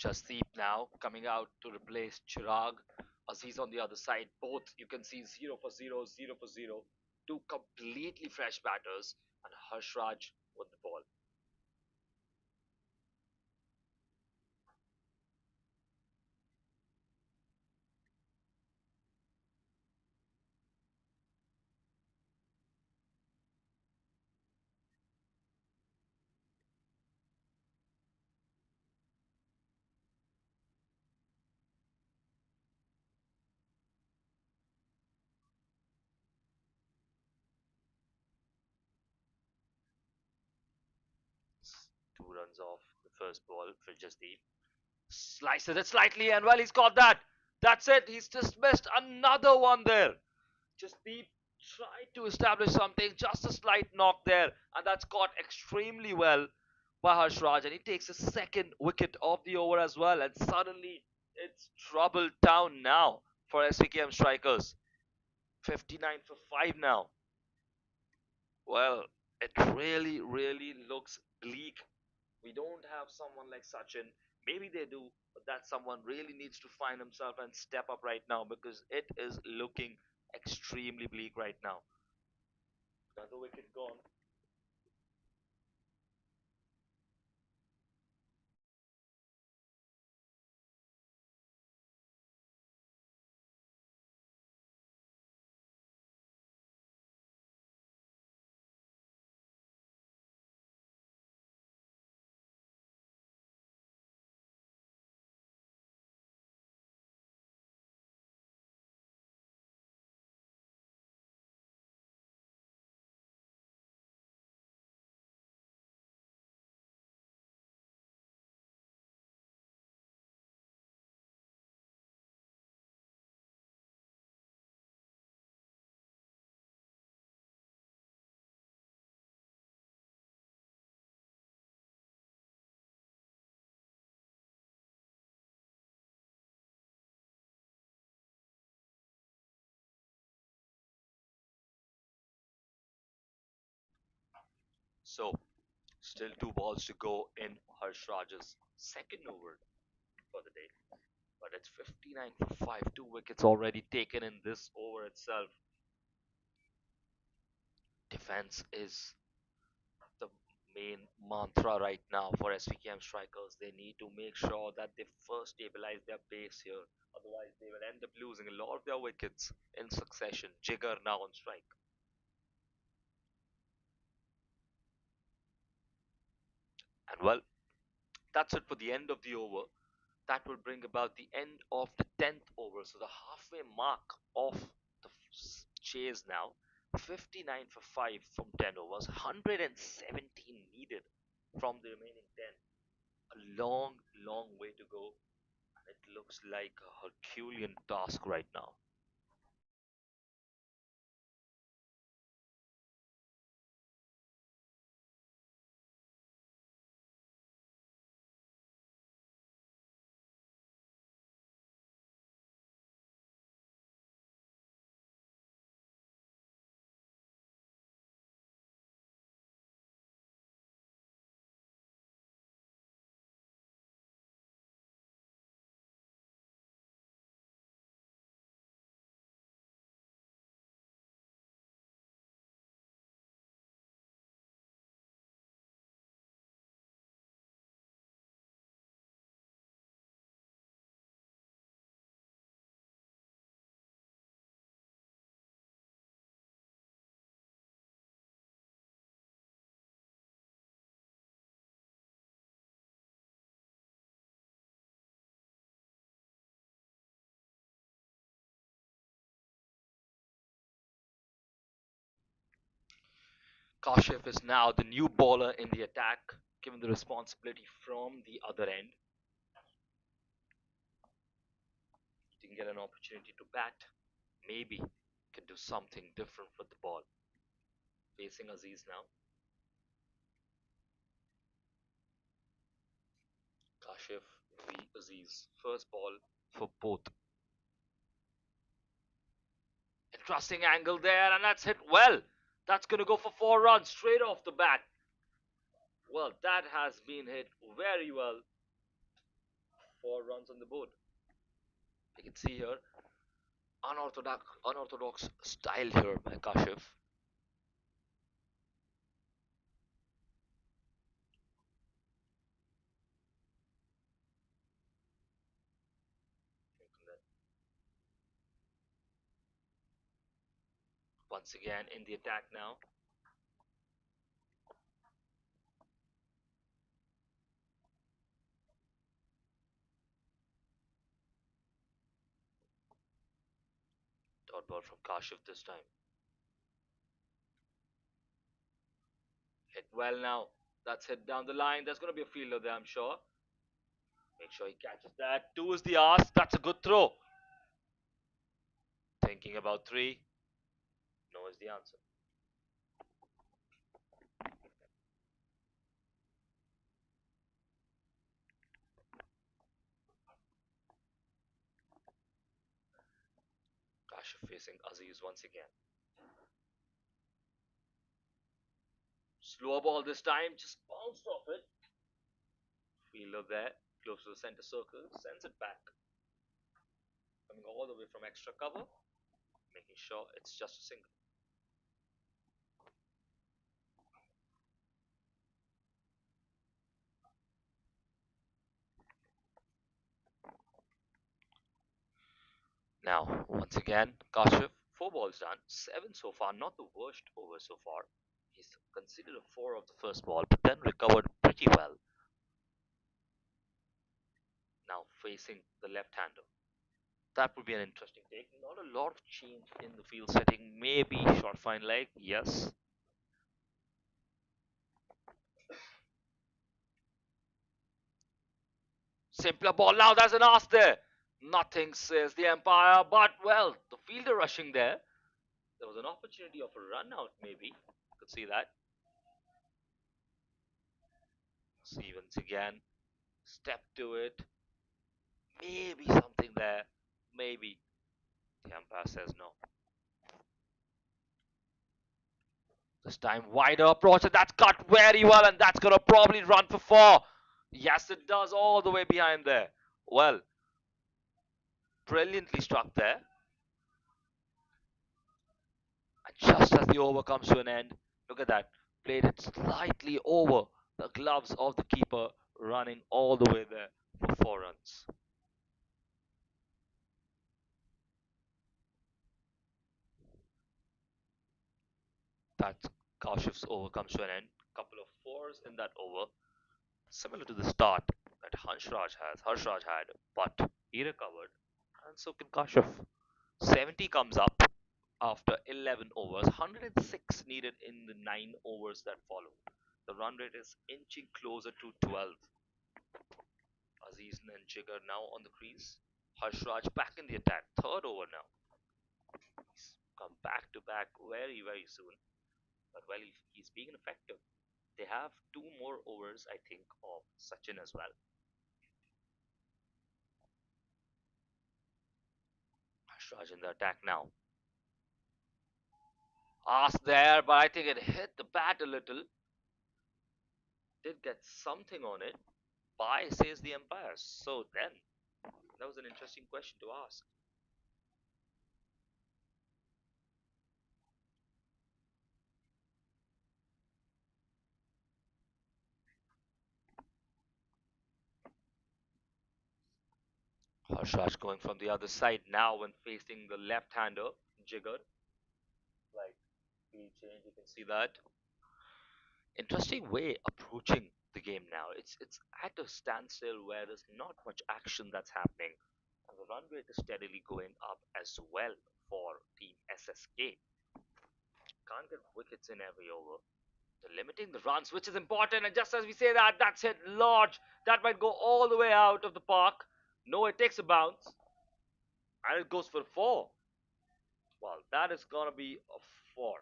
A: So Jasdeep now coming out to replace Chirag. Aziz on the other side. Both you can see 0 for 0, 0 for 0. Two completely fresh batters, and Harshraj with the ball. It's 2 runs off the first ball for Jasdeep. Slices it slightly, and well, he's got that. That's it. He's just missed another one there. Just Deep tried to establish something, just a slight knock there, and that's caught extremely well by Harshraj. And he takes his second wicket of the over as well. And suddenly it's trouble down now for SVKM strikers. 59 for 5 now. Well, it really, really looks bleak. We don't have someone like Sachin. Maybe they do, but that someone really needs to find himself and step up right now because it is looking extremely bleak right now. Another wicket gone. So, still two balls to go in Harsh Raj's second over for the day. But it's 59 for 5. Two wickets already taken in this over itself. Defense is the main mantra right now for SVKM strikers. They need to make sure that they first stabilize their base here. Otherwise, they will end up losing a lot of their wickets in succession. Jigger now on strike. And well, that's it for the end of the over. That will bring about the end of the 10th over. So the halfway mark of the chase now. 59 for 5 from 10 overs, 117 needed from the remaining 10. A long, long way to go. And it looks like a Herculean task right now. Kashif is now the new bowler in the attack, given the responsibility from the other end. He didn't get an opportunity to bat. Maybe can do something different with the ball. Facing Aziz now. Kashif v Aziz. First ball for both. Interesting angle there, and that's hit well. That's going to go for 4 runs straight off the bat. Well, that has been hit very well. 4 runs on the board. You can see here, unorthodox style here by Kashif. Once again in the attack now. Dot ball from Kashif this time. Hit well now. That's hit down the line. There's going to be a fielder there, I'm sure. Make sure he catches that. Two is the ask. That's a good throw. Thinking about three. No is the answer. Kashif facing Aziz once again. Slow ball this time. Just bounced off it. Fielder there. Close to the center circle. Sends it back. Coming all the way from extra cover. Making sure it's just a single. Now, once again, Kashif, four balls done, seven so far, not the worst over so far. He's considered a four of the first ball, but then recovered pretty well. Now facing the left-hander. That would be an interesting take. Not a lot of change in the field setting. Maybe short fine leg, yes. Simpler ball. Now there's an ask there. Nothing says the umpire, but well, the fielder rushing there. There was an opportunity of a run out, maybe. Could see that. See once again. Step to it. Maybe something there. Maybe. The umpire says no. This time wider approach, and that's cut very well, and that's gonna probably run for four. Yes, it does, all the way behind there. Well, brilliantly struck there. And just as the over comes to an end, look at that. Played it slightly over the gloves of the keeper, running all the way there for 4 runs. That Kaushif's over comes to an end. Couple of fours in that over, similar to the start that Harshraj had, but he recovered, and so can Kashif. 70 comes up after 11 overs, 106 needed in the 9 overs that follow. The run rate is inching closer to 12. Aziz and Jigar now on the crease. Harshraj back in the attack, third over now. He's come back to back very soon, but well, he's being effective. They have two more overs, I think, of Sachin as well. Harshraj in the attack now. Asked there, but I think it hit the bat a little. Did get something on it. Why, says the umpire. So then, that was an interesting question to ask. Harshraj going from the other side now when facing the left-hander, Jigger. Like, field change, you can see that. Interesting way approaching the game now. It's at a standstill where there's not much action that's happening. And the run rate is steadily going up as well for Team SSK. Can't get wickets in every over. They're limiting the runs, which is important. And just as we say that, that's hit large. That might go all the way out of the park. No, it takes a bounce. And it goes for four. Well, that is going to be a four.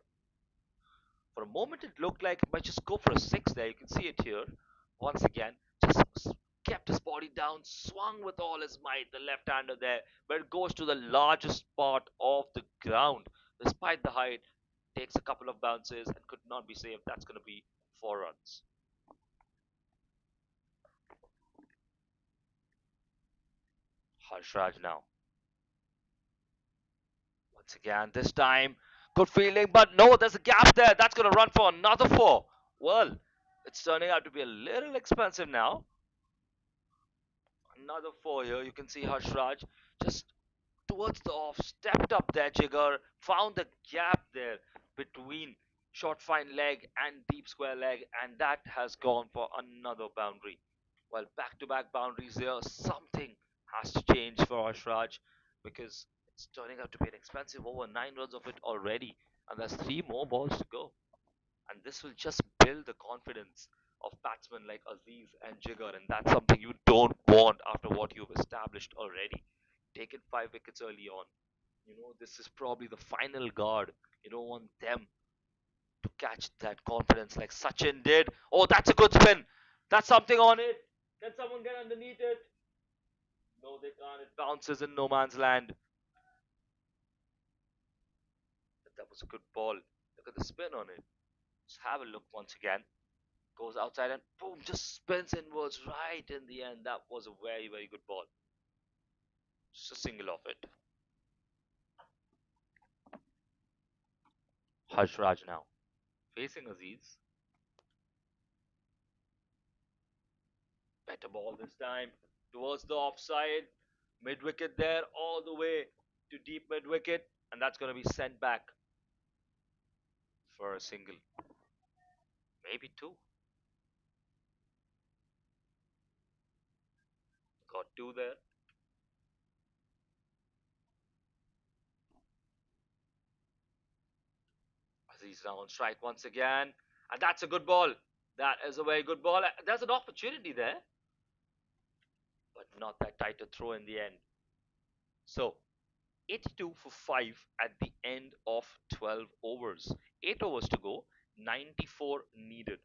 A: For a moment, it looked like it might just go for a six there. You can see it here. Once again, just kept his body down, swung with all his might, the left-hander there, but it goes to the largest part of the ground. Despite the height, takes a couple of bounces and could not be saved. That's going to be 4 runs. Harshraj now. Once again, this time, good fielding, but no, there's a gap there. That's going to run for another four. Well, it's turning out to be a little expensive now. Another four here. You can see Harshraj just towards the off, stepped up there, Jigger, found the gap there between short fine leg and deep square leg, and that has gone for another boundary. Well, back to back boundaries there. Something has to change for Harshraj because it's turning out to be an expensive over, 9 runs of it already, and there's three more balls to go. And this will just build the confidence of batsmen like Aziz and Jigger, and that's something you don't want after what you've established already. Taken 5 wickets early on. This is probably the final guard. You don't want them to catch that confidence like Sachin did. Oh, that's a good spin. That's something on it. Can someone get underneath it? No, they can't. It bounces in no man's land. But that was a good ball. Look at the spin on it. Just have a look once again. Goes outside and boom, just spins inwards right in the end. That was a very, very good ball. Just a single off it. Harshraj now. Facing Aziz. Better ball this time. Towards the offside. Mid wicket there, all the way to deep mid wicket. And that's going to be sent back for a single. Maybe two. Got two there. Aziz now on strike once again. And that's a good ball. That is a very good ball. There's an opportunity there, but not that tight a throw in the end. So 82 for 5 at the end of 12 overs. 8 overs to go, 94 needed.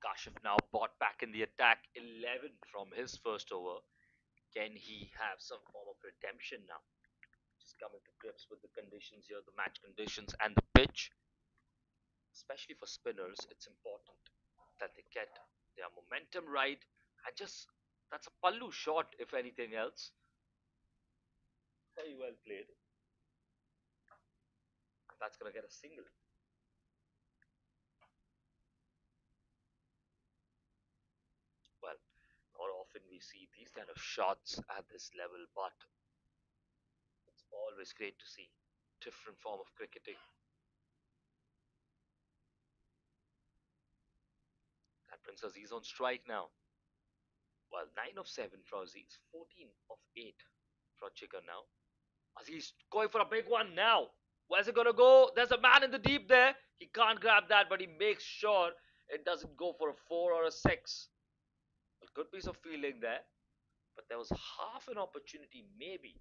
A: Kashif now bought back in the attack, 11 from his first over. Can he have some form of redemption now? Just coming to grips with the conditions here, the match conditions and the pitch. Especially for spinners, it's important that they get their momentum right and just that's a pallu shot, if anything else. Very well played. That's gonna get a single. Well, not often we see these kind of shots at this level, but it's always great to see different form of cricketing. That brings Aziz on strike now. Well, 9 of 7 for Aziz, 14 of 8 for Chicken now. Aziz going for a big one now. Where's it gonna go? There's a man in the deep there. He can't grab that, but he makes sure it doesn't go for a four or a six. A good piece of fielding there, but there was half an opportunity maybe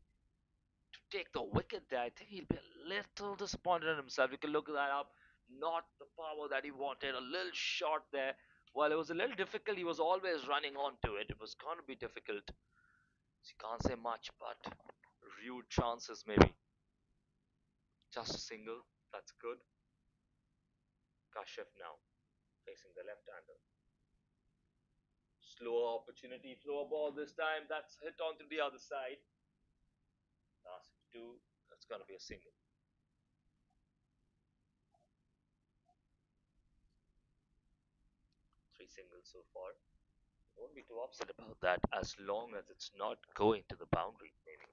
A: to take the wicket there. I think he'll be a little disappointed in himself. You can look that up. Not the power that he wanted. A little short there. Well, it was a little difficult. He was always running onto it. It was going to be difficult. So you can't say much, but rude chances maybe. Just a single. That's good. Kashif now facing the left-hander. Slower opportunity. Slower ball this time. That's hit onto the other side. Last two. That's going to be a single. Three singles so far. Don't be too upset about that as long as it's not going to the boundary, maybe.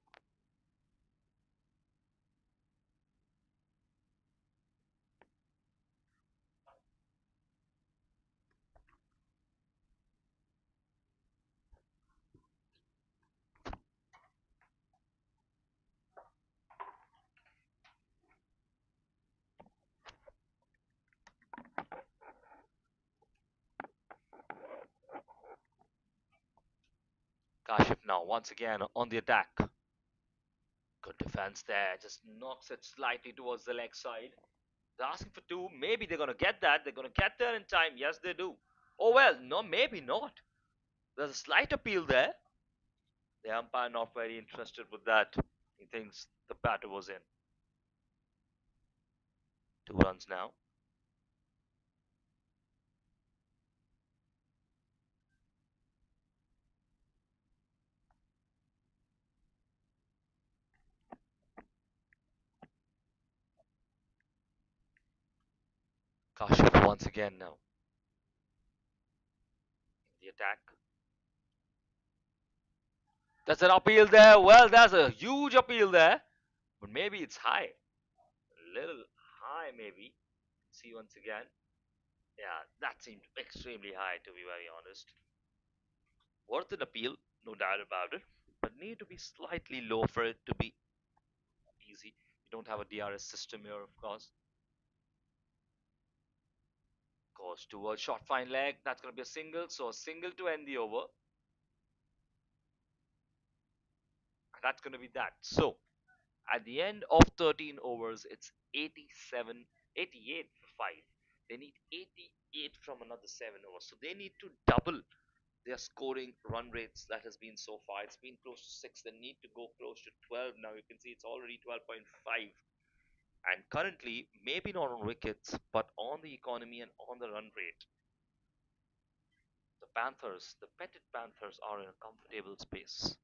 A: Kashif now once again on the attack. Good defense there. Just knocks it slightly towards the leg side. They're asking for two. Maybe they're going to get that. They're going to get there in time. Yes, they do. Oh, well, no, maybe not. There's a slight appeal there. The umpire not very interested with that. He thinks the batter was in. 2 runs now. Kashif once again now. The attack. There's an appeal there. Well, there's a huge appeal there. But maybe it's high. A little high, maybe. See once again. Yeah, that seemed extremely high, to be very honest. Worth an appeal, no doubt about it. But need to be slightly low for it to be easy. We don't have a DRS system here, of course. Goes towards short fine leg. That's going to be a single. So a single to end the over. That's going to be that. So at the end of 13 overs, it's 87, 88 for 5. They need 88 from another 7 overs. So they need to double their scoring run rates that has been so far. It's been close to 6. They need to go close to 12 now. You can see it's already 12.5. And currently, maybe not on wickets, but on the economy and on the run rate, the Panthers, the Petit Panthers, are in a comfortable space.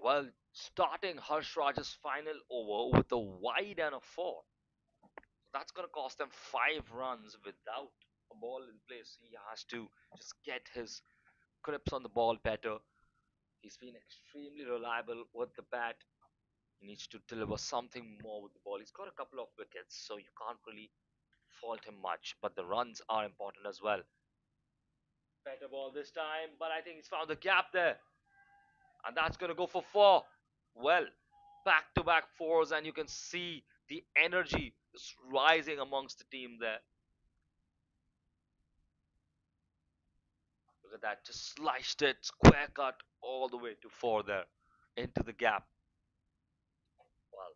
A: Well, starting Harsh Raj's final over with a wide and a 4. That's going to cost them 5 runs without a ball in place. He has to just get his grips on the ball better. He's been extremely reliable with the bat. He needs to deliver something more with the ball. He's got a couple of wickets, so you can't really fault him much. But the runs are important as well. Better ball this time, but I think he's found the gap there. And that's going to go for 4. Well, back to back fours, and you can see the energy is rising amongst the team there. Look at that, just sliced it, square cut all the way to 4 there, into the gap. Well,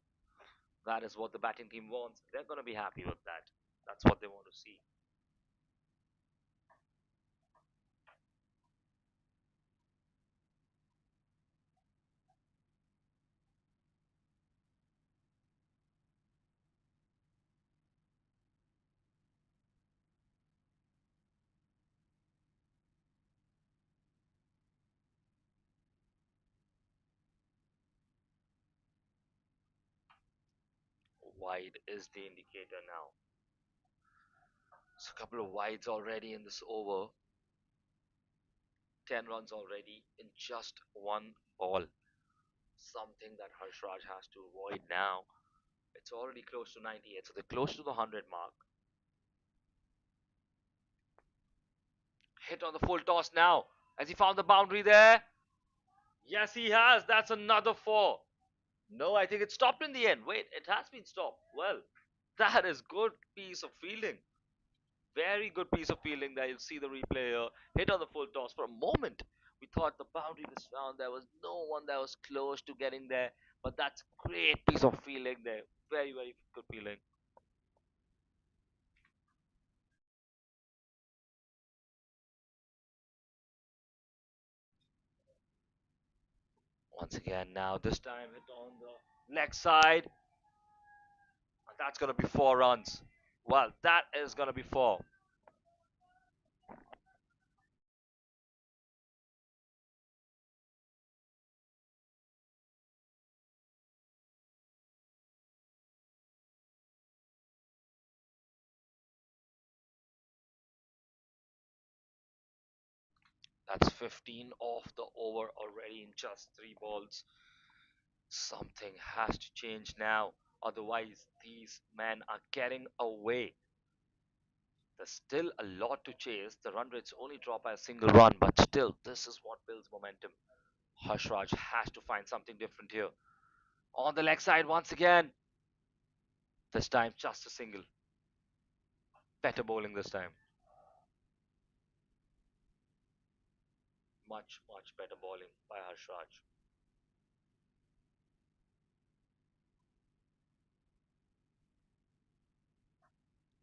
A: that is what the batting team wants. They're going to be happy with that. That's what they want to see. Wide is the indicator now. It's a couple of wides already in this over. 10 runs already in just one ball. Something that Harshraj has to avoid now. It's already close to 98, so they're close to the 100 mark. Hit on the full toss now. Has he found the boundary there? Yes, he has. That's another four. No, I think it stopped in the end. Wait, it has been stopped. Well, that is good piece of fielding. Very good piece of fielding there. You'll see the replay here. Hit on the full toss. For a moment, we thought the boundary was found. There was no one that was close to getting there. But that's great piece of fielding there. Very, very good fielding. Once again, now this time hit on the leg side. That's going to be 4 runs. Well, that is going to be four. That's 15 off the over already in just 3 balls. Something has to change now. Otherwise, these men are getting away. There's still a lot to chase. The run rates only drop by a single run, but still, this is what builds momentum. Harshraj has to find something different here. On the leg side once again. This time, just a single. Better bowling this time. Much, much better bowling by Harshraj.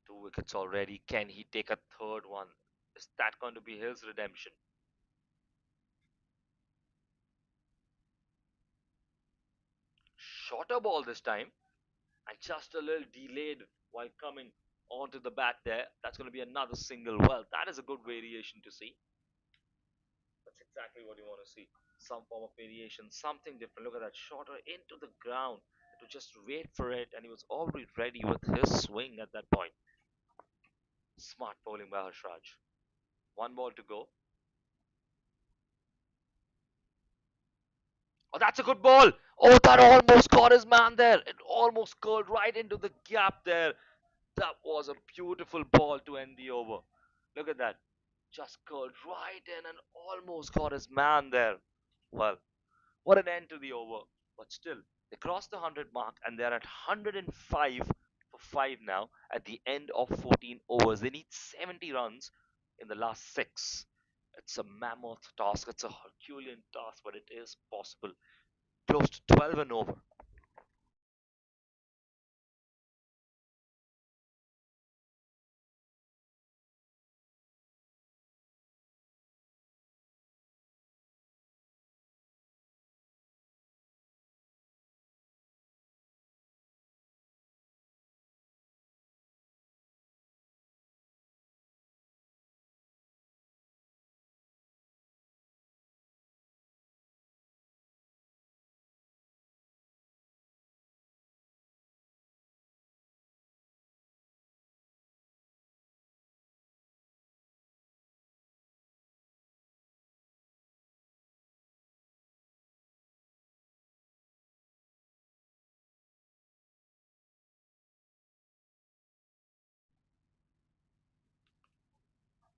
A: 2 wickets already. Can he take a third one? Is that going to be his redemption? Shorter ball this time, and just a little delayed while coming onto the bat there. That's going to be another single. Well, that is a good variation to see. That's exactly what you want to see. Some form of variation, something different. Look at that, shorter into the ground. To just wait for it, and he was already ready with his swing at that point. Smart bowling by Harshraj. 1 ball to go. Oh, that's a good ball. Oh, that almost got his man there. It almost curled right into the gap there. That was a beautiful ball to end the over. Look at that. Just curled right in and almost got his man there. Well, what an end to the over. But still, they crossed the 100 mark and they're at 105 for 5 now at the end of 14 overs. They need 70 runs in the last 6. It's a mammoth task. It's a Herculean task, but it is possible. Close to 12 and over.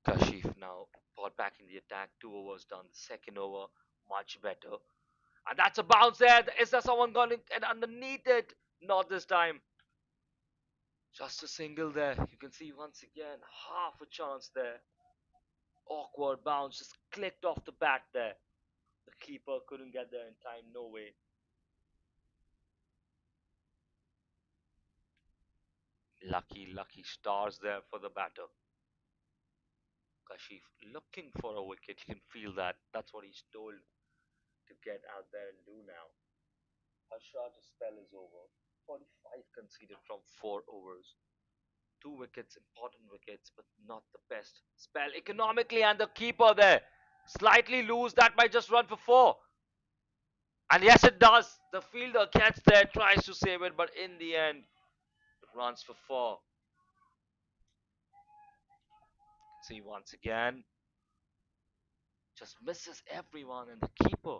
A: Kashif now brought back in the attack. 2 overs done. The second over, much better. And that's a bounce there. Is there someone going to get underneath it? Not this time. Just a single there. You can see once again, half a chance there. Awkward bounce, just clicked off the bat there. The keeper couldn't get there in time, no way. Lucky, lucky stars there for the batter. Kashif looking for a wicket. You can feel that. That's what he's told to get out there and do now. Harshraj's spell is over. 45 conceded from 4 overs. 2 wickets, important wickets, but not the best spell economically. And the keeper there, slightly loose. That might just run for 4. And yes, it does. The fielder gets there, tries to save it, but in the end, Runs for four. See, once again, just misses everyone, and the keeper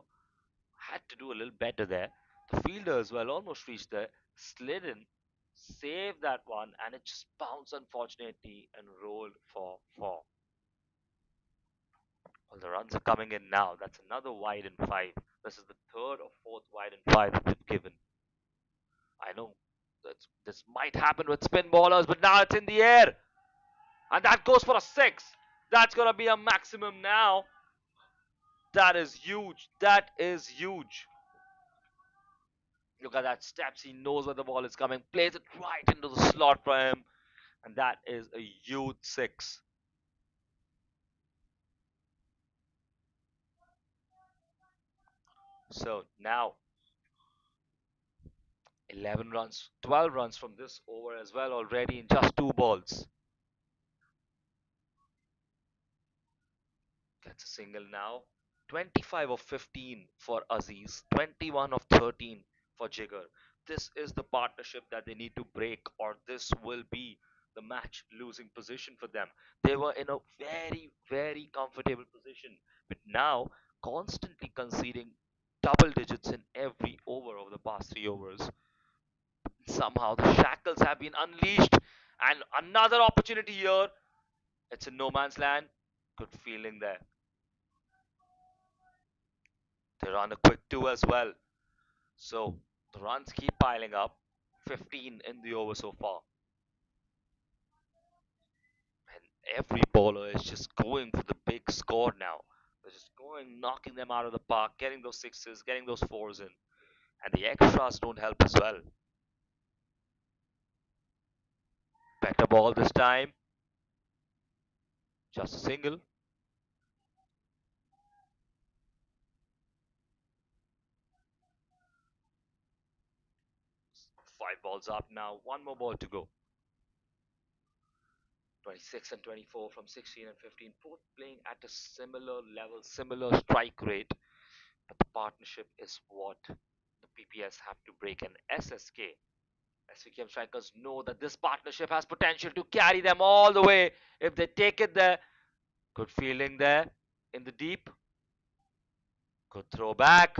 A: had to do a little better there. The fielder as well almost reached there, slid in, saved that one, and it just bounced unfortunately and rolled for four. Well, the runs are coming in now. That's another wide and five. This is the third or fourth wide and five that they've given. I know that this might happen with spin bowlers, but now it's in the air, and that goes for a six. That's gonna be a maximum now. That is huge. That is huge. Look at that steps. He knows where the ball is coming. Plays it right into the slot for him. And that is a huge six. So now 11 runs, 12 runs from this over as well already in just two balls. Gets a single now. 25 of 15 for Aziz, 21 of 13 for Jigger. This is the partnership that they need to break, or this will be the match losing position for them. They were in a very, very comfortable position, but now constantly conceding double digits in every over over the past three overs. Somehow the shackles have been unleashed, and another opportunity here. It's in no man's land. Good feeling there. They run a quick two as well. So the runs keep piling up. 15 in the over so far. And every bowler is just going for the big score now. They're just going, knocking them out of the park, getting those sixes, getting those fours in. And the extras don't help as well. Better ball this time. Just a single. Five balls up now. One more ball to go. 26 and 24 from 16 and 15, both playing at a similar level, similar strike rate. But the partnership is what the PPS have to break. And SSK, Svkm strikers, know that this partnership has potential to carry them all the way if they take it there. Good feeling there in the deep. Good throw back.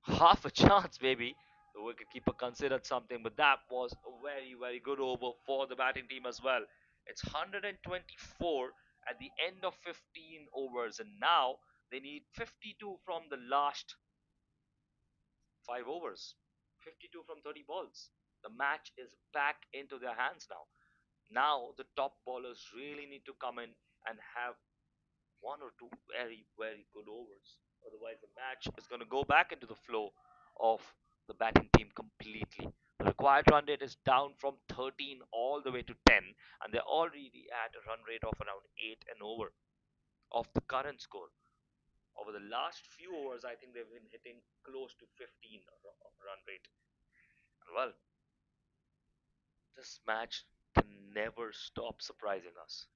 A: Half a chance, maybe. The wicketkeeper considered something, but that was a very, very good over for the batting team as well. It's 124 at the end of 15 overs, and now they need 52 from the last five overs. 52 from 30 balls. The match is back into their hands now. Now the top bowlers really need to come in and have one or two very, very good overs. Otherwise, the match is going to go back into the flow of the batting team completely. The required run rate is down from 13 all the way to 10, and they're already at a run rate of around 8 and over of the current score. Over the last few overs, I think they've been hitting close to 15 run rate. And well, this match can never stop surprising us.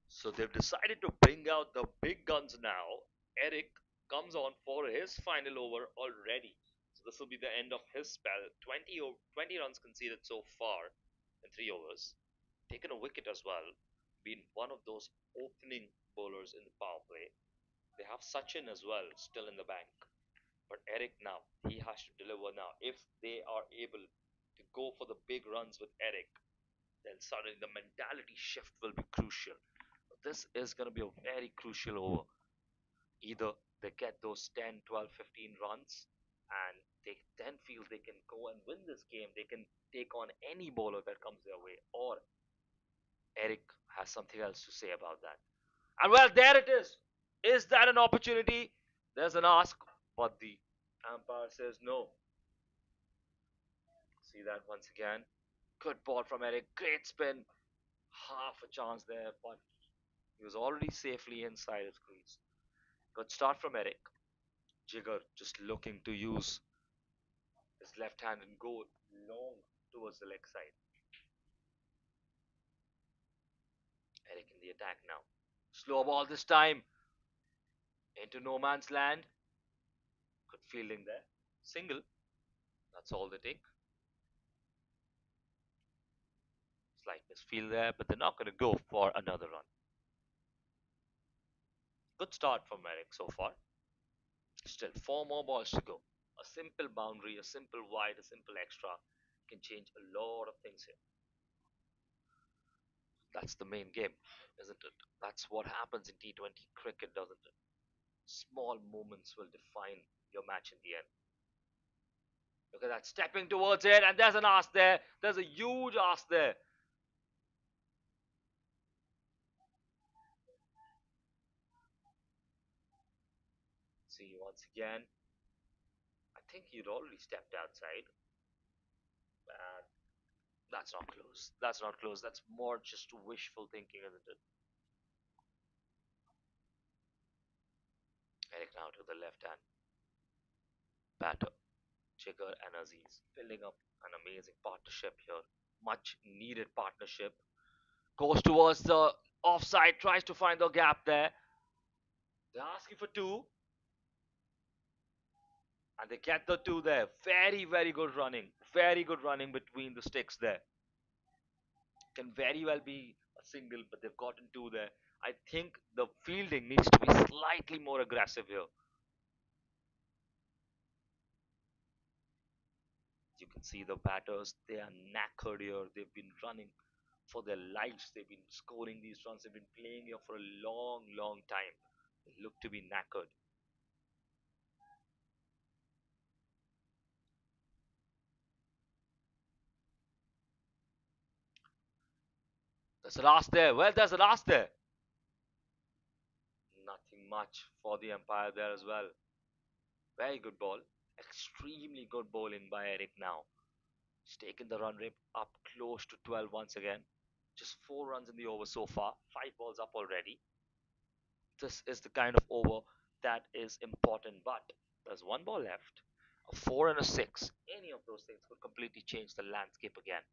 A: So they've decided to bring out the big guns now. Eric comes on for his final over already. So this will be the end of his spell. 20 runs conceded so far in three overs. Taken a wicket as well. Been one of those opening bowlers in the power play. They have Sachin as well still in the bank. But Eric now, he has to deliver now. If they are able to go for the big runs with Eric, then suddenly the mentality shift will be crucial. This is going to be a very crucial over. Either they get those 10, 12, 15 runs and they then feel they can go and win this game. They can take on any bowler that comes their way. Or Eric has something else to say about that. And well, there it is. Is that an opportunity? There's an ask, but the umpire says no. See that once again. Good ball from Eric. Great spin. Half a chance there, but he was already safely inside his crease. Good start from Eric. Jigger just looking to use his left hand and go long towards the leg side. Eric in the attack now. Slow ball this time into no man's land. Good fielding there. Single. That's all they take. Slight misfield there, but they're not going to go for another run. Good start from Eric so far. Still, four more balls to go. A simple boundary, a simple wide, a simple extra can change a lot of things here. That's the main game, isn't it? That's what happens in T20 cricket, doesn't it? Small moments will define your match in the end. Look at that, stepping towards it, and there's an ask there. There's a huge ask there. See, once again, I think he'd already stepped outside. And that's not close. That's not close. That's more just wishful thinking, isn't it? Eric now to the left hand batter. Jigar and Aziz building up an amazing partnership here. Much needed partnership. Goes towards the offside, tries to find the gap there. They're asking for two, and they get the two there. Very, very good running. Very good running between the sticks there. Can very well be a single, but they've gotten two there. I think the fielding needs to be slightly more aggressive here. You can see the batters, they are knackered here. They've been running for their lives. They've been scoring these runs. They've been playing here for a long, long time. They look to be knackered. There's a last there. Well, there's a last there. Nothing much for the umpire there as well. Very good ball. Extremely good bowling by Eric now. He's taken the run rate up close to 12 once again. Just 4 runs in the over so far. 5 balls up already. This is the kind of over that is important. But there's one ball left. A 4 and a 6. Any of those things could completely change the landscape again.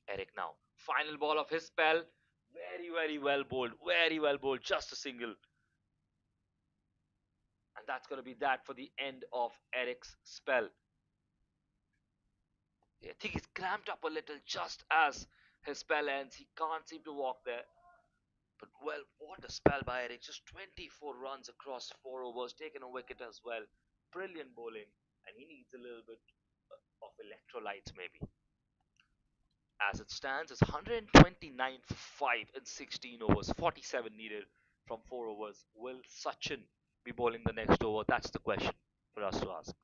A: Eric now. Final ball of his spell. Very, very well bowled. Very well bowled. Just a single. And that's going to be that for the end of Eric's spell. I think he's cramped up a little just as his spell ends. He can't seem to walk there. But well, what a spell by Eric. Just 24 runs across 4 overs, taking a wicket as well. Brilliant bowling. And he needs a little bit of electrolytes maybe. As it stands, it's 129 for 5 in 16 overs, 47 needed from 4 overs. Will Sachin be bowling the next over? That's the question for us to ask.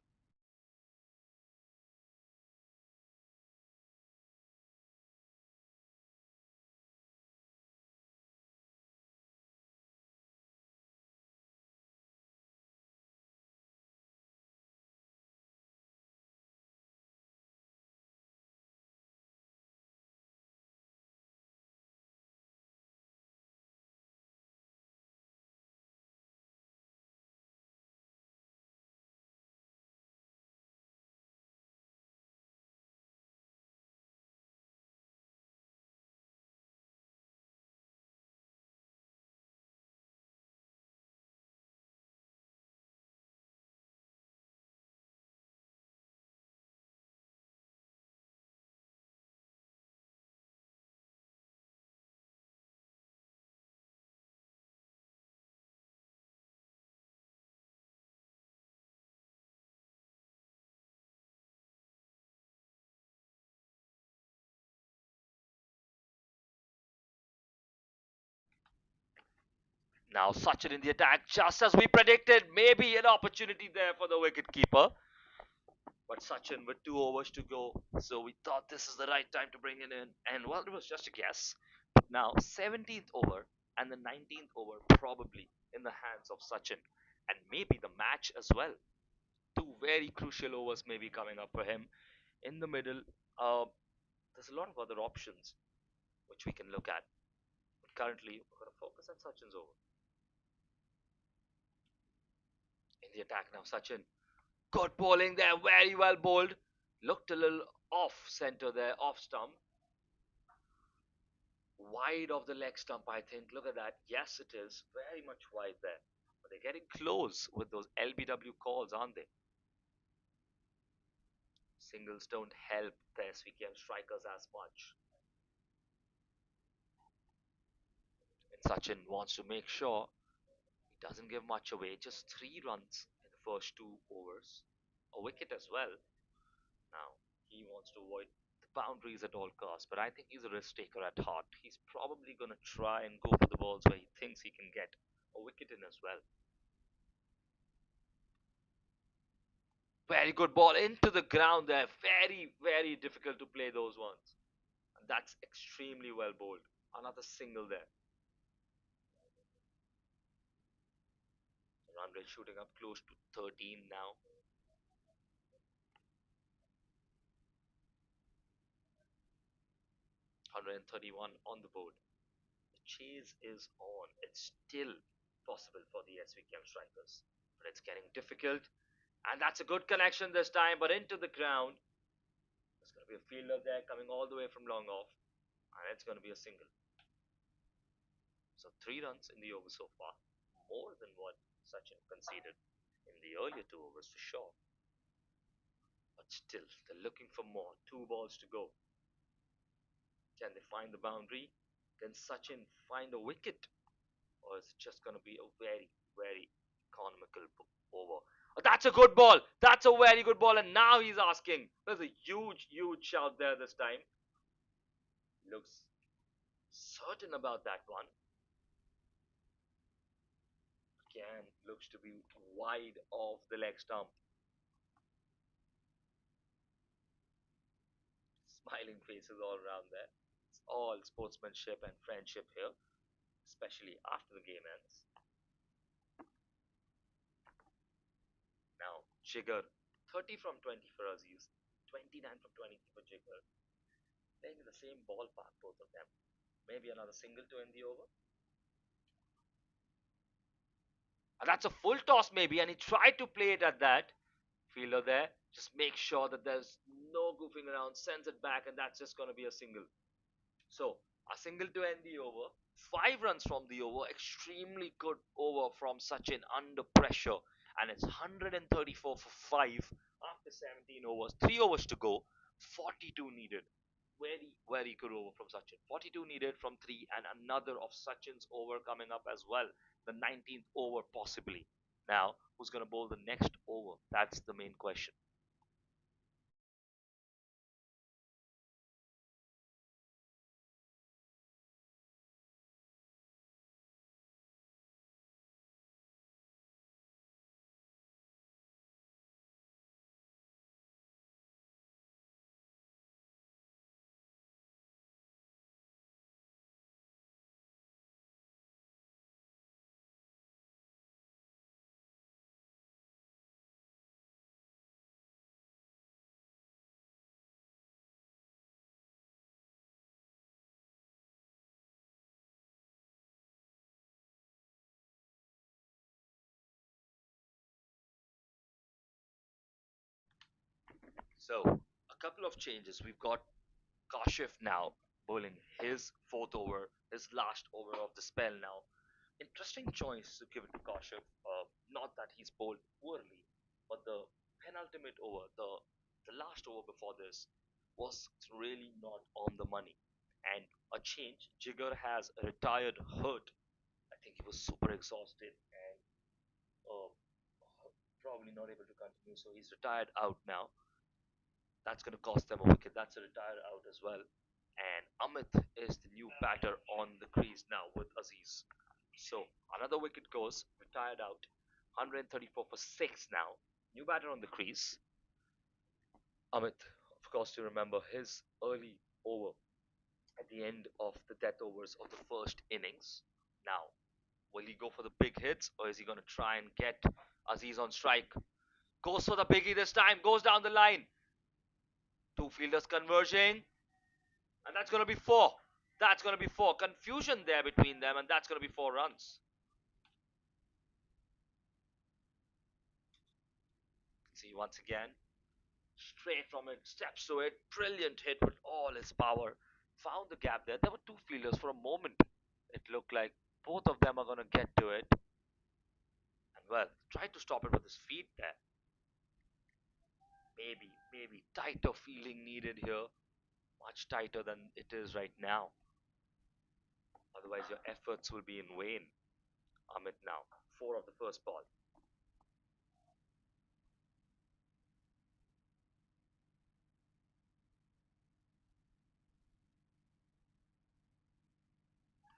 A: Now Sachin in the attack, just as we predicted. Maybe an opportunity there for the wicket keeper. But Sachin with 2 overs to go, so we thought this is the right time to bring it in. And well, it was just a guess. But now 17th over and the 19th over probably in the hands of Sachin and maybe the match as well. Two very crucial overs may be coming up for him. In the middle, uh, there's a lot of other options which we can look at. But currently, we're going to focus on Sachin's over. In the attack now, Sachin. Good bowling there, very well bowled. Looked a little off center there, off stump. Wide of the leg stump, I think. Look at that. Yes, it is. Very much wide there. But they're getting close with those LBW calls, aren't they? Singles don't help the SVKM strikers as much. And Sachin wants to make sure he doesn't give much away. Just 3 runs in the first 2 overs. A wicket as well. Now, he wants to avoid the boundaries at all costs, but I think he's a risk taker at heart. He's probably going to try and go for the balls where he thinks he can get a wicket in as well. Very good ball into the ground there. Very, very difficult to play those ones. And that's extremely well bowled. Another single there. The run rate shooting up close to 13 now. 131 on the board. The chase is on. It's still possible for the SVKM strikers. But it's getting difficult. And that's a good connection this time, but into the ground. There's going to be a fielder there coming all the way from long off. And it's going to be a single. So 3 runs in the over so far. More than what Sachin conceded in the earlier 2 overs for sure. But still, they're looking for more. 2 balls to go. Can they find the boundary? Can Sachin find a wicket? Or is it just going to be a very, very economical over? Oh, that's a good ball. That's a very good ball. And now he's asking. There's a huge, huge shout there this time. Looks certain about that one. Again, looks to be wide of the leg stump. Smiling faces all around there. It's all sportsmanship and friendship here, especially after the game ends. Now, Jigger, 30 from 20 for Aziz, 29 from 23 for Jigger. Playing in the same ballpark, both of them. Maybe another single to end the over. And that's a full toss, maybe, and he tried to play it at that. Fielder there, just make sure that there's no goofing around, sends it back, and that's just going to be a single. So, a single to end the over. 5 runs from the over. Extremely good over from Sachin under pressure. And it's 134 for 5 after 17 overs. 3 overs to go. 42 needed. Very, very good over from Sachin. 42 needed from 3, and another of Sachin's over coming up as well. The 19th over, possibly. Now, who's going to bowl the next over? That's the main question. So, a couple of changes. We've got Kashif now bowling his fourth over, his last over of the spell now. Interesting choice to give it to Kashif. Not that he's bowled poorly, but the penultimate over, the last over before this, was really not on the money. And a change. Jigger has retired hurt. I think he was super exhausted and uh, probably not able to continue, so he's retired out now. That's going to cost them a wicket. That's a retired out as well. And Amit is the new batter on the crease now with Aziz. So another wicket goes, retired out. 134 for 6 now. New batter on the crease. Amit, of course, you remember his early over at the end of the death overs of the first innings. Now, Will he go for the big hits or is he going to try and get Aziz on strike? Goes for the biggie this time, goes down the line. Two fielders converging, and that's going to be four. That's going to be four. Confusion there between them, and that's going to be 4 runs. See once again, straight from it, steps to it, brilliant hit with all his power. Found the gap there. There were two fielders for a moment. It looked like both of them are going to get to it. And well, tried to stop it with his feet there. Maybe tighter fielding needed here. Much tighter than it is right now. Otherwise, your efforts will be in vain. Amit now, 4 of the first ball.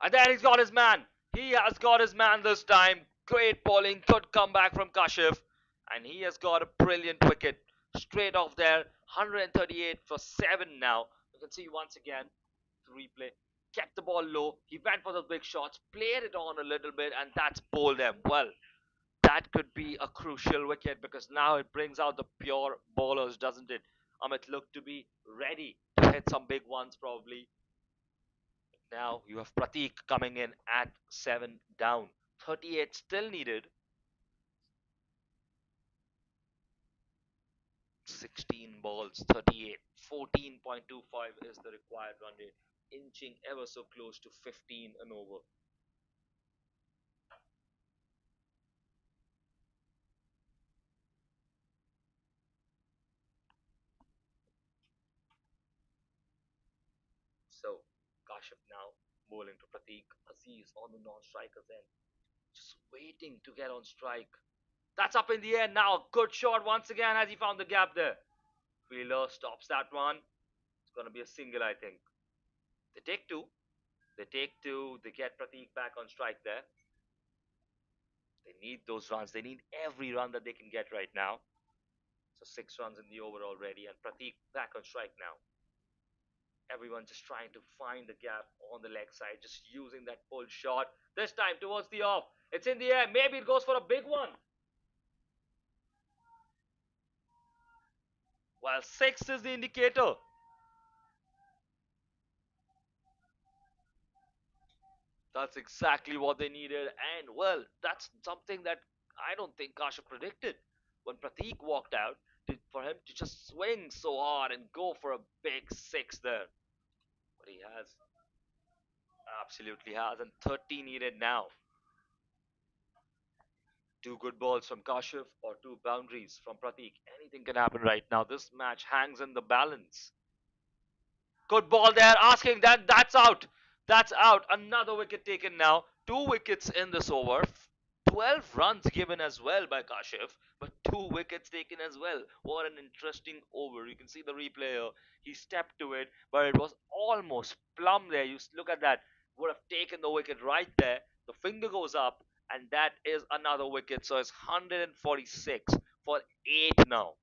A: And there he's got his man. He has got his man this time. Great bowling, good comeback from Kashif. And he has got a brilliant wicket. Straight off there. 138 for 7 now. You can see once again the replay. Kept the ball low. He went for the big shots. Played it on a little bit. And that's bowled them. Well, that could be a crucial wicket because now it brings out the pure bowlers, doesn't it? Amit looked to be ready to hit some big ones probably. Now you have Pratik coming in at 7 down. 38 still needed. 16 balls, 38. 14.25 is the required run rate. Inching ever so close to 15 and over. So Kashif now bowling to Pratik. Aziz on the non-striker's end. Just waiting to get on strike. That's up in the air now. Good shot once again as he found the gap there. Fielder stops that one. It's going to be a single, I think. They take two. They take two. They get Pratik back on strike there. They need those runs. They need every run that they can get right now. So 6 runs in the over already, and Pratik back on strike now. Everyone just trying to find the gap on the leg side, just using that pull shot. This time towards the off. It's in the air. Maybe it goes for a big one. Well, 6 is the indicator. That's exactly what they needed. And, well, that's something that I don't think Kasha predicted. When Pratik walked out, for him to just swing so hard and go for a big 6 there. But he has. Absolutely has. And 30 needed now. Two good balls from Kashif or two boundaries from Pratik. Anything can happen right now. This match hangs in the balance. Good ball there, asking that. That's out. That's out. Another wicket taken now. 2 wickets in this over. 12 runs given as well by Kashif, but 2 wickets taken as well. What an interesting over. You can see the replay here. He stepped to it, but it was almost plumb there. You look at that. Would have taken the wicket right there. The finger goes up, and that is another wicket. So it's 146 for 8 now.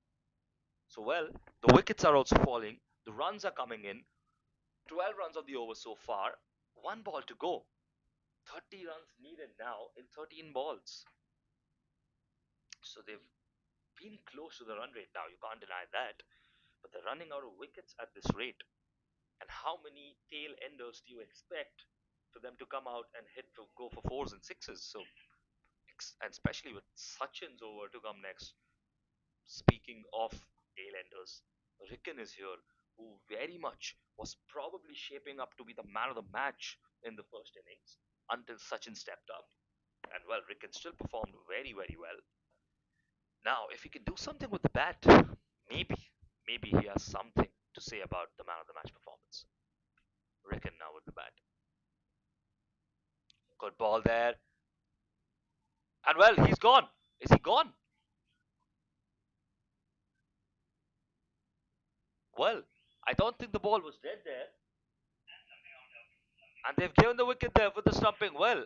A: So, well, the wickets are also falling. The runs are coming in. 12 runs of the over so far. 1 ball to go. 30 runs needed now in 13 balls. So they've been close to the run rate now. You can't deny that. But they're running out of wickets at this rate. And how many tail enders do you expect for them to come out and go for fours and sixes? So, and especially with Sachin's over to come next. Speaking of tail enders, Ricken is here, who very much was probably shaping up to be the man of the match in the first innings until Sachin stepped up. And well, Ricken still performed very, very well. Now, if he can do something with the bat, maybe he has something to say about the man of the match performance. Ricken now with the bat. Good ball there. And well, he's gone. Is he gone? Well, I don't think the ball was dead there. And they've given the wicket there with the stumping. Well,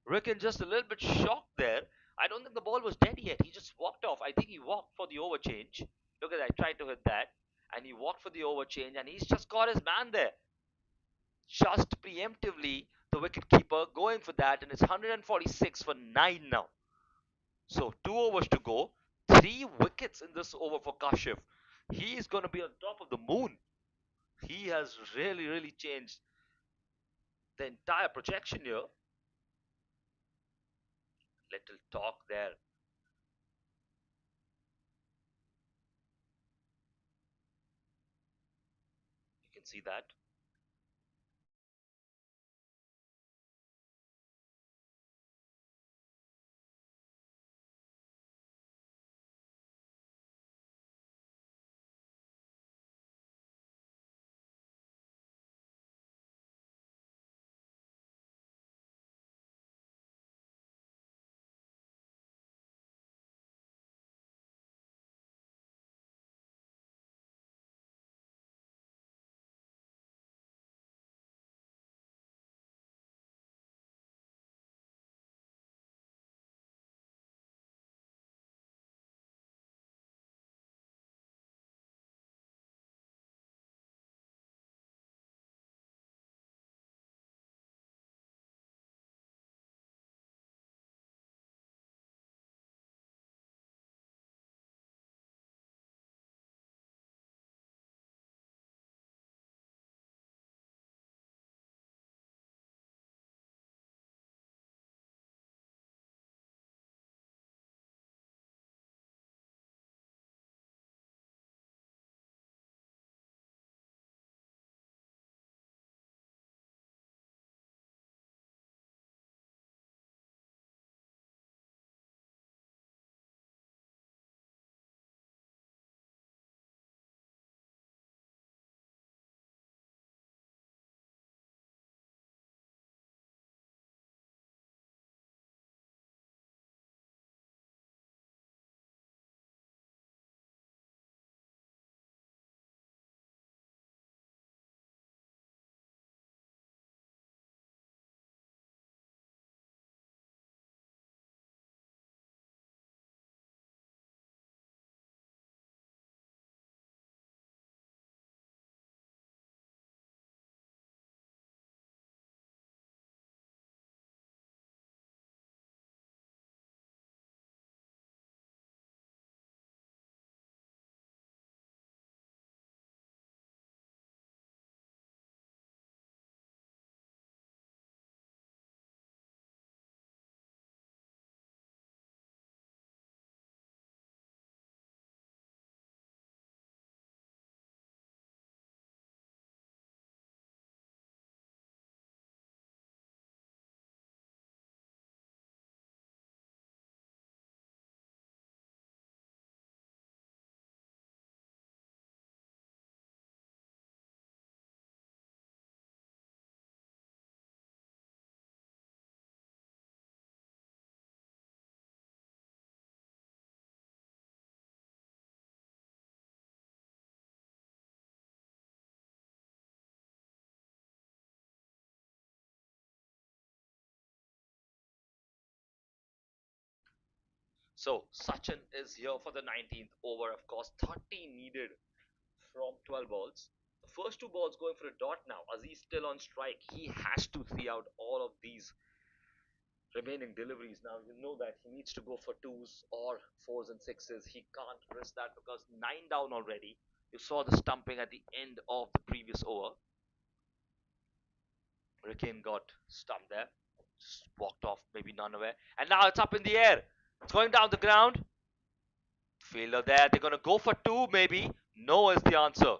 A: Ricken just a little bit shocked there. I don't think the ball was dead yet. He just walked off. I think he walked for the overchange. Look at that. Tried to hit that. And he walked for the overchange. And he's just got his man there. Just preemptively, the wicketkeeper, going for that, and it's 146 for 9 now. So 2 overs to go, 3 wickets in this over for Kashif. He is going to be on top of the moon. He has really, really changed the entire projection here. Little talk there. You can see that. So Sachin is here for the 19th over. Of course, 30 needed from 12 balls. The first 2 balls going for a dot now. Aziz still on strike. He has to see out all of these remaining deliveries. Now you know that he needs to go for twos or fours and sixes. He can't risk that because 9 down already. You saw the stumping at the end of the previous over. Rickane got stumped there. Just walked off, maybe none away. And now it's up in the air. It's going down the ground. Fielder there. They're going to go for two, maybe. No is the answer.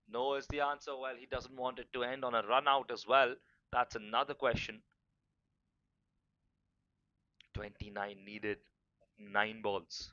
A: No is the answer. Well, he doesn't want it to end on a run out as well. That's another question. 29 needed. 9 balls.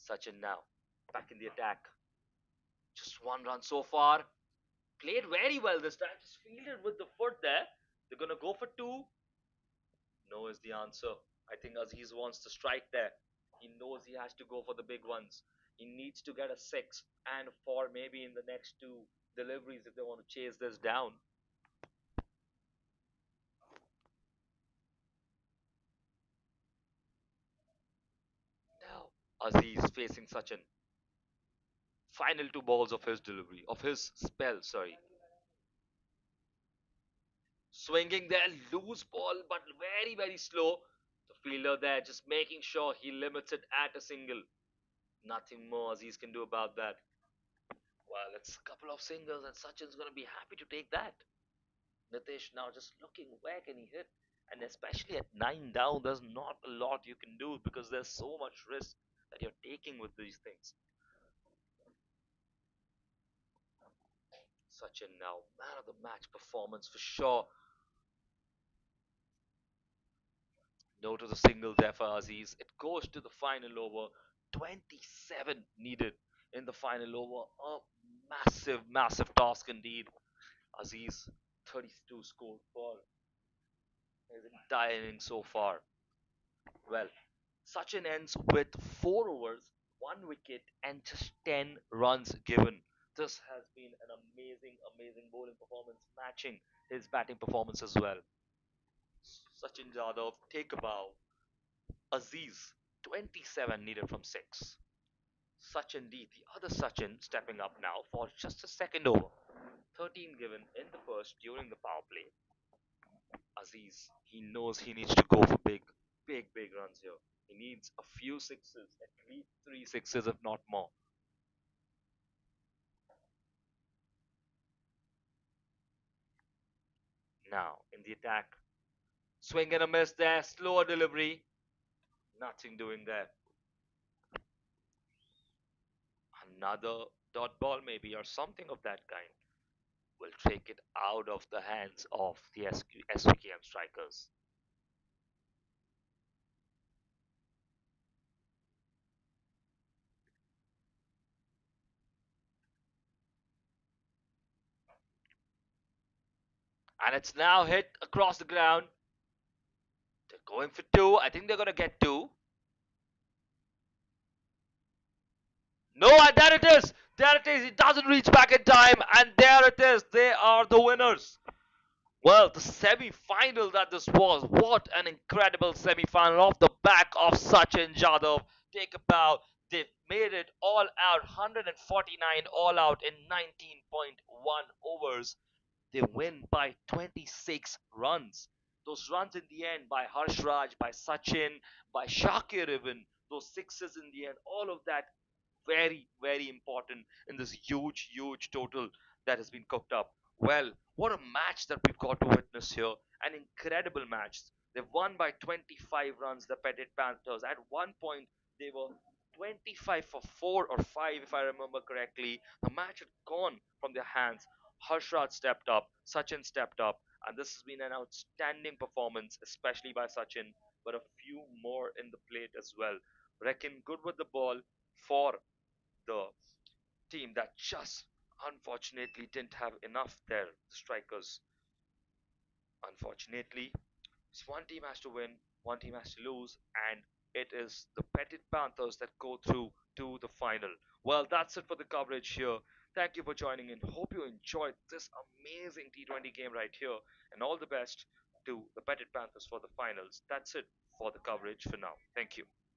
A: Sachin now back in the attack. Just one run so far. Played very well this time. Just fielded with the foot there. They're gonna go for two. No is the answer. I think Aziz wants to strike there. He knows he has to go for the big ones. He needs to get a six and four maybe in the next two deliveries if they want to chase this down. Now Aziz facing Sachin. Final two balls of his delivery, of his spell, sorry. Swinging there, loose ball, but very, very slow. The fielder there just making sure he limits it at a single. Nothing more Aziz can do about that. Well, it's a couple of singles, and Sachin's going to be happy to take that. Nitish now just looking where can he hit. And especially at 9 down, there's not a lot you can do because there's so much risk that you're taking with these things. Sachin now, man of the match performance for sure. No to the single there for Aziz. It goes to the final over. 27 needed in the final over. A massive, massive task indeed. Aziz, 32 scored for his entire innings so far. Well, Sachin ends with 4 overs, 1 wicket, and just 10 runs given. This has been an amazing, amazing bowling performance, matching his batting performance as well. Sachin Yadav, take a bow. Aziz, 27 needed from 6. Sachin D, the other Sachin, stepping up now for just a second over. 13 given in the first during the power play. Aziz, he knows he needs to go for big, big, big runs here. He needs a few sixes, at least 3 sixes, if not more. Now, in the attack, swing and a miss there, slower delivery, nothing doing there. Another dot ball, maybe, or something of that kind, will take it out of the hands of the SVKM strikers. And it's now hit across the ground. They're going for two. I think they're going to get two. No, and there it is. There it is. It doesn't reach back in time. And there it is. They are the winners. Well, the semi final that this was. What an incredible semi final off the back of Sachin Jadhav. Take a bow. They've made it all out. 149 all out in 19.1 overs. They win by 26 runs. Those runs in the end by Harshraj, by Sachin, by Shakir even, those sixes in the end, all of that very, very important in this huge, huge total that has been cooked up. Well, what a match that we've got to witness here. An incredible match. They've won by 25 runs, the Petit Panthers. At one point, they were 25 for 4 or 5, if I remember correctly. The match had gone from their hands. Harshraj stepped up, Sachin stepped up, and this has been an outstanding performance, especially by Sachin, but a few more in the plate as well. Reckon good with the ball for the team that just unfortunately didn't have enough there, the strikers. Unfortunately, one team has to win, one team has to lose, and it is the Petit Panthers that go through to the final. Well, that's it for the coverage here. Thank you for joining in. Hope you enjoyed this amazing T20 game right here, and all the best to the Petit Panthers for the finals. That's it for the coverage for now. Thank you.